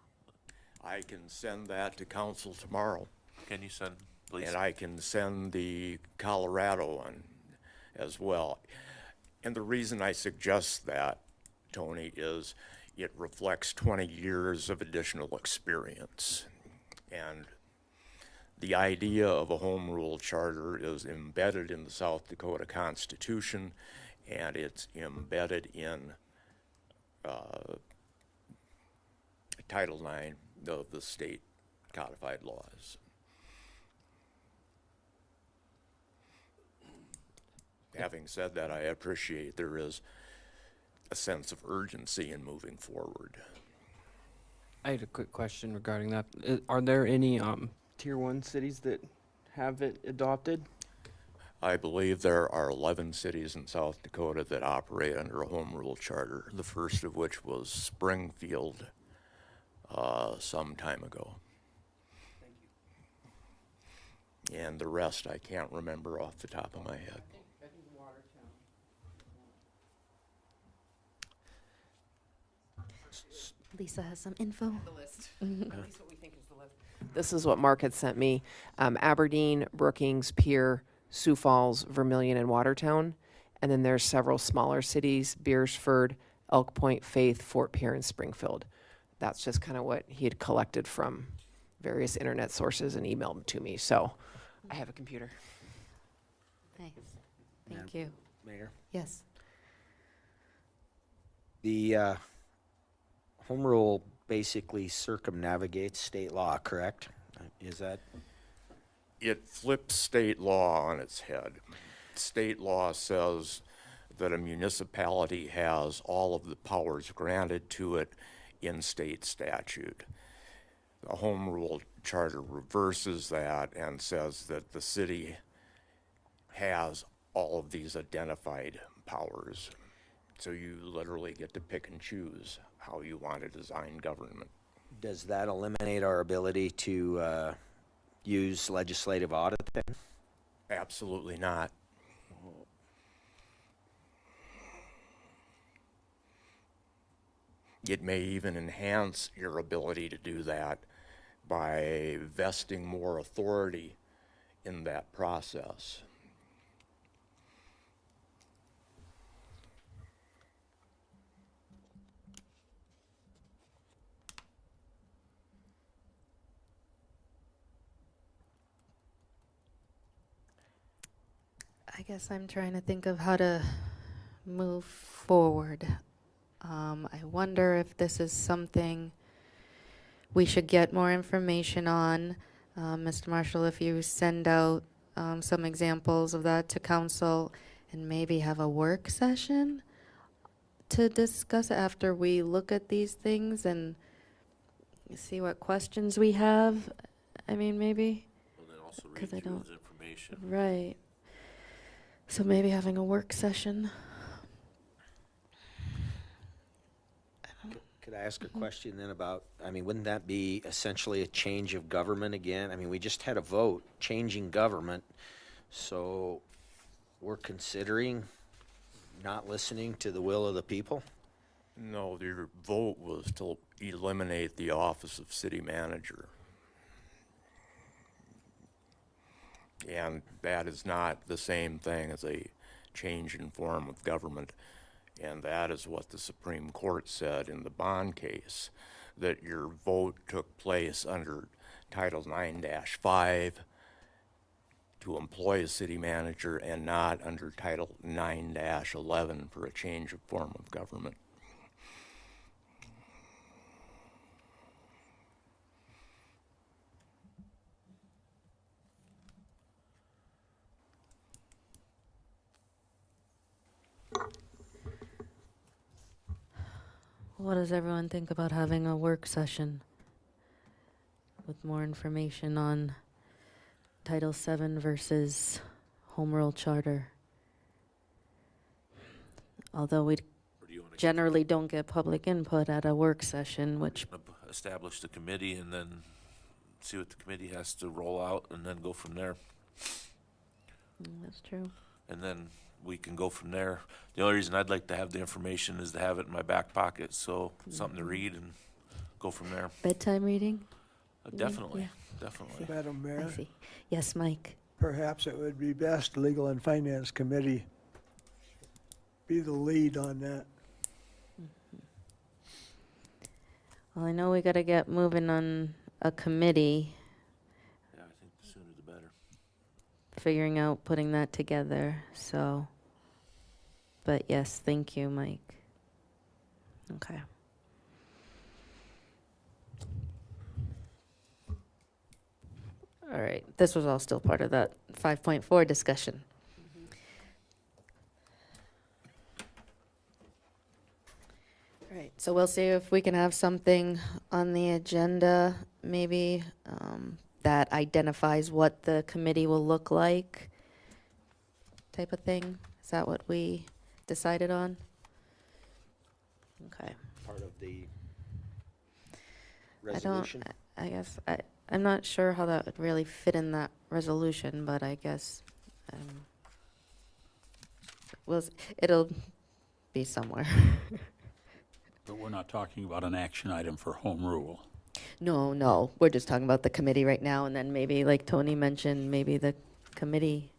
I can send that to council tomorrow, Can you send, please? and I can send the Colorado one as well. And the reason I suggest that, Tony, is it reflects 20 years of additional experience. And the idea of a home rule charter is embedded in the South Dakota Constitution, and it's embedded in Title IX of the state codified laws. Having said that, I appreciate there is a sense of urgency in moving forward. I had a quick question regarding that. Are there any tier 1 cities that have it adopted? I believe there are 11 cities in South Dakota that operate under a home rule charter, the first of which was Springfield some time ago. And the rest I can't remember off the top of my head. I think Watertown. Lisa has some info. The list. At least what we think is the list. This is what Mark had sent me. Aberdeen, Brookings, Pierre, Sioux Falls, Vermilion, and Watertown. And then there's several smaller cities, Beersford, Elk Point, Faith, Fort Pierre, and Springfield. That's just kind of what he had collected from various internet sources and emailed them to me. So I have a computer. Nice. Thank you. Mayor? Yes. The home rule basically circumnavigates state law, correct? Is that? It flips state law on its head. State law says that a municipality has all of the powers granted to it in state statute. The home rule charter reverses that and says that the city has all of these identified powers. So you literally get to pick and choose how you want to design government. Does that eliminate our ability to use legislative audit then? Absolutely not. It may even enhance your ability to do that by vesting more authority in that process. I guess I'm trying to think of how to move forward. I wonder if this is something we should get more information on. Mr. Marshall, if you send out some examples of that to council and maybe have a work session to discuss after we look at these things and see what questions we have. I mean, maybe. And then also 'Cause read I through don't- his information. Right. So maybe having a work session. Could I ask a question then about, I mean, wouldn't that be essentially a change of government again? I mean, we just had a vote changing government, so we're considering not listening to the will of the people? No, your vote was to eliminate the office of city manager. And that is not the same thing as a change in form of government. And that is what the Supreme Court said in the Bond case, that your vote took place under Title 9-5 to employ a city manager and not under Title 9-11 for a change of form of government. What does everyone think about having a work session with more information on Title VII versus Home Rule Charter? Although we generally don't get public input at a work session, which, Establish the committee and then see what the committee has to roll out and then go from there. that's true. And then we can go from there. The only reason I'd like to have the information is to have it in my back pocket, so something to read and go from there. Bedtime reading? Definitely, Yeah. definitely. Madam I Mayor, see. Yes, Mike? perhaps it would be best Legal and Finance Committee be the lead on that. Well, I know we gotta get moving on a committee, Yeah, I think the sooner the better. figuring out putting that together, so. But yes, thank you, Mike. Okay. All right, this was all still part of that 5.4 discussion. All right, so we'll see if we can have something on the agenda, maybe, that identifies what the committee will look like, type of thing. Is that what we decided on? Okay. Part of the I don't, resolution? I guess, I'm not sure how that would really fit in that resolution, but I guess, it'll be somewhere. But we're not talking about an action item for home rule. No, we're just talking about the committee right now, and then maybe, like Tony mentioned, maybe the committee,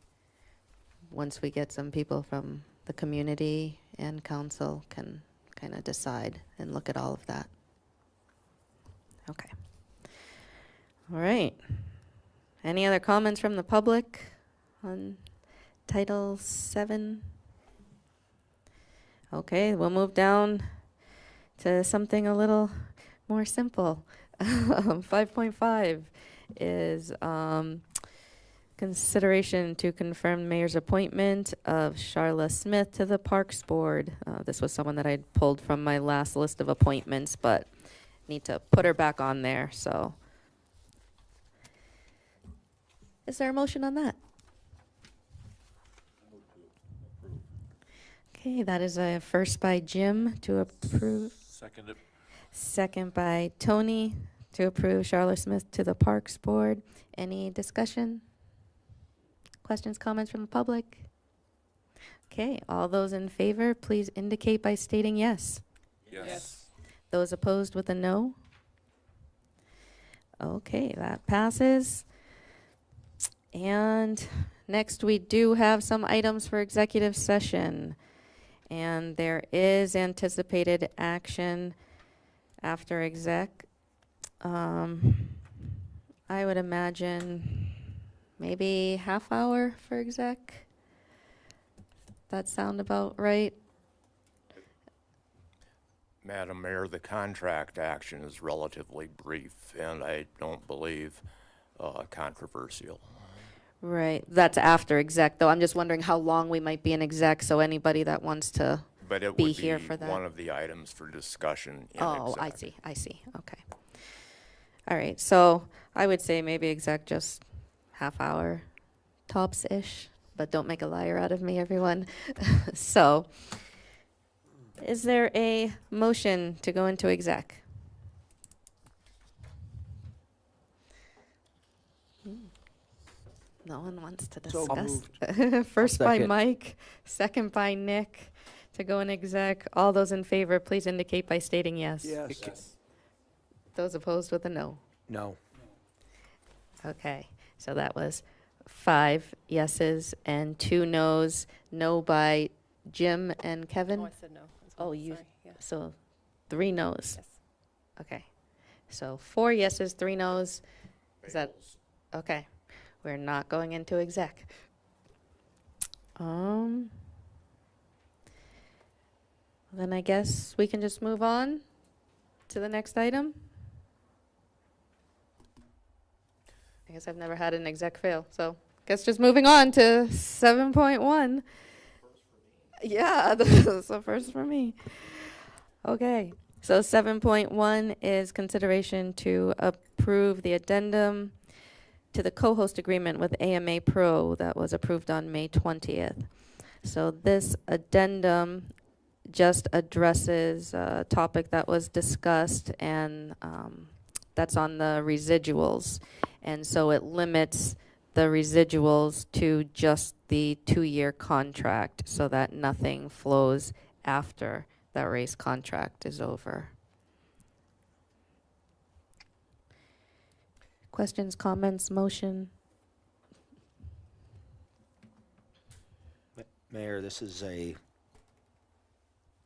once we get some people from the community and council, can kind of decide and look at all of that. Okay. All right. Any other comments from the public on Title VII? Okay, we'll move down to something a little more simple. 5.5 is consideration to confirm mayor's appointment of Charla Smith to the Parks Board. This was someone that I'd pulled from my last list of appointments, but need to put her back on there, so. Is there a motion on that? Okay, that is a first by Jim to approve. Second it. Second by Tony to approve Charlotte Smith to the Parks Board. Any discussion? Questions, comments from the public? Okay, all those in favor, please indicate by stating yes. Yes. Those opposed with a no? Okay, that passes. And next, we do have some items for executive session. And there is anticipated action after exec. I would imagine maybe half hour for exec. That sound about right? Madam Mayor, the contract action is relatively brief, and I don't believe controversial. Right, that's after exec, though. I'm just wondering how long we might be in exec, so anybody that wants to But it be would here be for that. one of the items for discussion in Oh, I exec. see, okay. All right, so I would say maybe exec just half hour tops-ish, but don't make a liar out of me, everyone. So, Is there a motion to go into exec? No one wants to So discuss. First by second. Mike, second by Nick, to go in exec. All those in favor, please indicate by stating yes. Yes. Those opposed with a no. No. Okay, so that was 5 yeses and 2 nos. No by Jim and Kevin? Oh, I said no. as well. Oh, you, Sorry. Yeah. so 3 nos. Yes. Okay, so 4 yeses, 3 nos. Is that, okay, we're not going into exec. Then I guess we can just move on to the next item. I guess I've never had an exec fail, so guess just moving on to 7.1. Yeah, that's the first for me. Okay, so 7.1 is consideration to approve the addendum to the co-host agreement with AMA Pro that was approved on May 20th. So this addendum just addresses a topic that was discussed, and that's on the residuals. And so it limits the residuals to just the 2-year contract so that nothing flows after that race contract is over. Questions, comments, motion? Mayor, this is I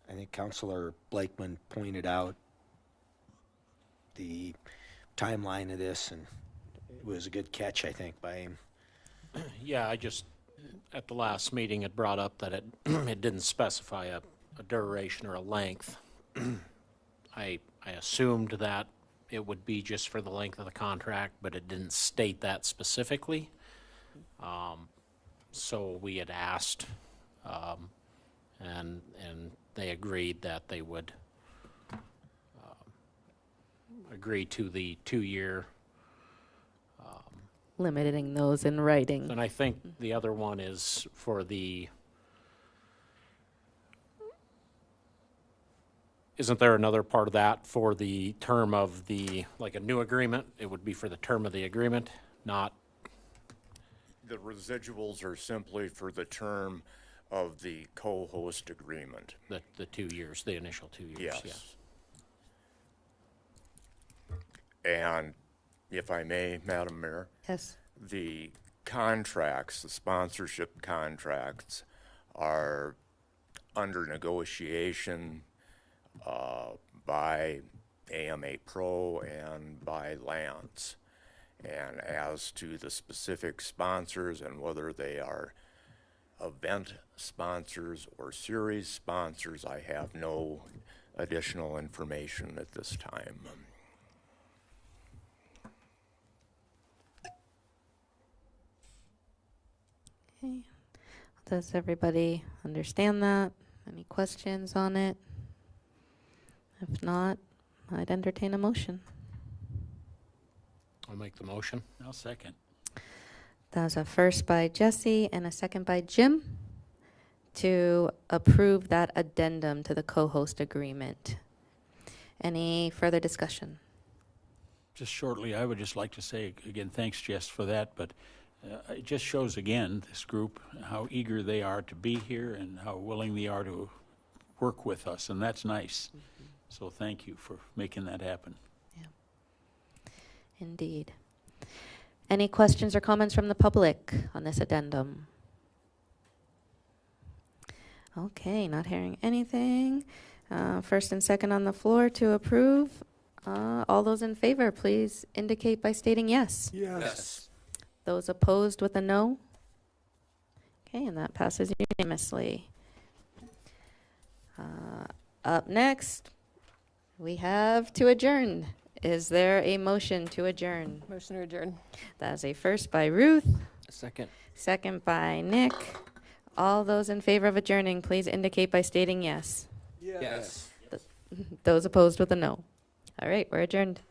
think Councilor Blakeman pointed out the timeline of this, and it was a good catch, I think, by him. Yeah, I just, at the last meeting, it brought up that it, it didn't specify a duration or a length. I assumed that it would be just for the length of the contract, but it didn't state that specifically. So we had asked, and they agreed that they would agree to the 2-year. Limiting those in writing. And I think the other one is for the, isn't there another part of that for the term of the, like a new agreement? It would be for the term of the agreement, not, The residuals are simply for the term of the co-host agreement. the 2 years, the initial 2 years, yeah. Yes. And if I may, Madam Mayor, Yes. the contracts, the sponsorship contracts are under negotiation by AMA Pro and by Lance. And as to the specific sponsors and whether they are event sponsors or series sponsors, I have no additional information at this time. Okay. Does everybody understand that? Any questions on it? If not, I'd entertain a motion. I'll make the motion. I'll second. That was a first by Jesse and a second by Jim to approve that addendum to the co-host agreement. Any further discussion? Just shortly, I would just like to say, again, thanks, Jess, for that, but it just shows again, this group, how eager they are to be here and how willing they are to work with us, and that's nice. So thank you for making that happen. Indeed. Any questions or comments from the public on this addendum? Okay, not hearing anything. First and second on the floor to approve. All those in favor, please indicate by stating yes. Yes. Those opposed with a no? Okay, and that passes unanimously. Up next, we have to adjourn. Is there a motion to adjourn? Motion to adjourn. That is a first by Ruth, Second. second by Nick. All those in favor of adjourning, please indicate by stating yes. Yes. Those opposed with a no. All right, we're adjourned.